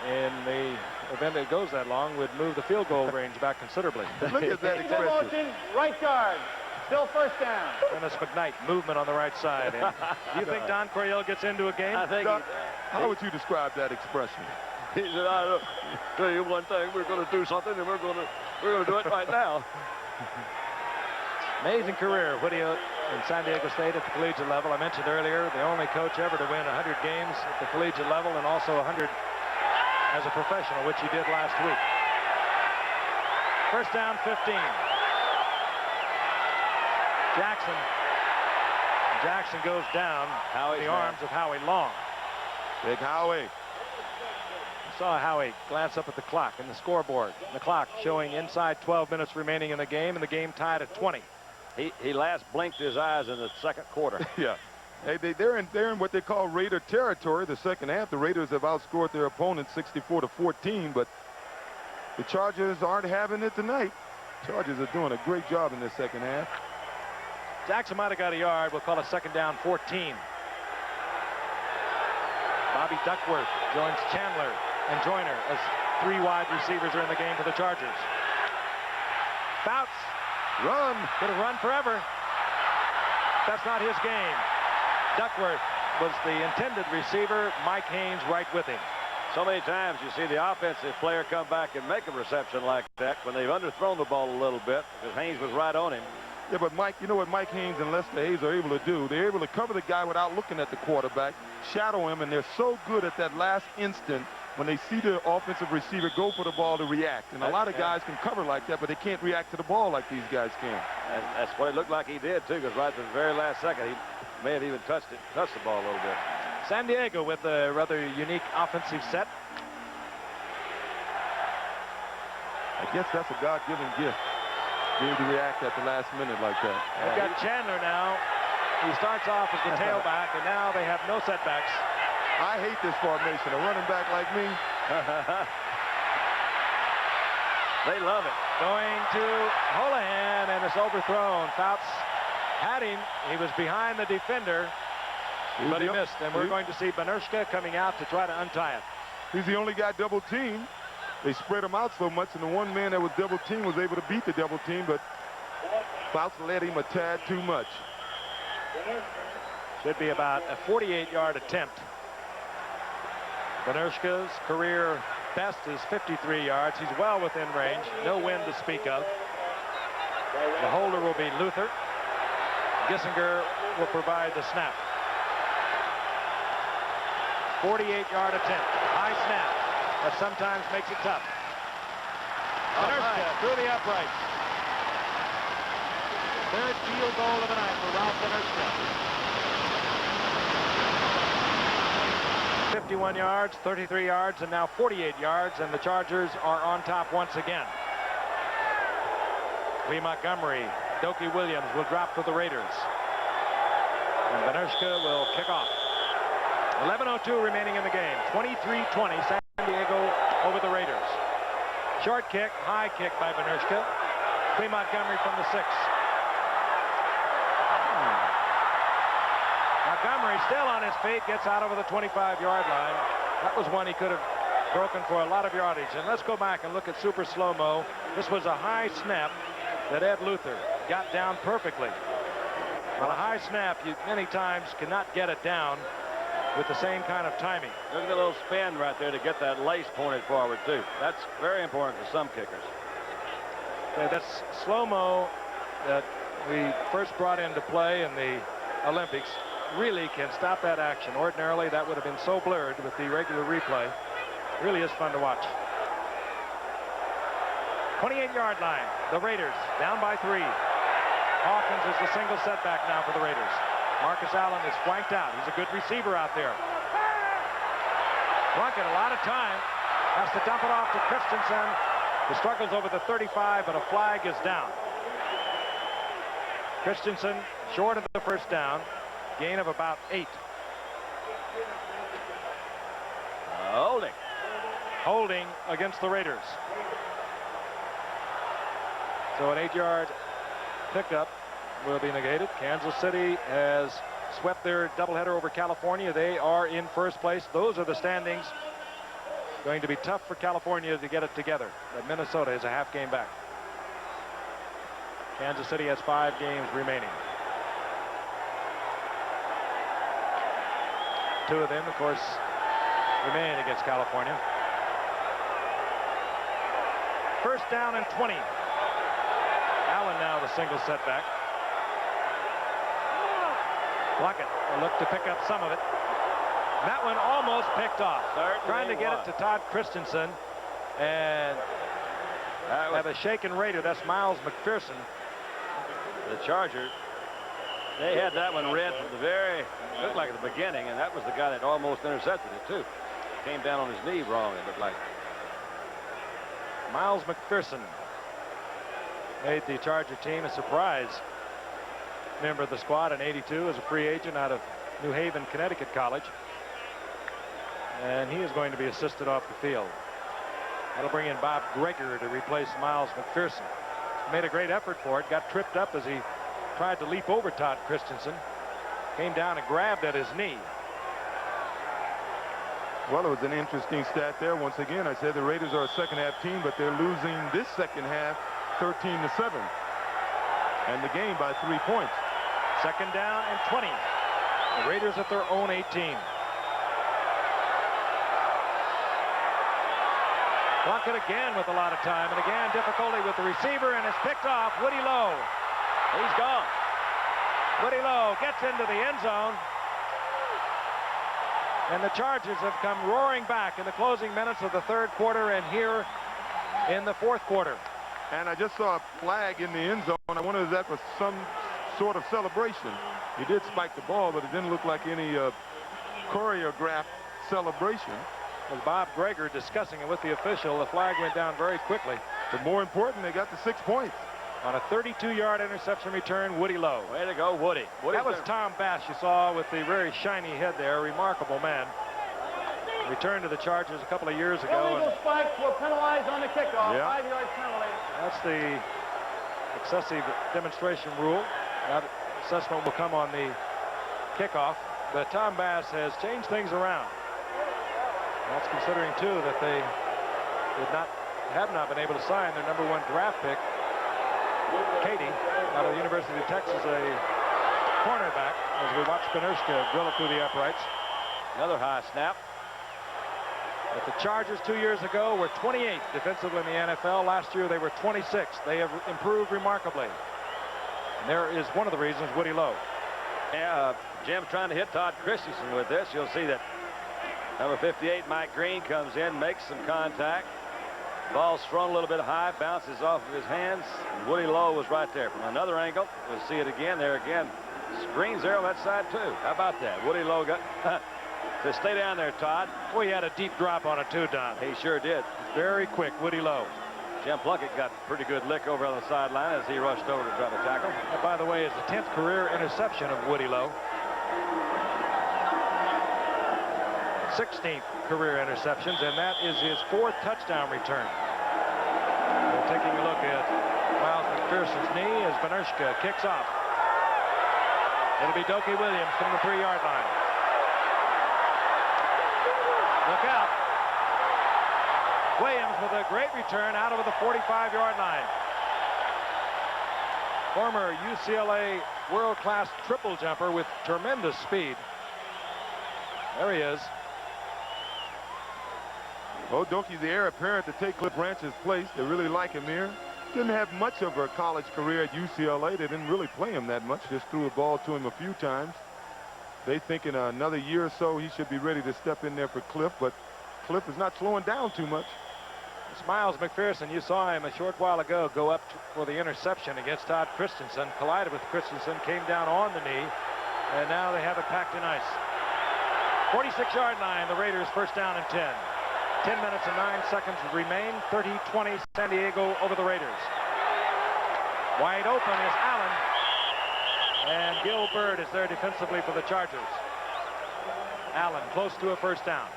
in the event it goes that long, would move the field goal range back considerably.
Look at that
Illegal motion, right guard. Still 1st down.
Dennis McKnight, movement on the right side. And do you think Don Coryell gets into a game?
I think
how would you describe that expression?
He said, I'll tell you one thing, we're going to do something, and we're going to do it right now.
Amazing career, Woody in San Diego State at the collegiate level. I mentioned earlier, the only coach ever to win 100 games at the collegiate level and also 100 as a professional, which he did last week. First down, 15. Jackson goes down in the arms of Howie Long.
Big Howie.
I saw Howie glance up at the clock and the scoreboard. The clock showing inside 12 minutes remaining in the game, and the game tied at 20.
He last blinked his eyes in the second quarter.
Yeah. Hey, they're in what they call Raider territory. The second half, the Raiders have outscored their opponents 64-14, but the Chargers aren't having it tonight. Chargers are doing a great job in the second half.
Jackson might have got a yard. We'll call it second down, 14. Bobby Duckworth joins Chandler and Joyner as 3 wide receivers are in the game for the Chargers. Fouts.
Run.
Could have run forever. That's not his game. Duckworth was the intended receiver. Mike Haynes right with him.
So many times you see the offensive player come back and make a reception like that when they've underthrown the ball a little bit because Haynes was right on him.
Yeah, but Mike, you know what Mike Haynes and Lester Hayes are able to do? They're able to cover the guy without looking at the quarterback, shadow him, and they're so good at that last instant when they see the offensive receiver go for the ball to react. And a lot of guys can cover like that, but they can't react to the ball like these guys can.
That's what it looked like he did, too, because right at the very last second, he may have even touched the ball a little bit.
San Diego with a rather unique offensive set.
I guess that's a God-given gift. Being to react at the last minute like that.
They've got Chandler now. He starts off as the tailback, and now they have no setbacks.
I hate this formation. A running back like me.
They love it.
Going to Holohan, and it's overthrown. Fouts had him. He was behind the defender, but he missed. And we're going to see Benershka coming out to try to untie it.
He's the only guy double teamed. They spread him out so much, and the one man that was double teamed was able to beat the double team, but Fouts led him a tad too much.
Should be about a 48-yard attempt. Benershka's career best is 53 yards. He's well within range. No wind to speak of. The holder will be Luther. Gissinger will provide the snap. 48-yard attempt. High snap. That sometimes makes it tough. Benershka through the uprights. Third field goal of the night for Ralph Benershka. 51 yards, 33 yards, and now 48 yards, and the Chargers are on top once again. Lee Montgomery, Dokie Williams will drop for the Raiders. And Benershka will kick off. 11:02 remaining in the game. 23-20. San Diego over the Raiders. Short kick, high kick by Benershka. Lee Montgomery from the 6. Montgomery still on his feet, gets out over the 25-yard line. That was one he could have broken for a lot of yardage. And let's go back and look at super slow-mo. This was a high snap that Ed Luther got down perfectly. On a high snap, you many times cannot get it down with the same kind of timing.
Look at the little spin right there to get that lace pointed forward, too. That's very important for some kickers.
That's slow-mo that we first brought into play in the Olympics. Really can stop that action. Ordinarily, that would have been so blurred with the regular replay. Really is fun to watch. 28-yard line. The Raiders down by 3. Hawkins is the single setback now for the Raiders. Marcus Allen is flanked out. He's a good receiver out there. Plunkett, a lot of time. Has to dump it off to Christensen, who struggles over the 35, but a flag is down. Christensen short of the first down. Gain of about 8. Holding against the Raiders. So an 8-yard pickup will be negated. Kansas City has swept their doubleheader over California. They are in first place. Those are the standings. Going to be tough for California to get it together. But Minnesota is a half game back. Kansas City has 5 games remaining. 2 of them, of course, remain against California. First down and 20. Allen now the single setback. Plunkett will look to pick up some of it. That one almost picked off.
Certainly
Trying to get
was.
it to Todd Christensen. And have a shaken Raider. That's Miles McPherson.
The Chargers, they had that one read from the very, looked like at the beginning, and that was the guy that almost intercepted it, too. Came down on his knee wrong, it looked like.
Miles McPherson made the Charger team a surprise member of the squad in '82 as a free agent out of New Haven, Connecticut College. And he is going to be assisted off the field. That'll bring in Bob Greger to replace Miles McPherson. Made a great effort for it. Got tripped up as he tried to leap over Todd Christensen. Came down and grabbed at his knee.
Well, it was an interesting stat there. Once again, I said the Raiders are a second-half team, but they're losing this second half 13-7. And the game by 3 points.
Second down and 20. The Raiders at their own 18. Clock it again with a lot of time, and again difficulty with the receiver, and it's picked off. Woody Lowe.
He's gone.
Woody Lowe gets into the end zone. And the Chargers have come roaring back in the closing minutes of the third quarter and here in the fourth quarter.
And I just saw a flag in the end zone. I wondered if that was some sort of celebration. He did spike the ball, but it didn't look like any choreographed celebration.
With Bob Greger discussing it with the official, the flag went down very quickly.
But more important, they got the 6 points.
On a 32-yard interception return, Woody Lowe.
Way to go, Woody.
That was Tom Bass you saw with the very shiny head there. Remarkable man. Returned to the Chargers a couple of years ago.
Illegal spikes will penalize on the kickoff.
Yeah.
5-yard penalty.
That's the excessive demonstration rule. That assessment will come on the kickoff. But Tom Bass has changed things around. That's considering, too, that they have not been able to sign their #1 draft pick, Katie, out of the University of Texas, a cornerback, as we watch Benershka drill it through the uprights.
Another high snap.
But the Chargers 2 years ago were 28th defensively in the NFL. Last year they were 26th. They have improved remarkably. And there is one of the reasons, Woody Lowe.
Yeah, Jim's trying to hit Todd Christensen with this. You'll see that number 58, Mike Green, comes in, makes some contact. Ball's thrown a little bit high, bounces off of his hands. And Woody Lowe was right there. From another angle, we'll see it again. There again. Screens there on that side, too. How about that? Woody Lowe got... So stay down there, Todd.
Boy, he had a deep drop on it, too, Don.
He sure did.
Very quick, Woody Lowe.
Jim Plunkett got a pretty good lick over on the sideline as he rushed over to try to tackle.
That, by the way, is the 10th career interception of Woody Lowe. 16th career interceptions, and that is his 4th touchdown return. We're taking a look at Miles McPherson's knee as Benershka kicks off. It'll be Dokie Williams from the 3-yard line. Look out. Williams with a great return out over the 45-yard line. Former UCLA world-class triple jumper with tremendous speed. There he is.
Well, Dokie's the heir apparent to take Cliff Branch's place. They really like him here. Didn't have much of a college career at UCLA. They didn't really play him that much. Just threw the ball to him a few times. They think in another year or so he should be ready to step in there for Cliff, but Cliff is not slowing down too much.
It's Miles McPherson. You saw him a short while ago go up for the interception against Todd Christensen. Collided with Christensen, came down on the knee, and now they have it packed in ice. 46-yard line, the Raiders first down and 10. 10 minutes and 9 seconds remain. 30-20 San Diego over the Raiders. Wide open is Allen. And Gil Byrd is there defensively for the Chargers. Allen close to a first down.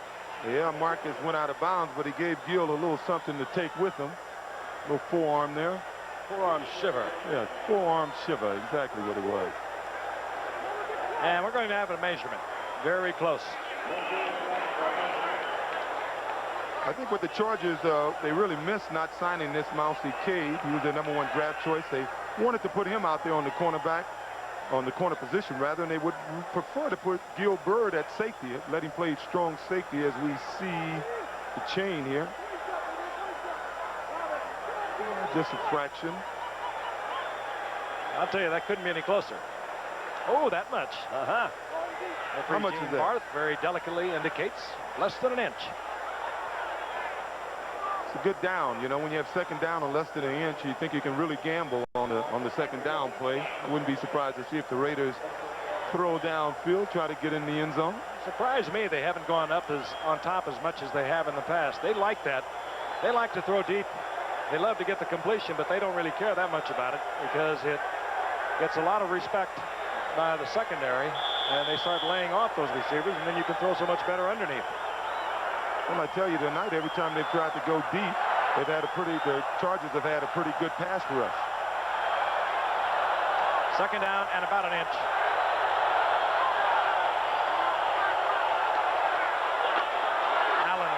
Yeah, Marcus went out of bounds, but he gave Gil a little something to take with him. A little forearm there.
Forearm shiver.
Yeah, forearm shiver, exactly what it was.
And we're going to have a measurement. Very close.
I think with the Chargers, they really missed not signing this Mousy Cade. He was their #1 draft choice. They wanted to put him out there on the cornerback, on the corner position rather, and they would prefer to put Gil Byrd at safety, let him play strong safety as we see the chain here. Just a fraction.
I'll tell you, that couldn't be any closer. Oh, that much.
How much is that?
Barth very delicately indicates less than an inch.
It's a good down. You know, when you have second down on less than an inch, you think you can really gamble on the second down play. I wouldn't be surprised to see if the Raiders throw downfield, try to get in the end zone.
Surprised me they haven't gone up on top as much as they have in the past. They like that. They like to throw deep. They love to get the completion, but they don't really care that much about it because it gets a lot of respect by the secondary, and they start laying off those receivers, and then you can throw so much better underneath.
Well, I tell you tonight, every time they've tried to go deep, the Chargers have had a pretty good pass rush.
Second down and about an inch. Allen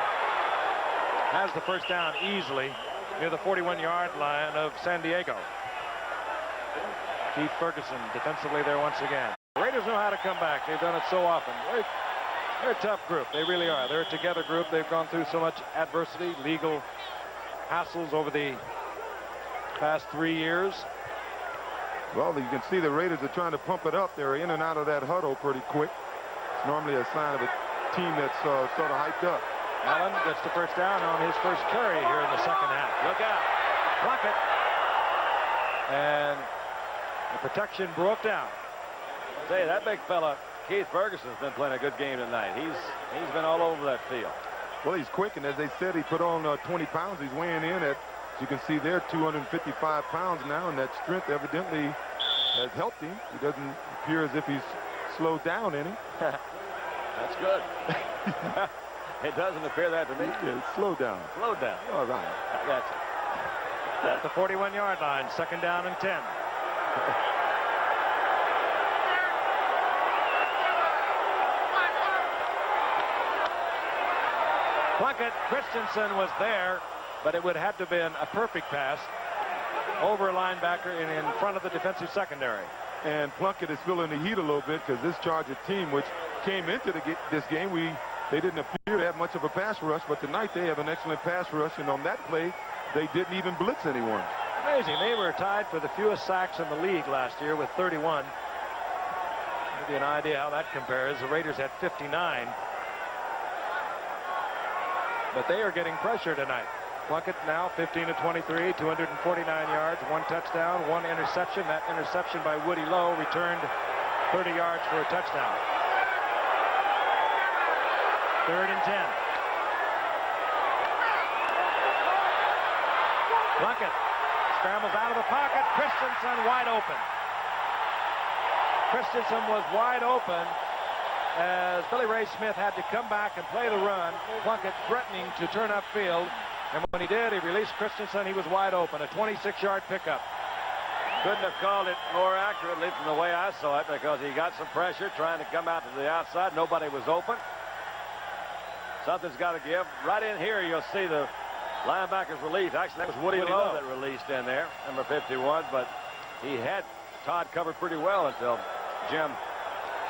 has the first down easily near the 41-yard line of San Diego. Keith Ferguson defensively there once again. The Raiders know how to come back. They've done it so often. They're a tough group. They really are. They're a together group. They've gone through so much adversity, legal hassles over the past 3 years.
Well, you can see the Raiders are trying to pump it up. They're in and out of that huddle pretty quick. It's normally a sign of a team that's sort of hyped up.
Allen gets the first down on his first carry here in the second half. Look out. Block it. And the protection broke down.
I'll tell you, that big fella, Keith Ferguson's been playing a good game tonight. He's been all over that field.
Well, he's quick, and as they said, he put on 20 pounds. He's weighing in at, as you can see there, 255 pounds now, and that strength evidently has helped him. He doesn't appear as if he's slowed down any.
That's good. It doesn't appear that to me.
Yeah, slow down.
Slow down.
All right.
I got you.
At the 41-yard line, second down and 10. Plunkett, Christensen was there, but it would have to have been a perfect pass over a linebacker and in front of the defensive secondary.
And Plunkett is feeling the heat a little bit because this Charger team, which came into this game, they didn't appear to have much of a pass rush, but tonight they have an excellent pass rush, and on that play, they didn't even blitz anyone.
Amazing. They were tied for the fewest sacks in the league last year with 31. Give you an idea how that compares. The Raiders had 59. But they are getting pressure tonight. Plunkett now 15 of 23, 249 yards, 1 touchdown, 1 interception. That interception by Woody Lowe returned 30 yards for a touchdown. Third and 10. Plunkett scrambles out of the pocket. Christensen wide open. Christensen was wide open as Billy Ray Smith had to come back and play the run. Plunkett threatening to turn upfield. And when he did, he released Christensen. He was wide open. A 26-yard pickup.
Couldn't have called it more accurately from the way I saw it because he got some pressure trying to come out to the outside. Nobody was open. Something's got to give. Right in here, you'll see the linebacker's release. Actually, that was Woody Lowe that released in there, number 51. But he had Todd covered pretty well until Jim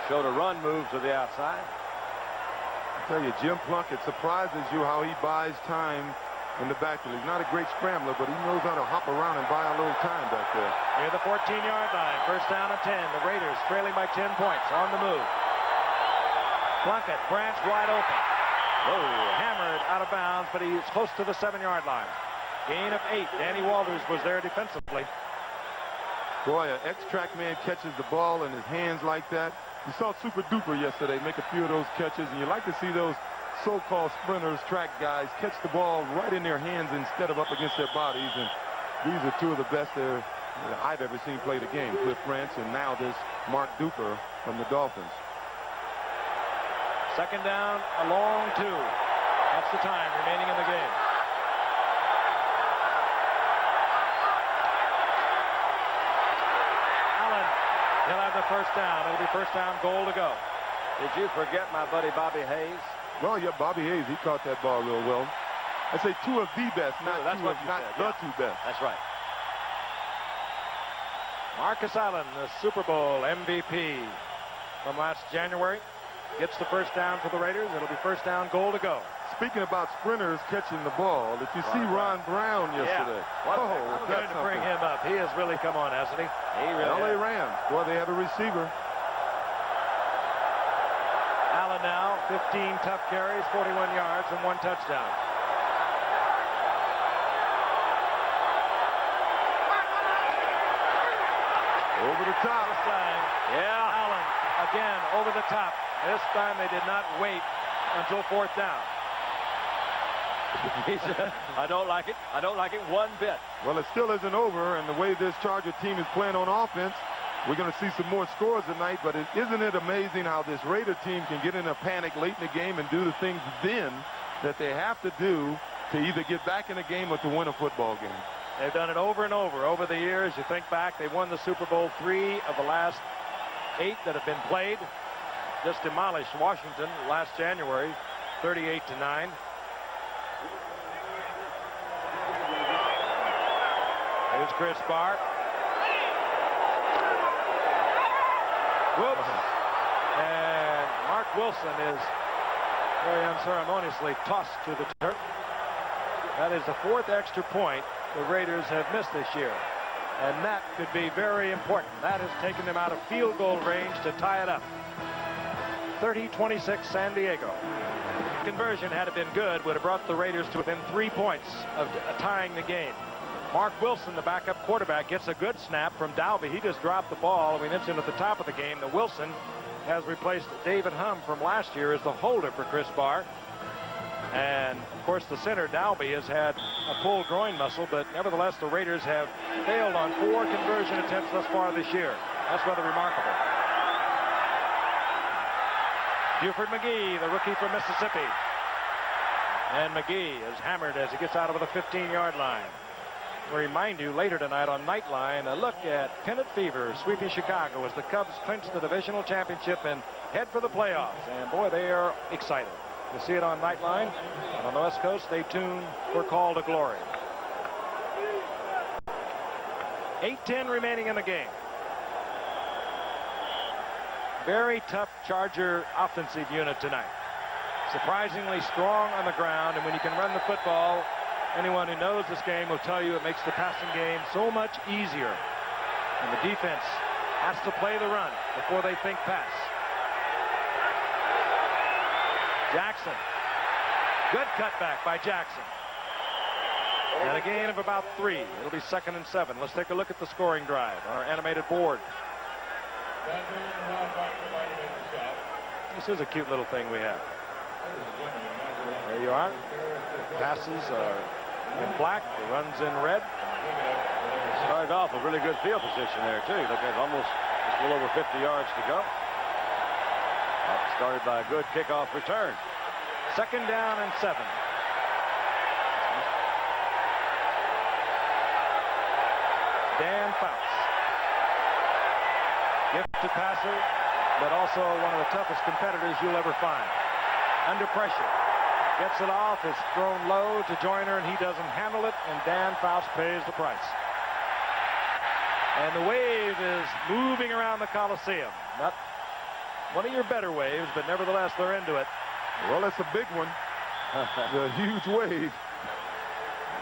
showed a run move to the outside.
I tell you, Jim Plunkett surprises you how he buys time in the backfield. He's not a great scrambler, but he knows how to hop around and buy a little time back there.
Near the 14-yard line, first down and 10. The Raiders trailing by 10 points on the move. Plunkett, Branch wide open. Whoa, hammered out of bounds, but he's close to the 7-yard line. Gain of 8. Danny Walters was there defensively.
Boy, an ex-track man catches the ball in his hands like that. You saw Super Duper yesterday make a few of those catches, and you like to see those so-called sprinters, track guys, catch the ball right in their hands instead of up against their bodies. And these are two of the best I've ever seen play the game. Cliff Branch and now this Mark Duper from the Dolphins.
Second down, a long 2. That's the time remaining in the game. Allen, he'll have the first down. It'll be first down, goal to go.
Did you forget my buddy Bobby Hayes?
Well, yeah, Bobby Hayes, he caught that ball real well. I say 2 of the best, not
that's
two
what
of,
you
not
said,
the 2 best.
That's right.
Marcus Allen, the Super Bowl MVP from last January, gets the first down for the Raiders. It'll be first down, goal to go.
Speaking about sprinters catching the ball, did you see Ron Brown yesterday?
Yeah. I'm going to bring him up. He has really come on, hasn't he?
He really
LA Rams. Boy, they have a receiver.
Allen now, 15 tough carries, 41 yards, and 1 touchdown.
Over the top.
This time, yeah, Allen again over the top. This time they did not wait until 4th down.
He said, I don't like it. I don't like it one bit.
Well, it still isn't over, and the way this Charger team is playing on offense, we're going to see some more scores tonight, but isn't it amazing how this Raider team can get in a panic late in the game and do the things then that they have to do to either get back in the game or to win a football game.
They've done it over and over the years. You think back, they won the Super Bowl 3 of the last 8 that have been played. Just demolished Washington last January, 38-9. Here's Chris Barr. Whoops. And Mark Wilson is very unceremoniously tossed to the turf. That is the 4th extra point the Raiders have missed this year. And that could be very important. That has taken them out of field goal range to tie it up. 30-26 San Diego. Conversion, had it been good, would have brought the Raiders to within 3 points of tying the game. Mark Wilson, the backup quarterback, gets a good snap from Dalby. He just dropped the ball. We mentioned at the top of the game that Wilson has replaced David Humm from last year as the holder for Chris Barr. And, of course, the center, Dalby, has had a pulled groin muscle, but nevertheless, the Raiders have failed on 4 conversion attempts thus far this year. That's rather remarkable. Buford McGee, the rookie from Mississippi. And McGee is hammered as he gets out over the 15-yard line. I'll remind you later tonight on Nightline, a look at Pennant Fever sweeping Chicago as the Cubs clinch the divisional championship and head for the playoffs. And boy, they are excited. You see it on Nightline. And on the West Coast, stay tuned for Call to Glory. 8:10 remaining in the game. Very tough Charger offensive unit tonight. Surprisingly strong on the ground, and when you can run the football, anyone who knows this game will tell you it makes the passing game so much easier. And the defense has to play the run before they think pass. Jackson. Good cutback by Jackson. And a gain of about 3. It'll be 2nd and 7. Let's take a look at the scoring drive on our animated board. This is a cute little thing we have. There you are. Passes are in black, the runs in red.
Started off with really good field position there, too. Look at almost just a little over 50 yards to go. Started by a good kickoff return.
2nd down and 7. Dan Fouts. Gifted passer, but also one of the toughest competitors you'll ever find. Under pressure. Gets it off, it's thrown low to Joyner, and he doesn't handle it, and Dan Fouts pays the price. And the wave is moving around the Coliseum. Not one of your better waves, but nevertheless, they're into it.
Well, it's a big one. It's a huge wave.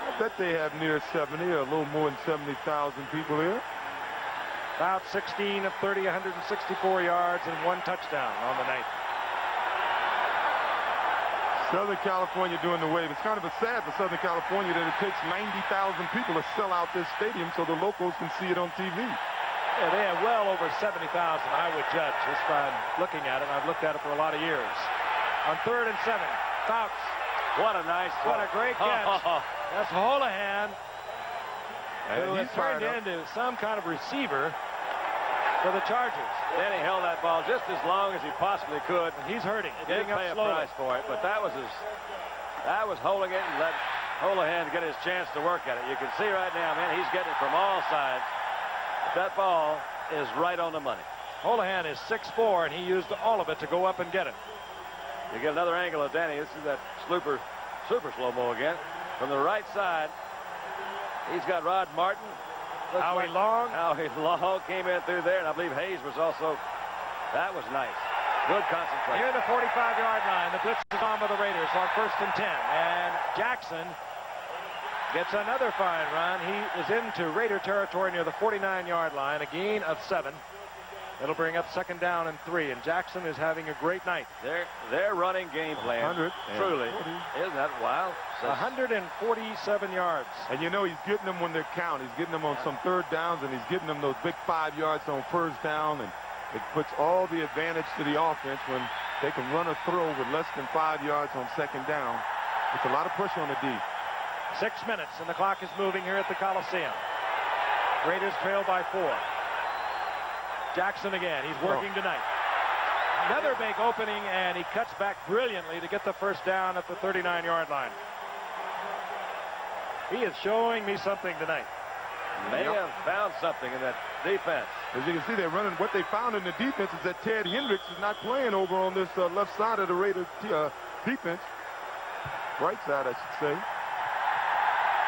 I bet they have near 70 or a little more than 70,000 people here.
About 16 of 30, 164 yards, and 1 touchdown on the night.
Southern California doing the wave. It's kind of sad for Southern California that it takes 90,000 people to sell out this stadium so the locals can see it on TV.
Yeah, they have well over 70,000, I would judge, just by looking at it. I've looked at it for a lot of years. On 3rd and 7, Fouts.
What a nice throw.
What a great catch. That's Holohan, who has turned into some kind of receiver for the Chargers.
Then he held that ball just as long as he possibly could.
He's hurting.
He didn't pay a price for it, but that was holding it and let Holohan get his chance to work at it. You can see right now, man, he's getting it from all sides. That ball is right on the money.
Holohan is 6'4", and he used all of it to go up and get it.
You get another angle of Danny. This is that super slow-mo again. From the right side, he's got Rod Martin.
Howie Long.
Howie Long came in through there, and I believe Hayes was also. That was nice. Good concentration.
Near the 45-yard line, the blitz is on by the Raiders on 1st and 10. And Jackson gets another fine run. He is into Raider territory near the 49-yard line, a gain of 7. It'll bring up 2nd down and 3, and Jackson is having a great night.
Their running game plan, truly, isn't that wild?
147 yards.
And you know he's getting them when they count. He's getting them on some 3rd downs, and he's getting them those big 5 yards on 1st down, and it puts all the advantage to the offense when they can run a throw with less than 5 yards on 2nd down. It's a lot of pressure on the D.
6 minutes, and the clock is moving here at the Coliseum. Raiders trail by 4. Jackson again. He's working tonight. Another big opening, and he cuts back brilliantly to get the 1st down at the 39-yard line. He is showing me something tonight.
May have found something in that defense.
As you can see, they're running. What they found in the defense is that Ted Hendricks is not playing over on this left side of the Raiders defense. Right side, I should say.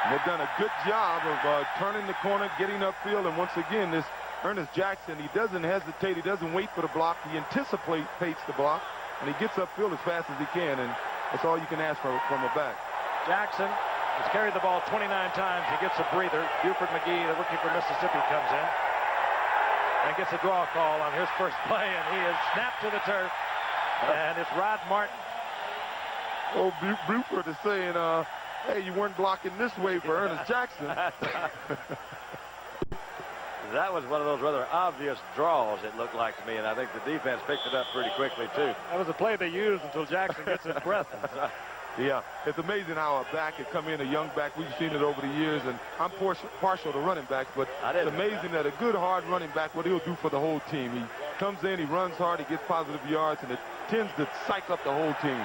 And they've done a good job of turning the corner, getting upfield, and once again, this Ernest Jackson, he doesn't hesitate. He doesn't wait for the block. He anticipates the block, and he gets upfield as fast as he can, and that's all you can ask for from a back.
Jackson has carried the ball 29 times. He gets a breather. Buford McGee, the rookie from Mississippi, comes in and gets a draw call on his first play, and he is snapped to the turf, and it's Rod Martin.
Oh, Buford is saying, hey, you weren't blocking this way for Ernest Jackson.
That was one of those rather obvious draws, it looked like to me, and I think the defense picked it up pretty quickly, too.
That was a play they used until Jackson gets his breath.
Yeah, it's amazing how a back can come in, a young back. We've seen it over the years, and I'm partial to running backs, but it's amazing that a good, hard running back, what he'll do for the whole team. He comes in, he runs hard, he gets positive yards, and it tends to psych up the whole team.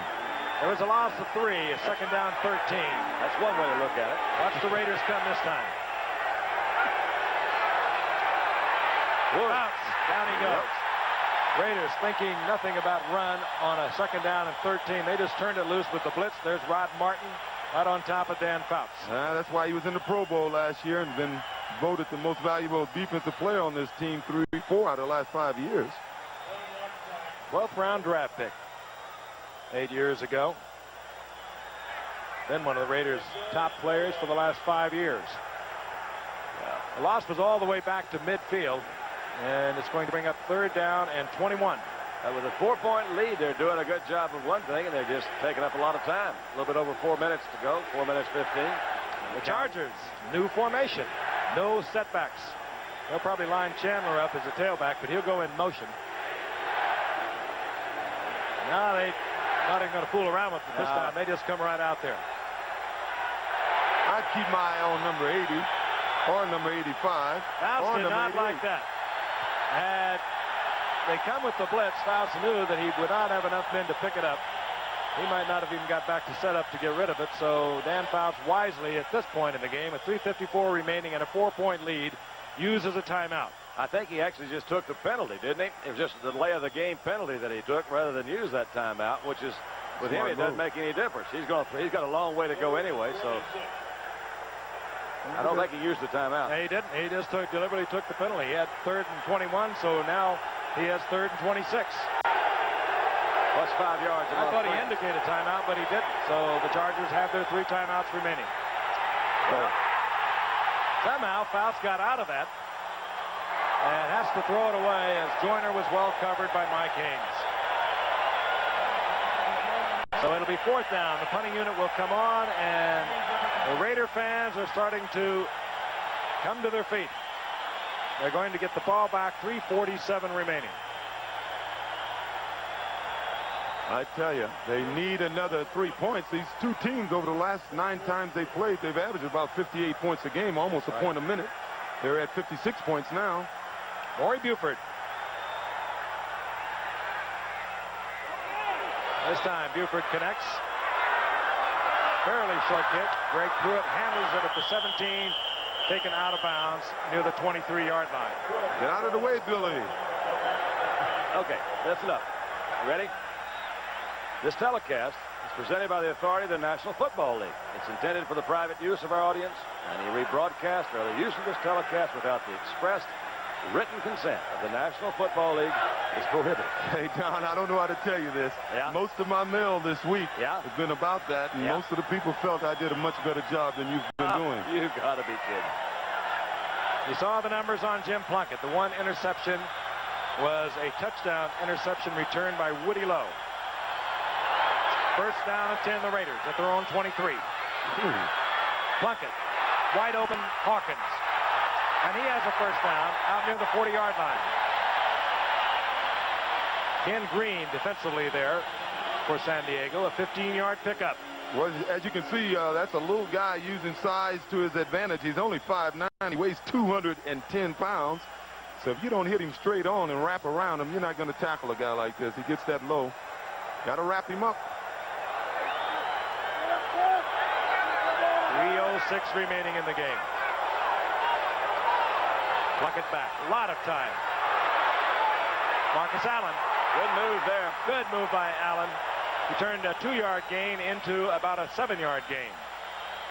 There was a loss of 3, a 2nd down 13.
That's one way to look at it.
Watch the Raiders come this time. Bounce. Down he goes. Raiders thinking nothing about run on a 2nd down and 13. They just turned it loose with the blitz. There's Rod Martin right on top of Dan Fouts.
That's why he was in the Pro Bowl last year and been voted the most valuable defensive player on this team 4 out of the last 5 years.
12th round draft pick 8 years ago. Then one of the Raiders' top players for the last 5 years. The loss was all the way back to midfield, and it's going to bring up 3rd down and 21.
With a 4-point lead, they're doing a good job of one thing, and they're just taking up a lot of time. A little bit over 4 minutes to go, 4 minutes 15.
The Chargers, new formation, no setbacks. They'll probably line Chandler up as a tailback, but he'll go in motion. Now they're not even going to fool around with it this time. They just come right out there.
I'd keep my eye on number 80 or number 85.
Fouts did not like that. Had they come with the blitz, Fouts knew that he would not have enough men to pick it up. He might not have even got back to set up to get rid of it. So Dan Fouts wisely at this point in the game, with 3:54 remaining and a 4-point lead, uses a timeout.
I think he actually just took the penalty, didn't he? It was just the delay of the game penalty that he took rather than use that timeout, which is, with him, it doesn't make any difference. He's got a long way to go anyway, so I don't think he used the timeout.
No, he didn't. He just deliberately took the penalty. He had 3rd and 21, so now he has 3rd and 26.
Plus 5 yards.
I thought he indicated timeout, but he didn't. So the Chargers have their 3 timeouts remaining. Somehow Fouts got out of that and has to throw it away as Joyner was well covered by Mike Haynes. So it'll be 4th down. The punting unit will come on, and the Raider fans are starting to come to their feet. They're going to get the ball back, 3:47 remaining.
I tell you, they need another 3 points. These two teams, over the last 9 times they played, they've averaged about 58 points a game, almost a point a minute. They're at 56 points now.
Maury Buford. This time, Buford connects. Fairly short kick. Greg Pruitt handles it at the 17, taken out of bounds near the 23-yard line.
Get out of the way, Billy.
Okay, that's enough. You ready? This telecast is presented by the authority of the National Football League. It's intended for the private use of our audience. Any rebroadcast or the use of this telecast without the expressed written consent of the National Football League is prohibited.
Hey, Don, I don't know how to tell you this. Most of my mail this week has been about that, and most of the people felt I did a much better job than you've been doing.
You've got to be kidding.
You saw the numbers on Jim Plunkett. The 1 interception was a touchdown interception return by Woody Lowe. First down and 10, the Raiders at their own 23. Plunkett, wide open Hawkins. And he has a first down out near the 40-yard line. Ken Green defensively there for San Diego, a 15-yard pickup.
Well, as you can see, that's a little guy using size to his advantage. He's only 5'9". He weighs 210 pounds. So if you don't hit him straight on and wrap around him, you're not going to tackle a guy like this. He gets that low. Got to wrap him up.
3:06 remaining in the game. Plunkett back. A lot of time. Marcus Allen.
Good move there.
Good move by Allen. He turned a 2-yard gain into about a 7-yard gain.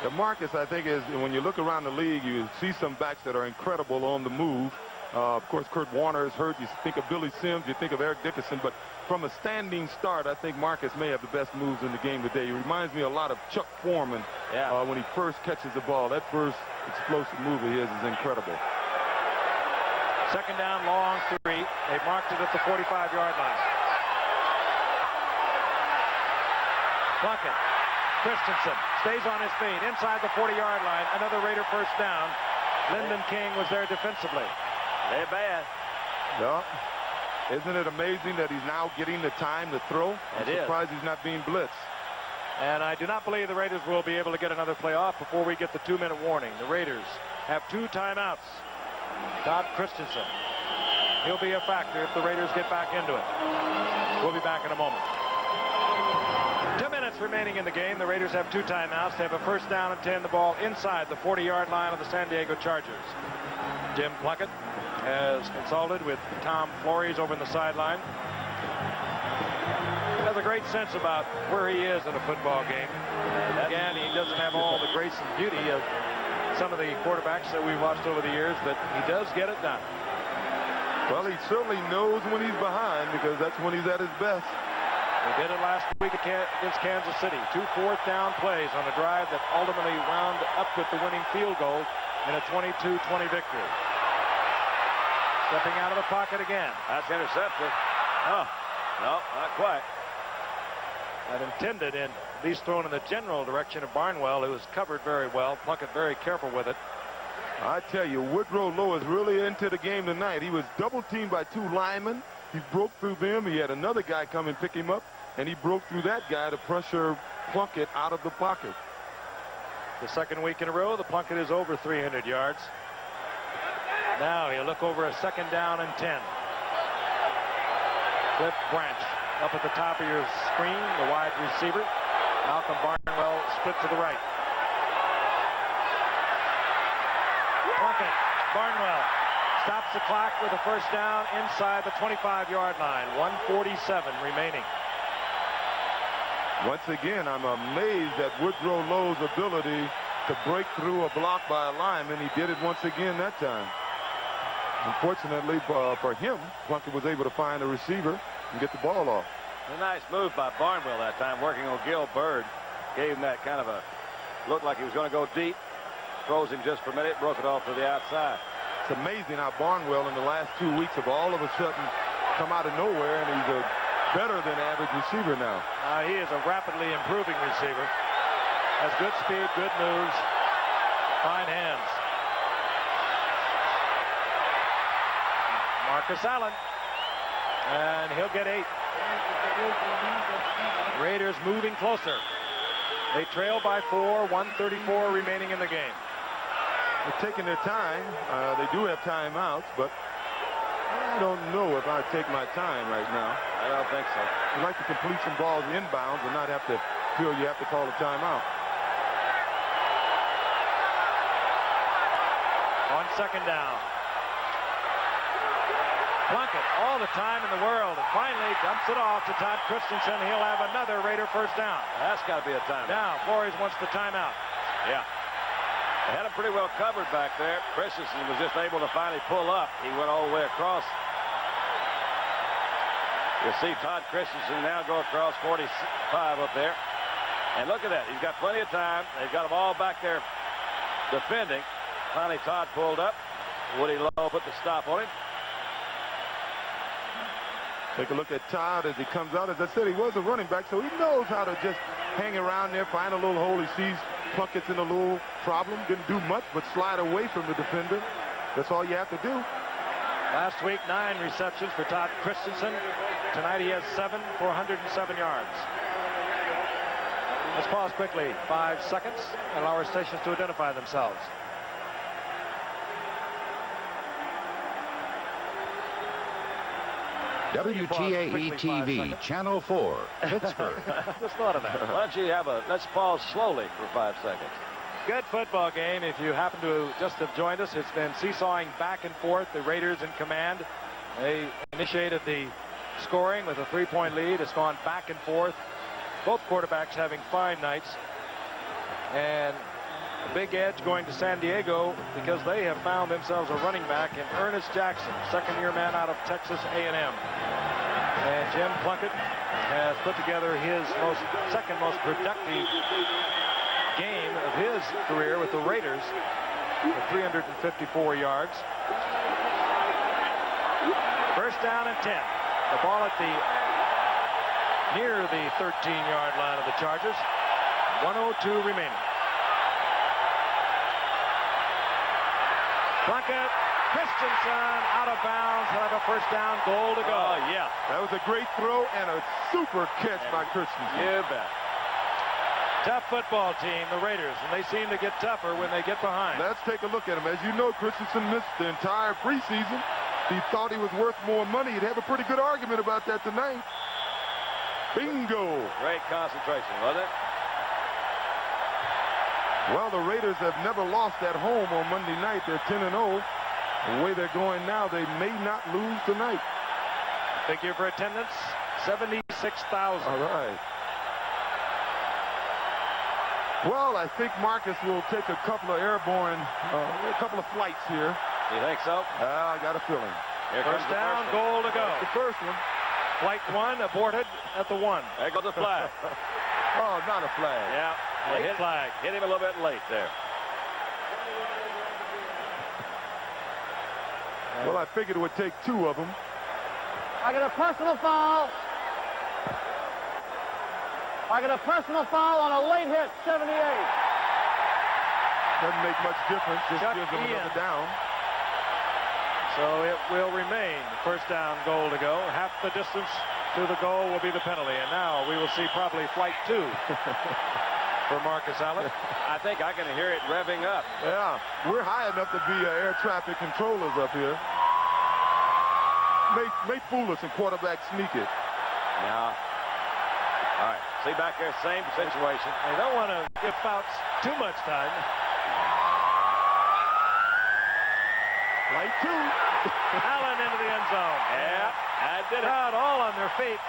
The Marcus, I think, is when you look around the league, you see some backs that are incredible on the move. Of course, Kurt Warner is hurt. You think of Billy Sims, you think of Eric Dickerson. But from a standing start, I think Marcus may have the best moves in the game today. He reminds me a lot of Chuck Foreman when he first catches the ball. That first explosive move of his is incredible.
Second down, long 3. They marked it at the 45-yard line. Plunkett. Christensen stays on his feet inside the 40-yard line. Another Raider first down. Lyndon King was there defensively.
They're bad.
Yeah. Isn't it amazing that he's now getting the time to throw? I'm surprised he's not being blitzed.
And I do not believe the Raiders will be able to get another play off before we get the 2-minute warning. The Raiders have 2 timeouts. Todd Christensen. He'll be a factor if the Raiders get back into it. We'll be back in a moment. 2 minutes remaining in the game. The Raiders have 2 timeouts. They have a first down and 10. The ball inside the 40-yard line of the San Diego Chargers. Jim Plunkett has consulted with Tom Flores over in the sideline. He has a great sense about where he is in a football game. And again, he doesn't have all the grace and beauty of some of the quarterbacks that we've watched over the years, but he does get it done.
Well, he certainly knows when he's behind because that's when he's at his best.
He did it last week against Kansas City. 2 fourth-down plays on a drive that ultimately wound up with the winning field goal in a 22-20 victory. Stepping out of the pocket again.
That's intercepted. Oh, no, not quite.
That intended and at least thrown in the general direction of Barnwell, who was covered very well. Plunkett very careful with it.
I tell you, Woodrow Lowe is really into the game tonight. He was double-teamed by 2 linemen. He broke through them. He had another guy come and pick him up, and he broke through that guy to pressure Plunkett out of the pocket.
The second week in a row, the Plunkett is over 300 yards. Now he'll look over a second down and 10. Cliff Branch up at the top of your screen, the wide receiver. Malcolm Barnwell split to the right. Plunkett, Barnwell stops the clock with a first down inside the 25-yard line. 1:47 remaining.
Once again, I'm amazed at Woodrow Lowe's ability to break through a block by a lineman. He did it once again that time. Unfortunately for him, Plunkett was able to find a receiver and get the ball off.
A nice move by Barnwell that time, working on Gil Byrd. Gave him that kind of a look like he was going to go deep. Throws him just for a minute, broke it off to the outside.
It's amazing how Barnwell in the last 2 weeks have all of a sudden come out of nowhere, and he's a better than average receiver now.
He is a rapidly improving receiver. Has good speed, good moves, fine hands. Marcus Allen, and he'll get 8. Raiders moving closer. They trail by 4, 1:34 remaining in the game.
They're taking their time. They do have timeouts, but I don't know if I'd take my time right now.
I don't think so.
I'd like to complete some balls inbounds and not have to feel you have to call a timeout.
On second down. Plunkett all the time in the world, and finally dumps it off to Todd Christensen. He'll have another Raider first down.
That's got to be a timeout.
Now, Flores wants the timeout.
Yeah. They had him pretty well covered back there. Christensen was just able to finally pull up. He went all the way across. You'll see Todd Christensen now go across 45 up there. And look at that. He's got plenty of time. They've got them all back there defending. Finally, Todd pulled up. Woody Lowe put the stop on him.
Take a look at Todd as he comes out. As I said, he was a running back, so he knows how to just hang around there, find a little hole. He sees Plunkett's in a little problem. Didn't do much but slide away from the defender. That's all you have to do.
Last week, 9 receptions for Todd Christensen. Tonight he has 7 for 107 yards. Let's pause quickly. 5 seconds and allow our stations to identify themselves.
WTAE TV, Channel 4, Pittsburgh.
Just thought of that.
Why don't you let's pause slowly for 5 seconds.
Good football game. If you happen to just have joined us, it's been seesawing back and forth. The Raiders in command. They initiated the scoring with a 3-point lead. It's gone back and forth. Both quarterbacks having fine nights. And a big edge going to San Diego because they have found themselves a running back in Ernest Jackson, second-year man out of Texas A&M. And Jim Plunkett has put together his second most productive game of his career with the Raiders with 354 yards. First down and 10. The ball at near the 13-yard line of the Chargers. 1:02 remaining. Plunkett, Christensen out of bounds. He'll have a first down, goal to go.
Oh, yeah.
That was a great throw and a super catch by Christensen.
You bet.
Tough football team, the Raiders, and they seem to get tougher when they get behind.
Let's take a look at him. As you know, Christensen missed the entire preseason. He thought he was worth more money. He'd have a pretty good argument about that tonight. Bingo.
Great concentration, wasn't it?
Well, the Raiders have never lost at home on Monday night. They're 10-0. The way they're going now, they may not lose tonight.
Figure for attendance, 76,000.
All right. Well, I think Marcus will take a couple of airborne, a couple of flights here.
You think so?
I got a feeling.
Here
First down, goal to go.
That's the first one.
Flight 1 aborted at the 1.
There goes the flag.
Oh, not a flag.
Yeah.
Late flag.
Hit him a little bit late there.
Well, I figured it would take 2 of them.
I got a personal foul. I got a personal foul on a late hit, 78.
Doesn't make much difference. Just
Chuck
gives them
Ian.
another down.
So it will remain first down, goal to go. Half the distance to the goal will be the penalty. And now we will see probably flight 2 for Marcus Allen.
I think I can hear it revving up.
Yeah, we're high enough to be air traffic controllers up here. May fool us and quarterback sneak it.
Yeah. All right. See back there, same situation.
They don't want to give Fouts too much time.
Flight 2.
Allen into the end zone.
Yeah, I did it.
Crowd all on their feet.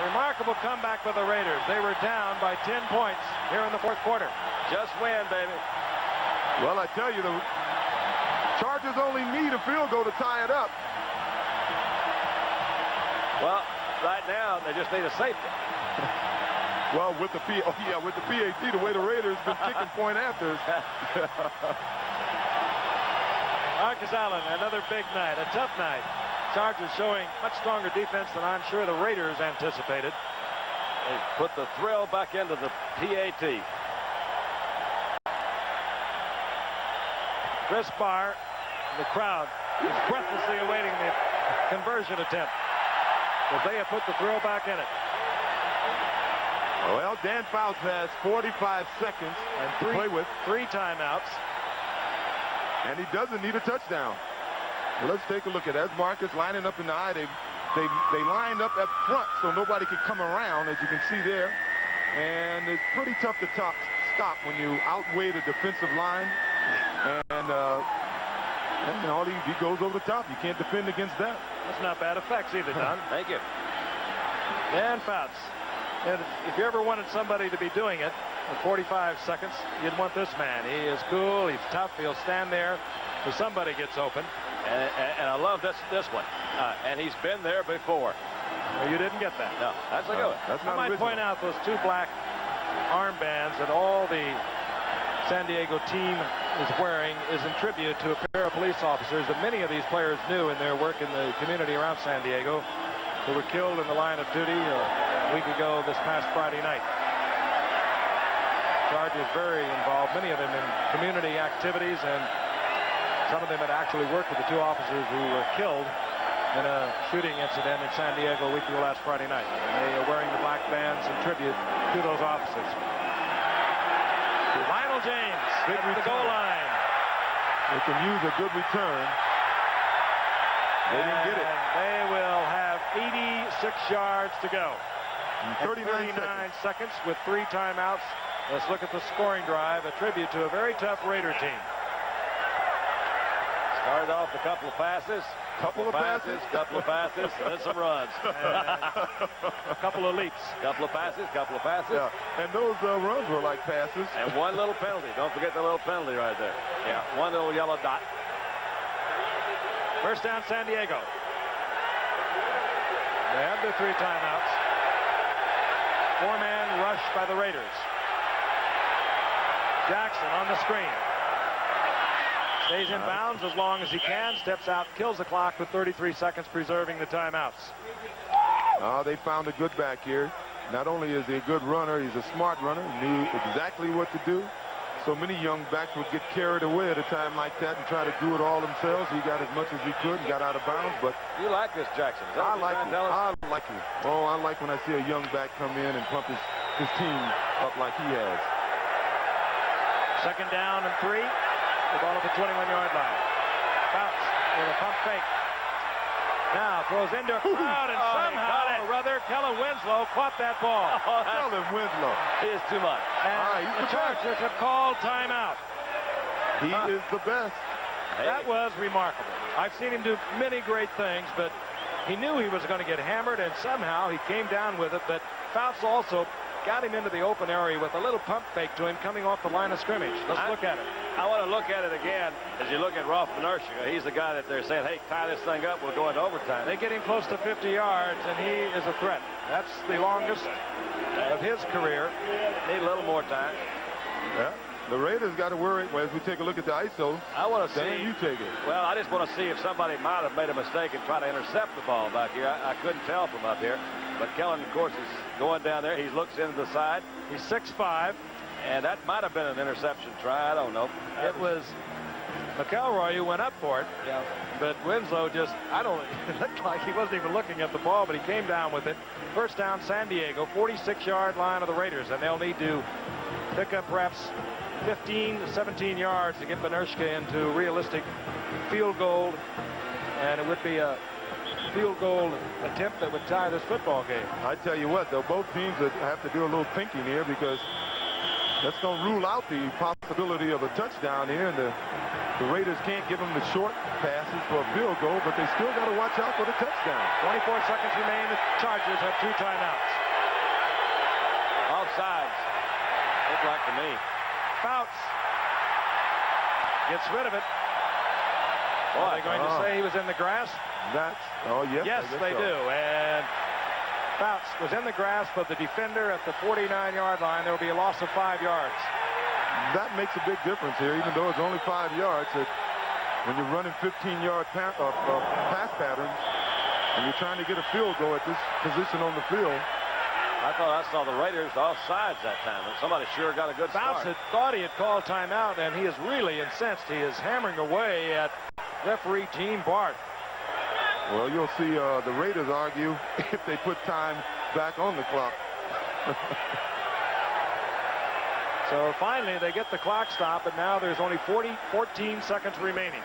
Remarkable comeback for the Raiders. They were down by 10 points here in the 4th quarter.
Just win, baby.
Well, I tell you, the Chargers only need a field goal to tie it up.
Well, right now, they just need a safety.
Well, with the with the PAT, the way the Raiders been kicking point afters.
Marcus Allen, another big night, a tough night. Chargers showing much stronger defense than I'm sure the Raiders anticipated.
They put the thrill back into the PAT.
Chris Barr, the crowd, is breathlessly awaiting the conversion attempt. But they have put the thrill back in it.
Well, Dan Fouts has 45 seconds to play with.
3 timeouts.
And he doesn't need a touchdown. Well, let's take a look at that. Marcus lining up in the eye. They lined up up front so nobody could come around, as you can see there. And it's pretty tough to stop when you outweigh the defensive line. And all he goes over the top. You can't defend against that.
That's not bad effects either, Don.
Thank you.
Dan Fouts. And if you ever wanted somebody to be doing it in 45 seconds, you'd want this man. He is cool. He's tough. He'll stand there till somebody gets open.
And I love this one. And he's been there before.
Well, you didn't get that.
No, that's a good one.
That's not
I might
original.
point out those 2 black armbands that all the San Diego team is wearing is in tribute to a pair of police officers that many of these players knew in their work in the community around San Diego, who were killed in the line of duty a week ago this past Friday night. Chargers very involved, many of them in community activities, and some of them had actually worked with the two officers who were killed in a shooting incident in San Diego a week ago last Friday night. And they are wearing the black bands in tribute to those officers. Lionel James at the goal line.
They can use a good return. They didn't get it.
They will have 86 yards to go.
39
seconds with 3 timeouts. Let's look at the scoring drive, a tribute to a very tough Raider team.
Started off a couple of passes.
Couple of passes,
and then some runs.
A couple of leaps.
Couple of passes.
Yeah, and those runs were like passes.
And one little penalty. Don't forget the little penalty right there. Yeah, one little yellow dot.
First down, San Diego. They have their 3 timeouts. 4-man rush by the Raiders. Jackson on the screen. Stays in bounds as long as he can, steps out, kills the clock with 33 seconds, preserving the timeouts.
They found a good back here. Not only is he a good runner, he's a smart runner, knew exactly what to do. So many young backs would get carried away at a time like that and try to do it all themselves. He got as much as he could and got out of bounds, but...
You like this, Jackson?
I like him. I like him. Oh, I like when I see a young back come in and pump his team up like he has.
Second down and 3. The ball at the 21-yard line. Fouts with a pump fake. Now throws into a crowd, and somehow or Kellen Winslow caught that ball.
Kellen Winslow.
He is too much.
And the Chargers have called timeout.
He is the best.
That was remarkable. I've seen him do many great things, but he knew he was going to get hammered, and somehow he came down with it. But Fouts also got him into the open area with a little pump fake to him coming off the line of scrimmage. Let's look at it.
I want to look at it again. As you look at Rolf Benershka, he's the guy that they're saying, hey, tie this thing up, we'll go into overtime.
They get him close to 50 yards, and he is a threat. That's the longest of his career.
Need a little more time.
Yeah. The Raiders got to worry. Well, as we take a look at the ISO,
I want to
Dan,
see.
You take it.
Well, I just want to see if somebody might have made a mistake and try to intercept the ball back here. I couldn't tell from up here. But Kellen, of course, is going down there. He looks into the side.
He's 6'5".
And that might have been an interception try. I don't know.
It was McElroy who went up for it.
Yeah.
But Winslow just, it looked like he wasn't even looking at the ball, but he came down with it. First down, San Diego, 46-yard line of the Raiders, and they'll need to pick up perhaps 15 to 17 yards to get Benershka into realistic field goal, and it would be a field goal attempt that would tie this football game.
I tell you what, though, both teams have to do a little thinking here, because that's going to rule out the possibility of a touchdown here, and the Raiders can't give them the short passes for a field goal, but they still got to watch out for the touchdown.
24 seconds remain. The Chargers have 2 timeouts.
Offsides. Looked like to me.
Fouts gets rid of it. Are they going to say he was in the grass?
Yes,
they do. And Fouts was in the grasp of the defender at the 49-yard line. There will be a loss of 5 yards.
That makes a big difference here, even though it's only 5 yards. When you're running 15-yard pass patterns and you're trying to get a field goal at this position on the field.
I thought I saw the Raiders offsides that time. Somebody sure got a good start.
Fouts had thought he had called timeout, and he is really incensed. He is hammering away at referee Gene Bart.
Well, you'll see the Raiders argue if they put time back on the clock.
So finally, they get the clock stopped, and now there's only 14 seconds remaining.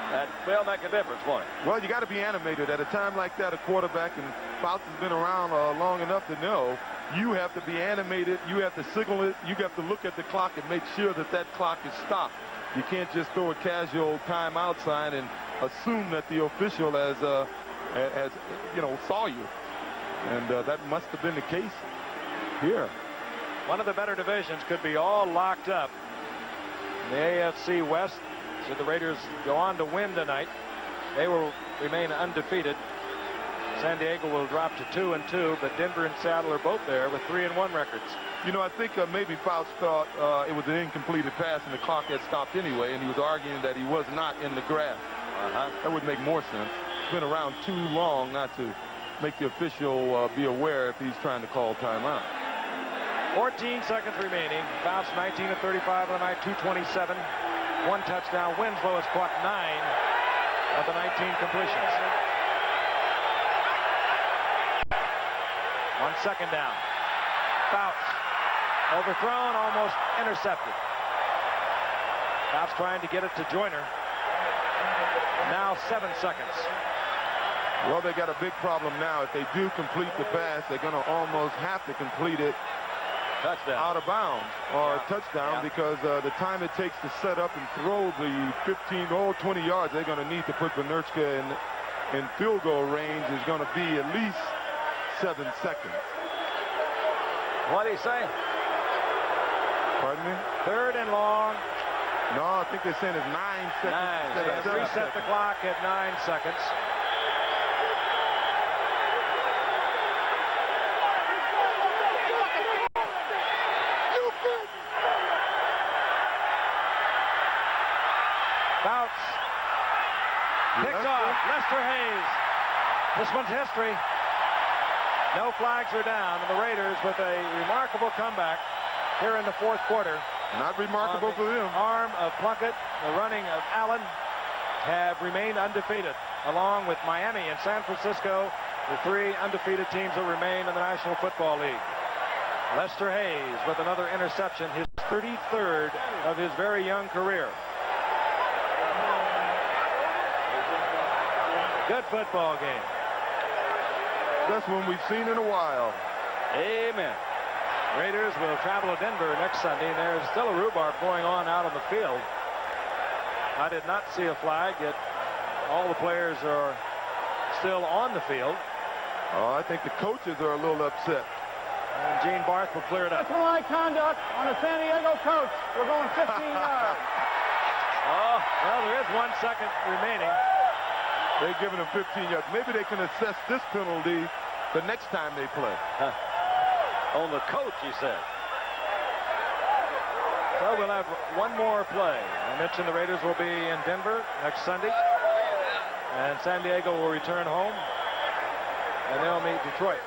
That will make a difference, won't it?
Well, you got to be animated. At a time like that, a quarterback, and Fouts has been around long enough to know, you have to be animated. You have to signal it. You have to look at the clock and make sure that that clock is stopped. You can't just throw a casual timeout sign and assume that the official has saw you. And that must have been the case here.
One of the better divisions could be all locked up. In the AFC West, should the Raiders go on to win tonight, they will remain undefeated. San Diego will drop to 2-2, but Denver and Seattle are both there with 3-1 records.
You know, I think maybe Fouts thought it was an incompleted pass and the clock had stopped anyway, and he was arguing that he was not in the grass. That would make more sense. It's been around too long not to make the official be aware if he's trying to call timeout.
14 seconds remaining. Fouts 19 of 35 on the night, 227. 1 touchdown. Winslow has caught 9 of the 19 completions. 1 second down. Fouts overthrown, almost intercepted. Fouts trying to get it to Joyner. Now 7 seconds.
Well, they got a big problem now. If they do complete the pass, they're going to almost have to complete it out of bounds or touchdown, because the time it takes to set up and throw the 15 or 20 yards they're going to need to put Benerchka in field goal range is going to be at least 7 seconds.
What do you say?
Pardon me?
3rd and long.
No, I think they're saying it's 9 seconds.
9. Reset the clock at 9 seconds. Fouts picked off. Lester Hayes. This one's history. No flags are down, and the Raiders with a remarkable comeback here in the 4th quarter.
Not remarkable for them.
Arm of Plunkett, the running of Allen, have remained undefeated, along with Miami and San Francisco, the 3 undefeated teams that remain in the National Football League. Lester Hayes with another interception, his 33rd of his very young career. Good football game.
Best one we've seen in a while.
Amen. Raiders will travel to Denver next Sunday, and there's still a rhubarb going on out on the field. I did not see a flag, yet all the players are still on the field.
Oh, I think the coaches are a little upset.
And Gene Barth will clear it up.
Unsportsmanlike conduct on a San Diego coach. We're going 15 yards.
Oh, well, there is 1 second remaining.
They're giving them 15 yards. Maybe they can assess this penalty the next time they play.
On the coach, he said.
So we'll have one more play. I mentioned the Raiders will be in Denver next Sunday, and San Diego will return home, and they'll meet Detroit.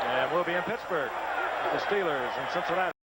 And we'll be in Pittsburgh with the Steelers in Cincinnati.